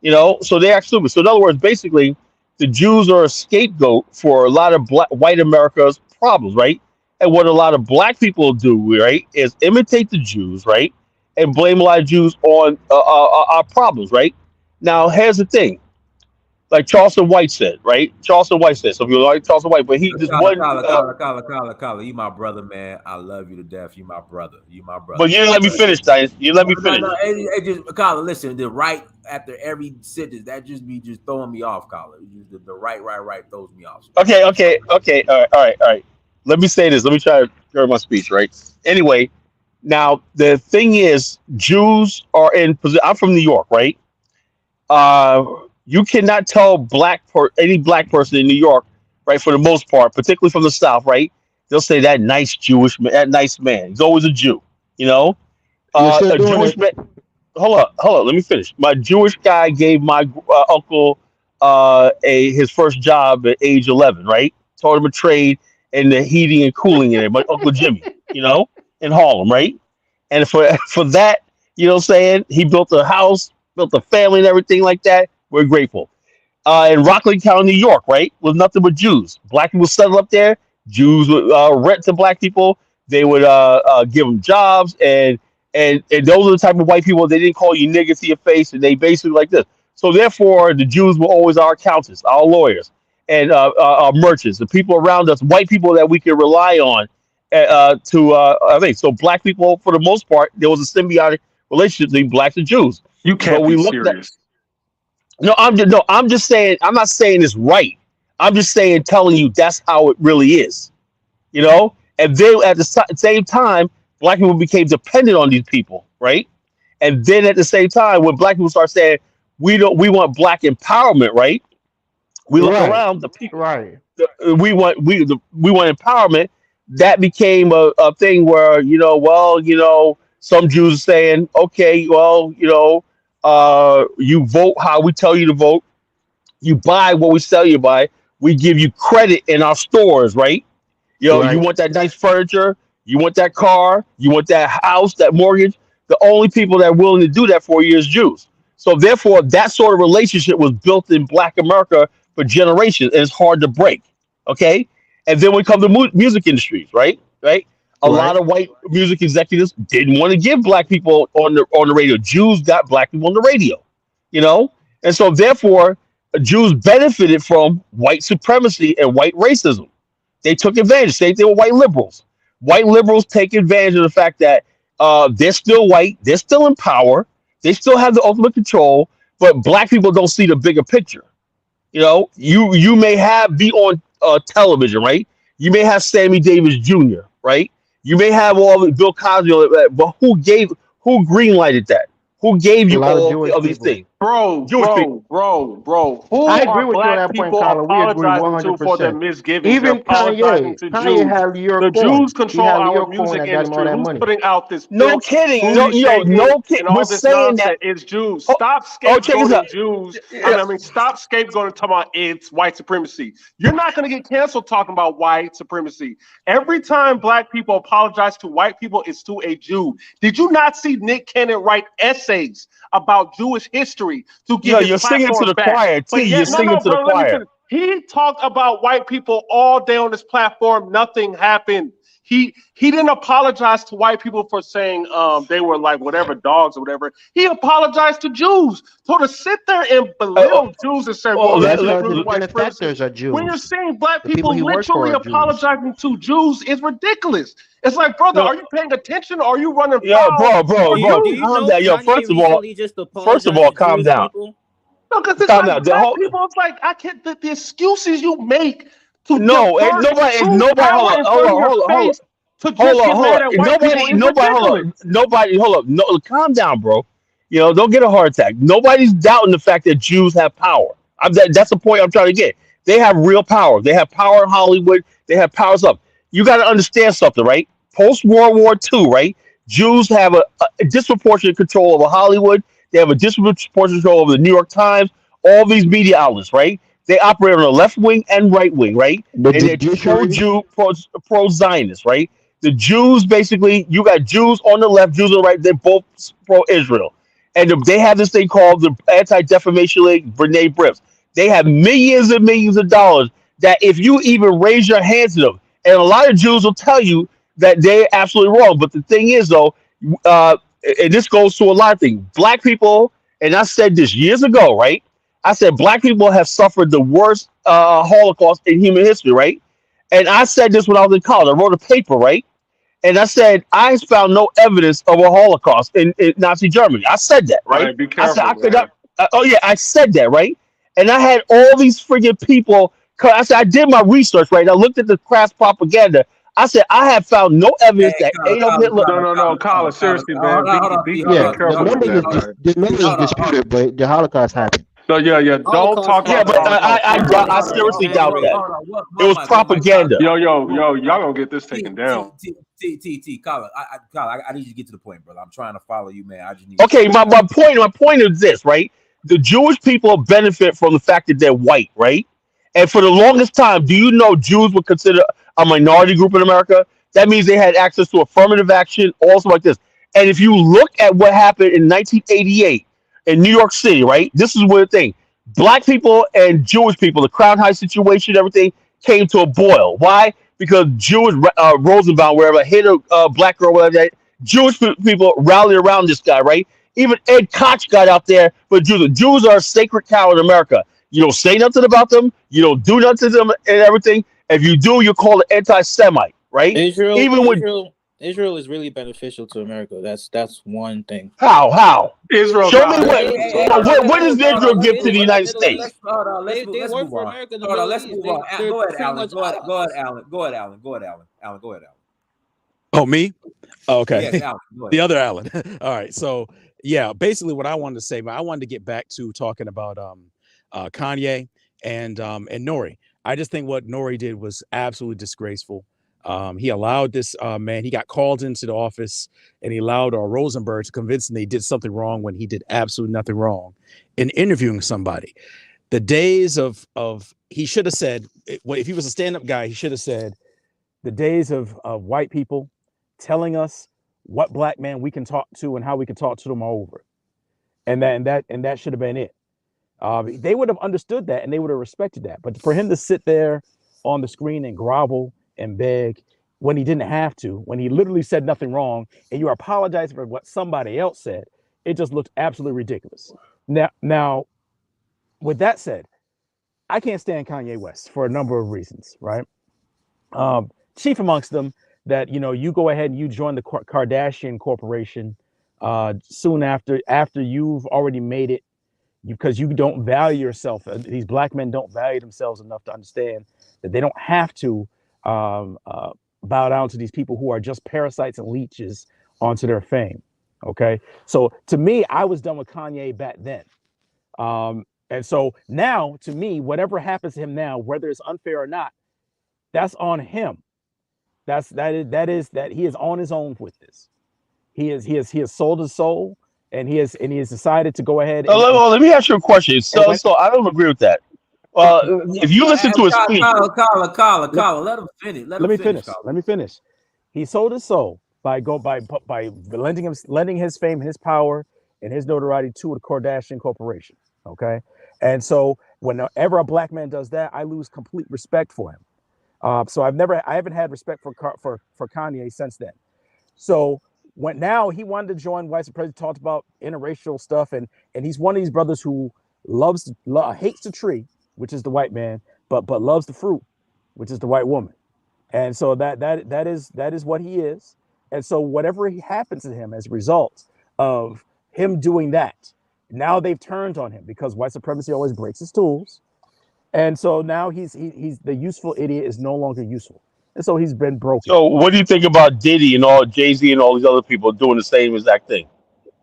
So they act stupid. So in other words, basically, the Jews are a scapegoat for a lot of white America's problems, right? And what a lot of black people do, right, is imitate the Jews, right, and blame a lot of Jews on our problems, right? Now, here's the thing. Like Charleston White said, right? Charleston White said, so if you like Charleston White, but he just one. Carla, you my brother, man. I love you to death. You my brother. You my brother. But you didn't let me finish, Diane. You let me finish. No. Hey, just Carla, listen. The right after every sentence, that just be just throwing me off, Carla. The right throws me off. Okay. All right. Let me say this. Let me try to turn my speech, right? Anyway, now the thing is, Jews are in position. I'm from New York, right? You cannot tell any black person in New York, right? For the most part, particularly from the South, right? They'll say that nice Jewish man, that nice man. He's always a Jew, you know. You're still A doing Jewish it. man. Hold up. Let me finish. My Jewish guy gave my uncle his first job at age 11. Right, taught him a trade in the heating and cooling in it. My uncle Jimmy, in Harlem, right? And for for that, what I'm saying, he built a house, built a family, and everything like that. We're grateful. In Rockland County, New York, right, was nothing but Jews. Black people settled up there. Jews would rent to black people. They would give them jobs, and those are the type of white people they didn't call you nigger to your face, and they basically like this. So therefore, the Jews were always our accountants, our lawyers, and our merchants, the people around us, white people that we can rely on. I think so. Black people, for the most part, there was a symbiotic relationship between blacks and Jews. You But can't we be looked at serious. no. I'm just saying. I'm not saying it's right. I'm just saying, telling you that's how it really is. You know. And then at the same time, black people became dependent on these people, right? And then at the same time, when black people start saying we want black empowerment, right? We look Right, around the people. right. We want empowerment. That became a thing where well some Jews are saying okay well you vote how we tell you to vote, you buy what we sell you by, we give you credit in our stores, right? You Right. want that nice furniture, you want that car, you want that house, that mortgage. The only people that are willing to do that for you is Jews. So therefore, that sort of relationship was built in Black America for generations, and it's hard to break. Okay, and then we come to music industries, right? Right. A lot Right. of white music executives didn't want to give black people on the radio. Jews got black people on the radio, and so therefore, Jews benefited from white supremacy and white racism. They took advantage. Same thing with white liberals. White liberals take advantage of the fact that they're still white, they're still in power, they still have the ultimate control, but black people don't see the bigger picture. You may be on television, right? You may have Sammy Davis Jr., right? You may have all the Bill Cosby, but who greenlighted that? Who gave A you lot of all Jewish of these people. things? Bro, Jewish people. bro, bro, bro. Who I agree are with you on black that point, people Colin. We agree apologizing to for their 100%. misgivings? They're Even apologizing Kanye. to Kanye Jews. had Lyor The Cohen. Jews He control had our Lyor Cohen music that got him all industry. that Who's money. putting out this No filth, kidding. No, booty shaking, no kid. and We're all this saying that. nonsense? It's Jews. Oh, Stop check this out. scapegoating Jews. I mean, stop scapegoating talking about it's white supremacy. You're not going to get canceled talking about white supremacy. Every time black people apologize to white people, it's to a Jew. Did you not see Nick Cannon write essays about Jewish history to get his You're singing to platform the back? choir, T. But You're yet, singing no, to the bro, let me choir. finish. He talked about white people all day on this platform. Nothing happened. He didn't apologize to white people for saying they were like whatever dogs or whatever. He apologized to Jews. So to sit there and belittle Jews and say, Oh, well, That's this is because really his white supremacy, benefactors are when you're Jews. seeing black The people people he works for literally are Jews. apologizing to Jews is ridiculous. It's like, brother, no, are you paying attention or are you running yo, foul bro, bro, on bro, Do Jews? you calm know down. Yo, Kanye recently just first of apologized all, to calm Jewish down. people? No, because it's Calm like down. black people, it's like I can't the excuses you make to No, ain't divert nobody, ain't true nobody. power in front of your face to just get Hold on. mad at white people is Hold ridiculous. on. Nobody, hold up. No, calm down, bro. Don't get a heart attack. Nobody's doubting the fact that Jews have power. That's the point I'm trying to get. They have real power. They have power in Hollywood. They have powers up. You got to understand something, right? Post World War II, right? Jews have a disproportionate control over Hollywood. They have a disproportionate control over the New York Times, all these media outlets, right? They operate on the left wing and right wing, right? The And they're judiciary. pro-Jew, pro-Zionist, right? The Jews, basically, you got Jews on the left, Jews on the right. They're both pro-Israel, and they have this thing called the Anti-Defamation League, Brene Brifts. They have millions and millions of dollars that if you even raise your hands to them, and a lot of Jews will tell you that they're absolutely wrong. But the thing is, though, uh, and this goes to a lot of things. Black people, and I said this years ago, right? I said black people have suffered the worst Holocaust in human history, right? And I said this when I was in college. I wrote a paper, right? And I said I found no evidence of a Holocaust in Nazi Germany. I said that, All right? right, be I said careful, I could man. not. Oh yeah, I said that, right? And I had all these friggin' people. I said I did my research, right? I looked at the crass propaganda. I said I have found no evidence Hey, that Adolf Hitler. No, Colin, seriously, Hold man, on, hold on, T, hold be Yeah, on, T, the careful hold on, with numbers T, is that, hold on, man. the numbers is hold on, hold on. disputed, but the Holocaust happened. So yeah, don't Holocaust talk Yeah, about the but happened Holocaust I, ever Hold on, I hold again, on, hold bro. seriously on, doubt hold on, that. exaggerated. hold on. It One was mic, one mic, Colin. propaganda. Yo, y'all gonna get this taken down. Colin, I need you to get to the point, brother. I'm trying to follow you, man. I just need. Okay, my point is this, right? The Jewish people benefit from the fact that they're white, right? And for the longest time, do you know Jews were considered a minority group in America? That means they had access to affirmative action, also like this. And if you look at what happened in 1988 in New York City, right? This is where the thing: black people and Jewish people, the Crown Heights situation, everything came to a boil. Why? Because Jewish Rosenbaum, wherever, hit a black girl, whatever. Jewish people rallied around this guy, right? Even Ed Koch got out there for Jews. The Jews are a sacred cow in America. You don't say nothing about them. You don't do nothing to them and everything. If you do, you're called an anti-Semite, right? Israel, Even with Israel, Israel is really beneficial to America. That's one thing. how? Israel's Show not me They what. they beneficial to they Hold on, America. what does Hold Israel on, give to the in the United Middle States? East. hold on. They Let's work move for on. America in the Hold on, Middle let's East. move on. They're Go ahead, pretty Alan. much Go ahead, allies. Alan. Go ahead, Alan. Go ahead, Alan. Alan, go ahead, Alan. Oh, me? Yes, Okay. Alan. Go The ahead. other Alan. All right. So yeah, basically what I wanted to say, but I wanted to get back to talking about Kanye and N.O.R.E. I just think what N.O.R.E. did was absolutely disgraceful. He allowed this man, he got called into the office and he allowed Rosenberg to convince him they did something wrong when he did absolutely nothing wrong in interviewing somebody. The days of he should have said, well, if he was a stand-up guy, he should have said, the days of white people telling us what black man we can talk to and how we can talk to them are over. And that should have been it. They would have understood that and they would have respected that. But for him to sit there on the screen and grovel and beg when he didn't have to, when he literally said nothing wrong, and you apologize for what somebody else said, it just looked absolutely ridiculous. Now, with that said, I can't stand Kanye West for a number of reasons, right? Chief amongst them that you go ahead and you join the Kardashian Corporation soon after you've already made it, because you don't value yourself. These black men don't value themselves enough to understand that they don't have to bow down to these people who are just parasites and leeches onto their fame. Okay, so to me, I was done with Kanye back then. And so now, to me, whatever happens to him now, whether it's unfair or not, that's on him. That he is on his own with this. He has sold his soul, and he has decided to go ahead and Let me ask you a question. and So, when so I don't agree with that. If you listen to his speech, Colin, let him finish. Let him let me finish, finish. Colin. Let me finish. He sold his soul by lending his fame, his power, and his notoriety to the Kardashian Corporation. Okay, and so whenever a black man does that, I lose complete respect for him. So I haven't had respect for Kanye since then. So when now he wanted to join vice president, talked about interracial stuff, and he's one of these brothers who hates the tree, which is the white man, but loves the fruit, which is the white woman. And so that is what he is. And so whatever happens to him as a result of him doing that, now they've turned on him because white supremacy always breaks his tools. And so now he's the useful idiot is no longer useful. And so he's been broken. so what do you think about Diddy and all Jay-Z and all these other people doing the same exact thing?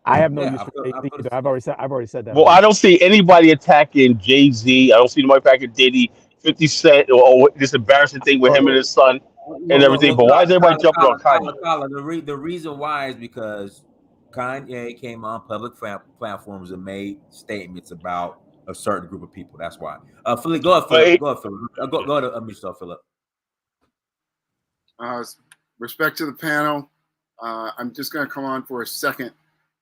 I have no Yeah, use for Jay-Z either. I've already said that Well, I already. don't see anybody attacking Jay-Z. I don't see nobody attacking Diddy, 50 Cent, or this embarrassing thing with him and his son and everything. But why is everybody jumping on Kanye? The reason why is because Kanye came on public platforms and made statements about a certain group of people. That's why. Philip, go ahead, Philip. But Go ahead, Philip. Go ahead, unmute yourself, Philip. Respect to the panel. I'm just going to come on for a second,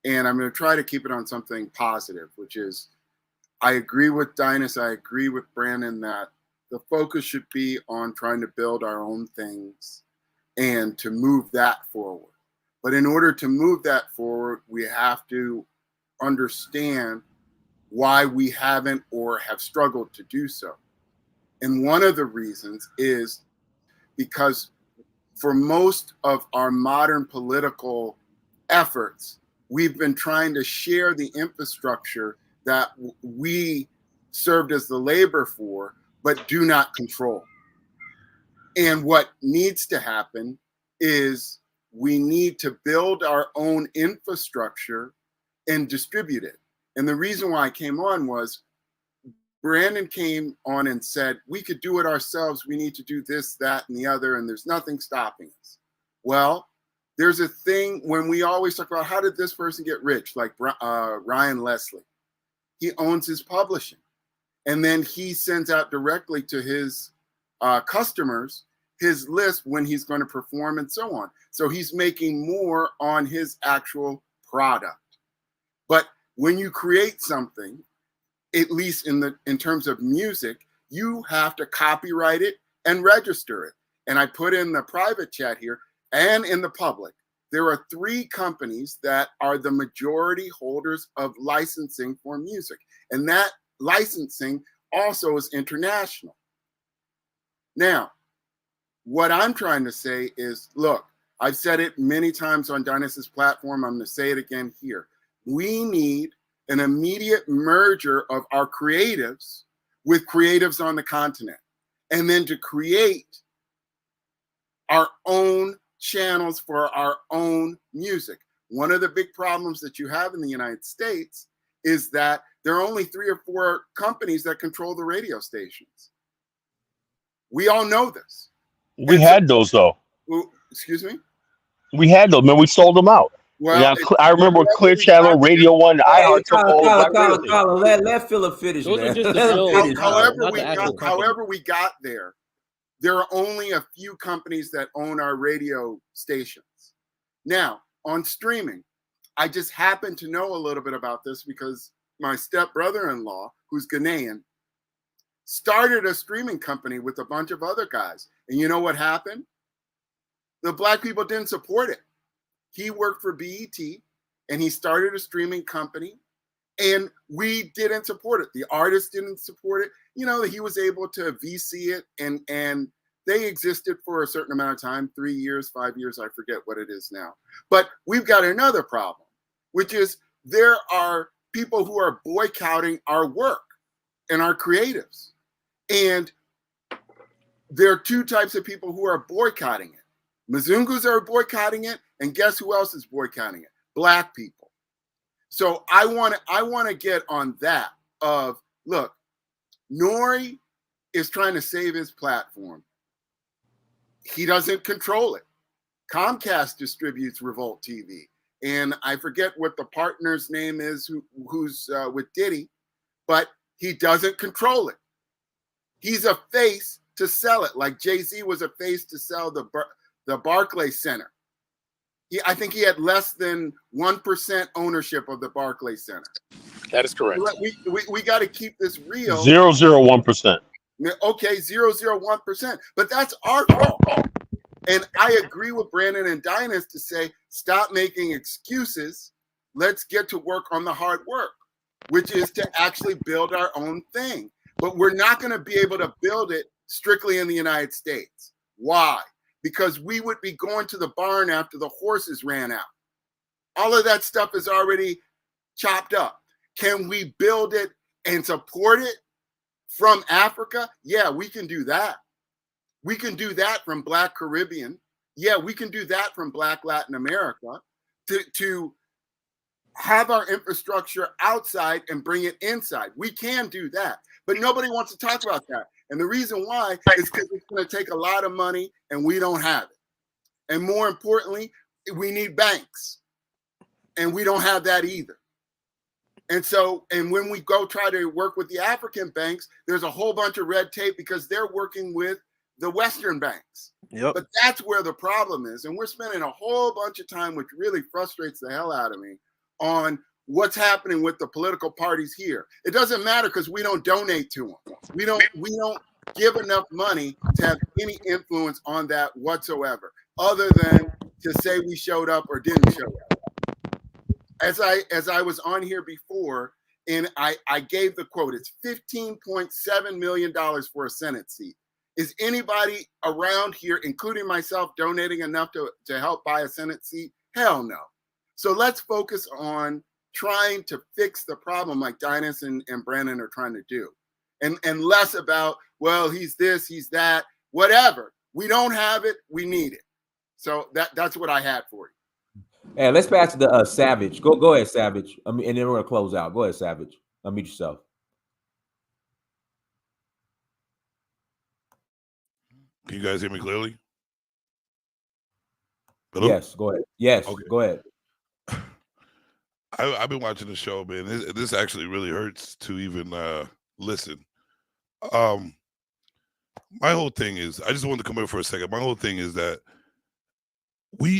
and I'm going to try to keep it on something positive, which is I agree with Dynas. I agree with Brandon that the focus should be on trying to build our own things and to move that forward. But in order to move that forward, we have to understand why we haven't or have struggled to do so. And one of the reasons is because for most of our modern political efforts, we've been trying to share the infrastructure that we served as the labor for, but do not control. And what needs to happen is we need to build our own infrastructure and distribute it. And the reason why I came on was Brandon came on and said, we could do it ourselves. We need to do this, that, and the other, and there's nothing stopping us. Well, there's a thing when we always talk about how did this person get rich, like Ryan Leslie. He owns his publishing. And then he sends out directly to his customers his list when he's going to perform and so on. So he's making more on his actual product. But when you create something, at least in terms of music, you have to copyright it and register it. And I put in the private chat here and in the public, there are 3 companies that are the majority holders of licensing for music. And that licensing also is international. Now, what I'm trying to say is, look, I've said it many times on Dynast's platform. I'm going to say it again here. We need an immediate merger of our creatives with creatives on the continent, and then to create our own channels for our own music. One of the big problems that you have in the United States is that there are only 3 or 4 companies that control the radio stations. We all know this. We had those though. Excuse me? We had those, man. We sold them out. Well, I remember Clear Channel, Radio One, Hey, iHeart took all the black radio stations. Colin, let Philip finish, Those are man. just the Let him shows, finish. However we got there are only a few companies that own our radio stations. Now, on streaming, I just happen to know a little bit about this because my step-brother-in-law, who's Ghanaian, started a streaming company with a bunch of other guys. And you know what happened? The black people didn't support it. He worked for BET and he started a streaming company, and we didn't support it. The artists didn't support it. You know, he was able to VC it, and they existed for a certain amount of time, 3 years, 5 years, I forget what it is now. But we've got another problem, which is there are people who are boycotting our work and our creatives. And there are 2 types of people who are boycotting it. Mzungus are boycotting it, and guess who else is boycotting it? Black people. So I want to get on that of, look, N.O.R.E. is trying to save his platform. He doesn't control it. Comcast distributes Revolt TV, and I forget what the partner's name is who's with Diddy, but he doesn't control it. He's a face to sell it, like Jay-Z was a face to sell the Barclays Center. I think he had less than 1% ownership of the Barclays Center. That is correct. We got to keep this real. 0.001%. Okay, 0.001%, but that's our fault. And I agree with Brandon and Dynast to say, stop making excuses. Let's get to work on the hard work, which is to actually build our own thing. But we're not going to be able to build it strictly in the United States. Why? Because we would be going to the barn after the horses ran out. All of that stuff is already chopped up. Can we build it and support it from Africa? Yeah, we can do that. We can do that from Black Caribbean. Yeah, we can do that from Black Latin America to have our infrastructure outside and bring it inside. We can do that, but nobody wants to talk about that. And the reason why is because it's going to take a lot of money and we don't have it. And more importantly, we need banks, and we don't have that either. And so, and when we go try to work with the African banks, there's a whole bunch of red tape because they're working with the Western banks. Yep. But that's where the problem is. And we're spending a whole bunch of time, which really frustrates the hell out of me, on what's happening with the political parties here. It doesn't matter because we don't donate to them. We don't give enough money to have any influence on that whatsoever, other than to say we showed up or didn't show up. As I was on here before, and I gave the quote, it's $15.7 million for a Senate seat. Is anybody around here, including myself, donating enough to help buy a Senate seat? Hell no. So let's focus on trying to fix the problem like Dynast and Brandon are trying to do. And less about, well, he's this, he's that, whatever. We don't have it, we need it. So that's what I had for you. Hey, let's pass to the Savage. Go ahead, Savage. And then we're gonna close out. Go ahead, Savage. Unmute yourself. Can you guys hear me clearly? Hello? Yes, go ahead. Yes, okay. Go ahead. I've been watching the show, man. This actually really hurts to even listen. My whole thing is, I just wanted to come in for a second. My whole thing is that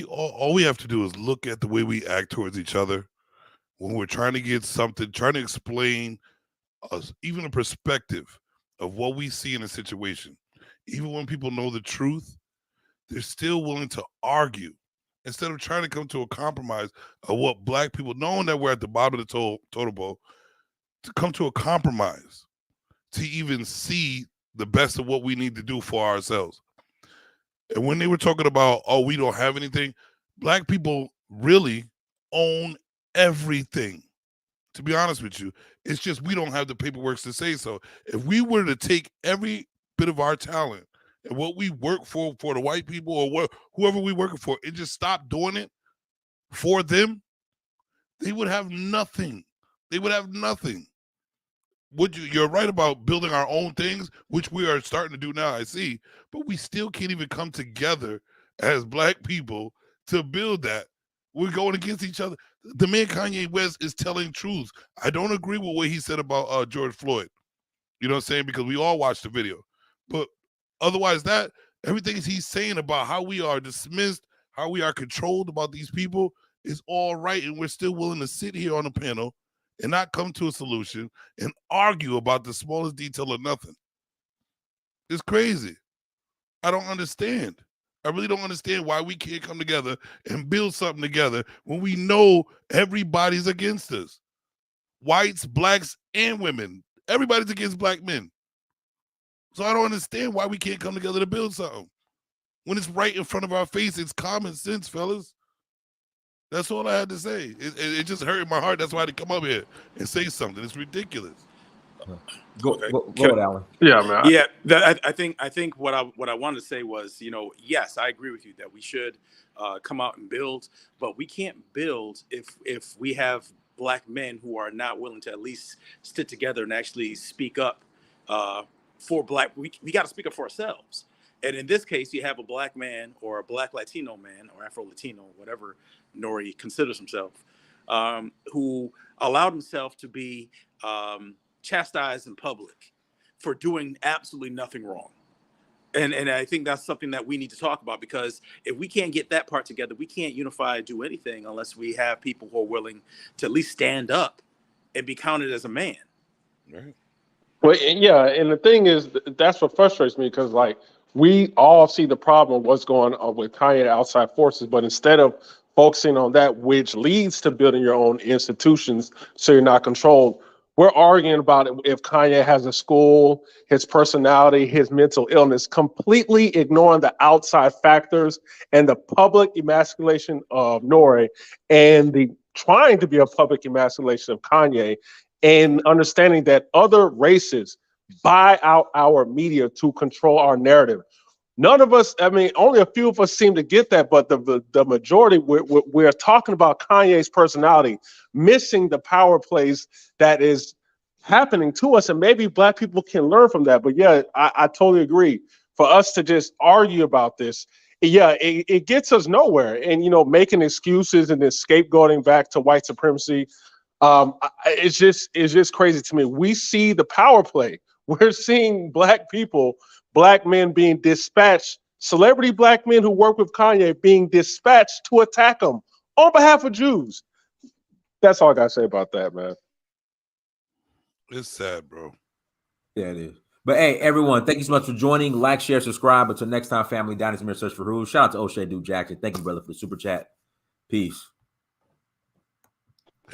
all we have to do is look at the way we act towards each other when we're trying to get something, trying to explain even a perspective of what we see in a situation. Even when people know the truth, they're still willing to argue instead of trying to come to a compromise of what black people, knowing that we're at the bottom of the totem pole, to come to a compromise, to even see the best of what we need to do for ourselves. And when they were talking about, oh, we don't have anything, black people really own everything. To be honest with you, it's just we don't have the paperwork to say so. If we were to take every bit of our talent and what we work for the white people or whoever we working for, and just stop doing it for them, they would have nothing. They would have nothing. You're right about building our own things, which we are starting to do now, I see, but we still can't even come together as black people to build that. We're going against each other. The man Kanye West is telling truths. I don't agree with what he said about George Floyd. You know what I'm saying? Because we all watched the video. But otherwise that, everything he's saying about how we are dismissed, how we are controlled about these people is all right. And we're still willing to sit here on a panel and not come to a solution and argue about the smallest detail of nothing. It's crazy. I don't understand. I really don't understand why we can't come together and build something together when we know everybody's against us. Whites, blacks, and women. Everybody's against black men. So I don't understand why we can't come together to build something. When it's right in front of our face, it's common sense, fellas. That's all I had to say. It just hurt my heart. That's why I had to come up here and say something. It's ridiculous. Go ahead, Alan. Yeah, man. Yeah, I think what I wanted to say was, yes, I agree with you that we should come out and build, but we can't build if we have black men who are not willing to at least sit together and actually speak up for black. We got to speak up for ourselves. And in this case, you have a black man or a black Latino man or Afro-Latino, whatever N.O.R.E considers himself, who allowed himself to be chastised in public for doing absolutely nothing wrong. And I think that's something that we need to talk about, because if we can't get that part together, we can't unify and do anything unless we have people who are willing to at least stand up and be counted as a man. Right. Well, yeah, and the thing is, that's what frustrates me, because like we all see the problem, what's going on with Kanye outside forces, but instead of focusing on that, which leads to building your own institutions so you're not controlled, we're arguing about if Kanye has a school, his personality, his mental illness, completely ignoring the outside factors and the public emasculation of N.O.R.E and the trying to be a public emasculation of Kanye, and understanding that other races buy out our media to control our narrative. None of us, I mean, only a few of us seem to get that, but the majority, we're talking about Kanye's personality, missing the power plays that is happening to us, and maybe black people can learn from that. But yeah, I totally agree. For us to just argue about this, yeah, it gets us nowhere. And, making excuses and then scapegoating back to white supremacy, it's just crazy to me. We see the power play. We're seeing black people, black men being dispatched, celebrity black men who work with Kanye being dispatched to attack him on behalf of Jews. That's all I gotta say about that, man. It's sad, bro. Yeah, it is. But hey, everyone, thank you so much for joining. Like, share, subscribe. Until next time, family, Dynasty Search for Uhuru. Shout out to O'Shea Dude Jackson. Thank you, brother, for the super chat. Peace.